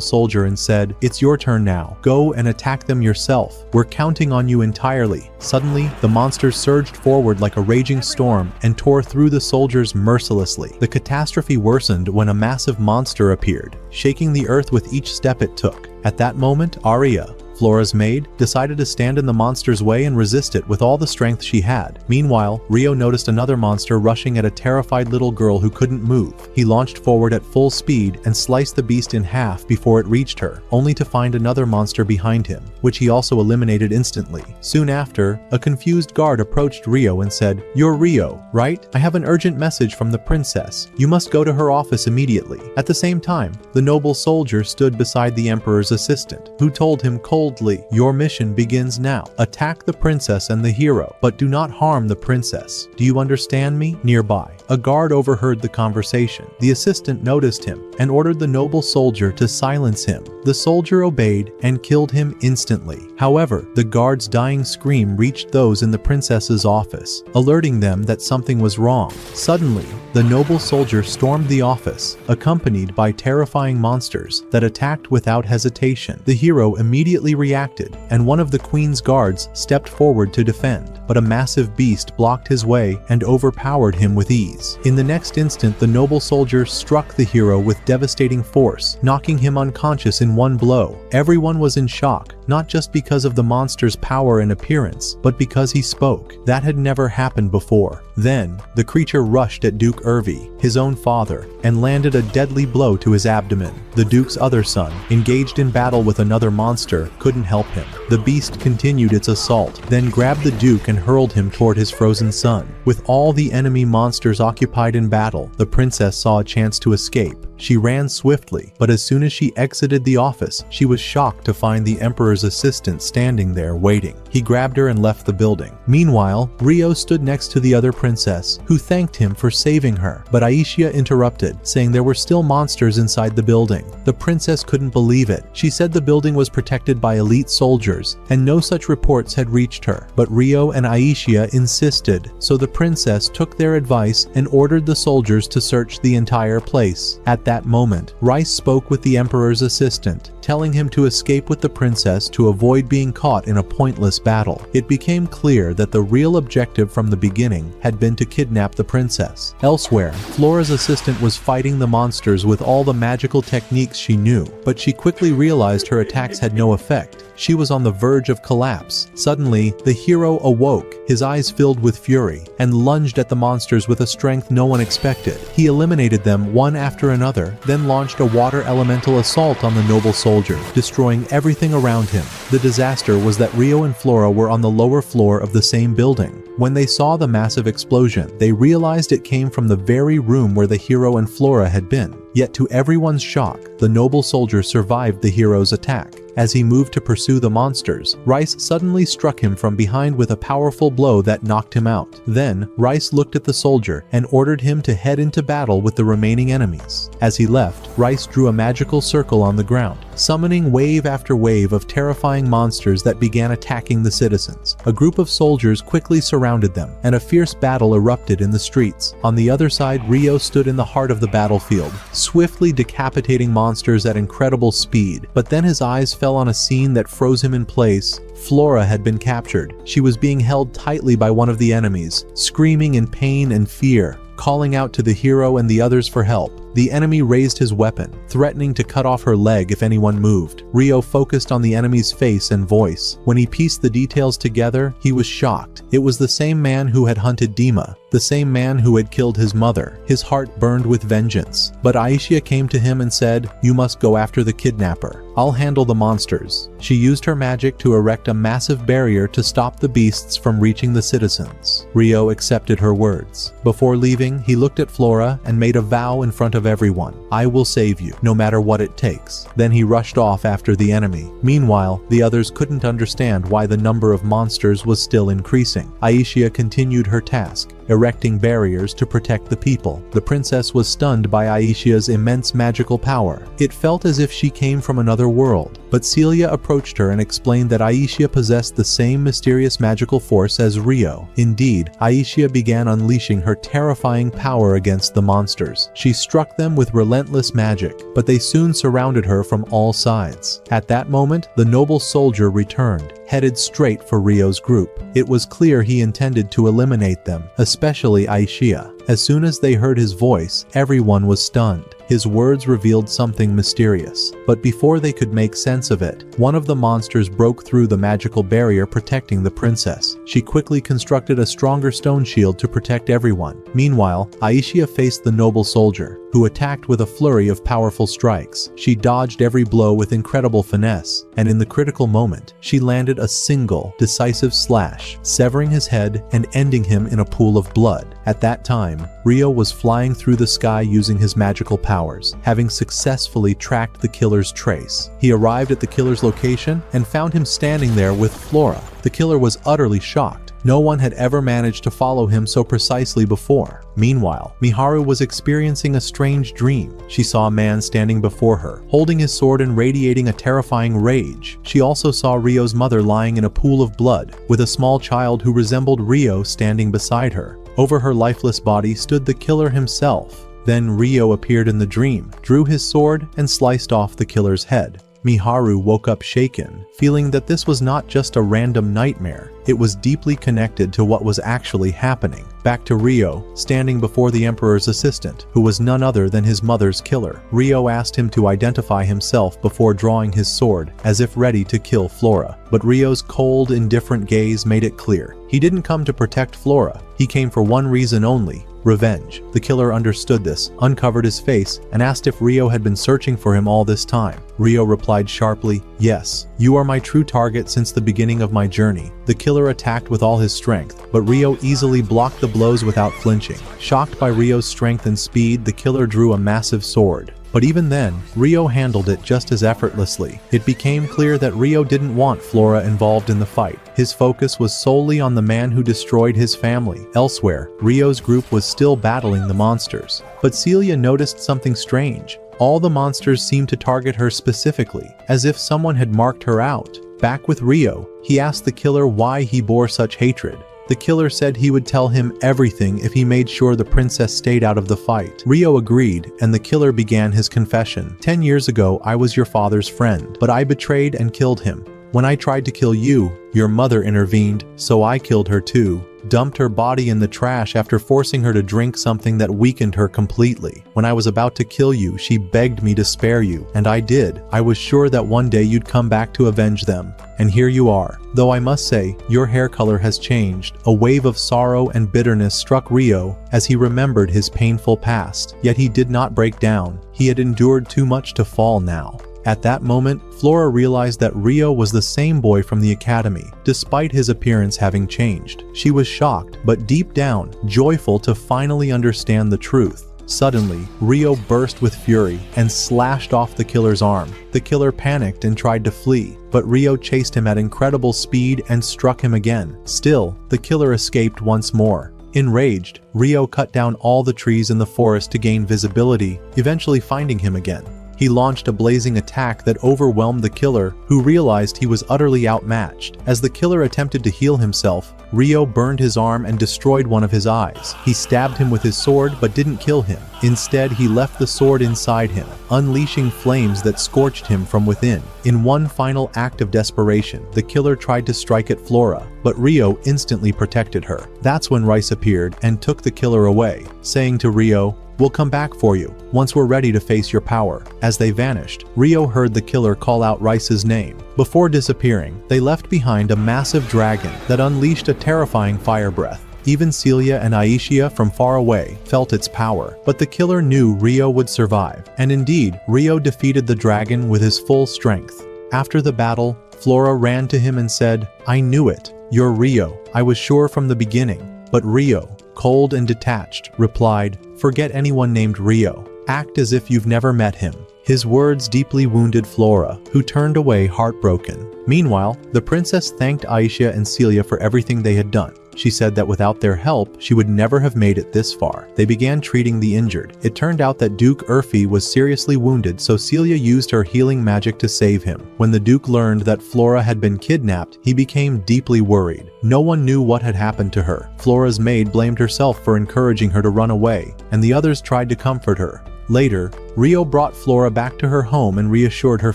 soldier and said, "It's your turn now. Go and attack them yourself. We're counting on you entirely." Suddenly, the monsters surged forward like a raging storm and tore through the soldiers mercilessly. The catastrophe worsened when a massive monster appeared, shaking the earth with each step it took. At that moment, Arya, Flora's maid, decided to stand in the monster's way and resist it with all the strength she had. Meanwhile, Ryo noticed another monster rushing at a terrified little girl who couldn't move. He launched forward at full speed and sliced the beast in half before it reached her, only to find another monster behind him, which he also eliminated instantly. Soon after, a confused guard approached Ryo and said, "You're Ryo, right? I have an urgent message from the princess. You must go to her office immediately." At the same time, the noble soldier stood beside the emperor's assistant, who told him coldly, "Your mission begins now. Attack the princess and the hero, but do not harm the princess. Do you understand me?" Nearby, a guard overheard the conversation. The assistant noticed him and ordered the noble soldier to silence him. The soldier obeyed and killed him instantly. However, the guard's dying scream reached those in the princess's office, alerting them that something was wrong. Suddenly, the noble soldier stormed the office, accompanied by terrifying monsters that attacked without hesitation. The hero immediately reacted, and one of the queen's guards stepped forward to defend, but a massive beast blocked his way and overpowered him with ease. In the next instant, the noble soldier struck the hero with devastating force, knocking him unconscious in one blow. Everyone was in shock, not just because of the monster's power and appearance, but because he spoke. That had never happened before. Then, the creature rushed at Duke Irvi, his own father, and landed a deadly blow to his abdomen. The Duke's other son, engaged in battle with another monster, couldn't help him. The beast continued its assault, then grabbed the Duke and hurled him toward his frozen son. With all the enemy monsters occupied in battle, the princess saw a chance to escape. She ran swiftly, but as soon as she exited the office, she was shocked to find the emperor's assistant standing there waiting. He grabbed her and left the building. Meanwhile, Ryo stood next to the other princess, who thanked him for saving her. But Ichika interrupted, saying there were still monsters inside the building. The princess couldn't believe it. She said the building was protected by elite soldiers, and no such reports had reached her. But Ryo and Ichika insisted, so the princess took their advice and ordered the soldiers to search the entire place. At that moment, Rice spoke with the emperor's assistant, telling him to escape with the princess to avoid being caught in a pointless battle. It became clear that the real objective from the beginning had been to kidnap the princess. Elsewhere, Flora's assistant was fighting the monsters with all the magical techniques she knew, but she quickly realized her attacks had no effect. She was on the verge of collapse. Suddenly, the hero awoke, his eyes filled with fury, and lunged at the monsters with a strength no one expected. He eliminated them one after another, then launched a water elemental assault on the noble soldier, destroying everything around him. The disaster was that Ryo and Flora were on the lower floor of the same building. When they saw the massive explosion, they realized it came from the very room where the hero and Flora had been. Yet to everyone's shock, the noble soldier survived the hero's attack. As he moved to pursue the monsters, Rice suddenly struck him from behind with a powerful blow that knocked him out. Then, Rice looked at the soldier and ordered him to head into battle with the remaining enemies. As he left, Rice drew a magical circle on the ground, summoning wave after wave of terrifying monsters that began attacking the citizens. A group of soldiers quickly surrounded them, and a fierce battle erupted in the streets. On the other side, Ryo stood in the heart of the battlefield, swiftly decapitating monsters at incredible speed. But then his eyes fell on a scene that froze him in place. Flora had been captured. She was being held tightly by one of the enemies, screaming in pain and fear, calling out to the hero and the others for help. The enemy raised his weapon, threatening to cut off her leg if anyone moved. Ryo focused on the enemy's face and voice. When he pieced the details together, he was shocked. It was the same man who had hunted Dima, the same man who had killed his mother. His heart burned with vengeance. But Ichika came to him and said, "You must go after the kidnapper. I'll handle the monsters." She used her magic to erect a massive barrier to stop the beasts from reaching the citizens. Ryo accepted her words. Before leaving, he looked at Flora and made a vow in front of everyone. "I will save you, no matter what it takes." Then he rushed off after the enemy. Meanwhile, the others couldn't understand why the number of monsters was still increasing. Ichika continued her task, erecting barriers to protect the people. The princess was stunned by Aishia's immense magical power. It felt as if she came from another world. But Celia approached her and explained that Ichika possessed the same mysterious magical force as Ryo. Indeed, Ichika began unleashing her terrifying power against the monsters. She struck them with relentless magic, but they soon surrounded her from all sides. At that moment, the noble soldier returned, headed straight for Ryo's group. It was clear he intended to eliminate them, especially Ichika. As soon as they heard his voice, everyone was stunned. His words revealed something mysterious. But before they could make sense of it, one of the monsters broke through the magical barrier protecting the princess. She quickly constructed a stronger stone shield to protect everyone. Meanwhile, Ichika faced the noble soldier, who attacked with a flurry of powerful strikes. She dodged every blow with incredible finesse, and in the critical moment, she landed a single, decisive slash, severing his head and ending him in a pool of blood. At that time, Ryo was flying through the sky using his magical powers, having successfully tracked the killer's trace. He arrived at the killer's location and found him standing there with Flora. The killer was utterly shocked. No one had ever managed to follow him so precisely before. Meanwhile, Miharu was experiencing a strange dream. She saw a man standing before her, holding his sword and radiating a terrifying rage. She also saw Ryo's mother lying in a pool of blood, with a small child who resembled Ryo standing beside her. Over her lifeless body stood the killer himself. Then Ryo appeared in the dream, drew his sword, and sliced off the killer's head. Miharu woke up shaken, feeling that this was not just a random nightmare. It was deeply connected to what was actually happening. Back to Ryo, standing before the Emperor's assistant, who was none other than his mother's killer. Ryo asked him to identify himself before drawing his sword, as if ready to kill Flora. But Ryo's cold, indifferent gaze made it clear. He didn't come to protect Flora. He came for one reason only: revenge. The killer understood this, uncovered his face, and asked if Ryo had been searching for him all this time. Ryo replied sharply, "Yes, you are my true target since the beginning of my journey." The killer attacked with all his strength, but Ryo easily blocked the blows without flinching. Shocked by Ryo's strength and speed, the killer drew a massive sword. But even then, Ryo handled it just as effortlessly. It became clear that Ryo didn't want Flora involved in the fight. His focus was solely on the man who destroyed his family. Elsewhere, Ryo's group was still battling the monsters. But Celia noticed something strange. All the monsters seemed to target her specifically, as if someone had marked her out. Back with Ryo, he asked the killer why he bore such hatred. The killer said he would tell him everything if he made sure the princess stayed out of the fight. Ryo agreed, and the killer began his confession. 10 years ago, I was your father's friend, but I betrayed and killed him. When I tried to kill you, your mother intervened, so I killed her too. Dumped her body in the trash after forcing her to drink something that weakened her completely. When I was about to kill you, she begged me to spare you, and I did. I was sure that one day you'd come back to avenge them. And here you are. Though I must say, your hair color has changed. A wave of sorrow and bitterness struck Ryo as he remembered his painful past. Yet he did not break down. He had endured too much to fall now. At that moment, Flora realized that Ryo was the same boy from the academy, despite his appearance having changed. She was shocked, but deep down, joyful to finally understand the truth. Suddenly, Ryo burst with fury and slashed off the killer's arm. The killer panicked and tried to flee, but Ryo chased him at incredible speed and struck him again. Still, the killer escaped once more. Enraged, Ryo cut down all the trees in the forest to gain visibility, eventually finding him again. He launched a blazing attack that overwhelmed the killer, who realized he was utterly outmatched. As the killer attempted to heal himself, Ryo burned his arm and destroyed one of his eyes. He stabbed him with his sword but didn't kill him. Instead, he left the sword inside him, unleashing flames that scorched him from within. In one final act of desperation, the killer tried to strike at Flora, but Ryo instantly protected her. That's when Rice appeared and took the killer away, saying to Ryo, "We'll come back for you, once we're ready to face your power." As they vanished, Ryo heard the killer call out Rice's name. Before disappearing, they left behind a massive dragon that unleashed a terrifying fire breath. Even Celia and Ichika from far away felt its power, but the killer knew Ryo would survive. And indeed, Ryo defeated the dragon with his full strength. After the battle, Flora ran to him and said, "I knew it. You're Ryo. I was sure from the beginning." But Ryo, cold and detached, replied, "Forget anyone named Ryo. Act as if you've never met him." His words deeply wounded Flora, who turned away heartbroken. Meanwhile, the princess thanked Ichika and Celia for everything they had done. She said that without their help, she would never have made it this far. They began treating the injured. It turned out that Duke Urfi was seriously wounded, so Celia used her healing magic to save him. When the Duke learned that Flora had been kidnapped, he became deeply worried. No one knew what had happened to her. Flora's maid blamed herself for encouraging her to run away, and the others tried to comfort her. Later, Ryo brought Flora back to her home and reassured her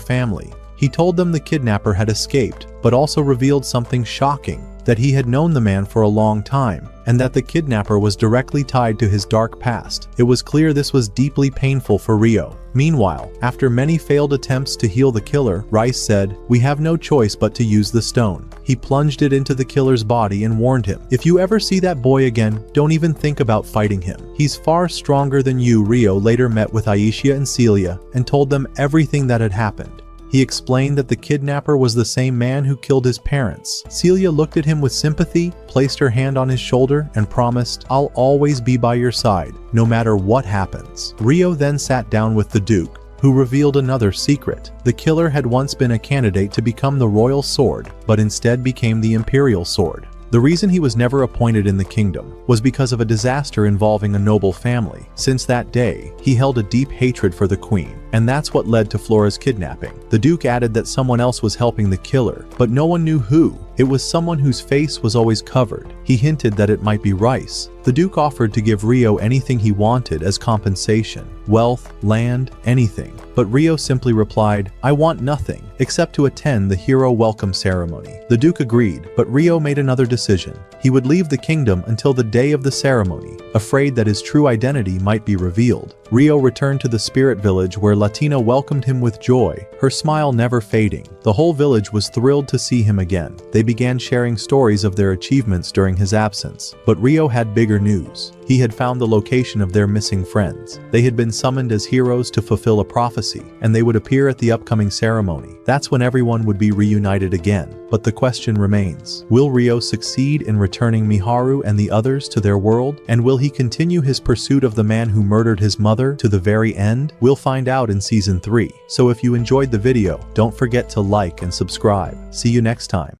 family. He told them the kidnapper had escaped, but also revealed something shocking, that he had known the man for a long time, and that the kidnapper was directly tied to his dark past. It was clear this was deeply painful for Ryo. Meanwhile, after many failed attempts to heal the killer, Rice said, "We have no choice but to use the stone." He plunged it into the killer's body and warned him, "If you ever see that boy again, don't even think about fighting him. He's far stronger than you." Ryo later met with Aisha and Celia and told them everything that had happened. He explained that the kidnapper was the same man who killed his parents. Celia looked at him with sympathy, placed her hand on his shoulder, and promised, "I'll always be by your side, no matter what happens." Ryo then sat down with the Duke, who revealed another secret. The killer had once been a candidate to become the royal sword, but instead became the imperial sword. The reason he was never appointed in the kingdom was because of a disaster involving a noble family. Since that day, he held a deep hatred for the queen, and that's what led to Flora's kidnapping. The Duke added that someone else was helping the killer, but no one knew who. It was someone whose face was always covered. He hinted that it might be Rice. The Duke offered to give Ryo anything he wanted as compensation: wealth, land, anything. But Ryo simply replied, "I want nothing, except to attend the hero welcome ceremony." The Duke agreed, but Ryo made another decision. He would leave the kingdom until the day of the ceremony, afraid that his true identity might be revealed. Ryo returned to the spirit village where Latina welcomed him with joy, her smile never fading. The whole village was thrilled to see him again. They began sharing stories of their achievements during his absence. But Ryo had bigger news. He had found the location of their missing friends. They had been summoned as heroes to fulfill a prophecy, and they would appear at the upcoming ceremony. That's when everyone would be reunited again. But the question remains, will Ryo succeed in returning Miharu and the others to their world? And will he continue his pursuit of the man who murdered his mother to the very end? We'll find out in Season 3. So if you enjoyed the video, don't forget to like and subscribe. See you next time.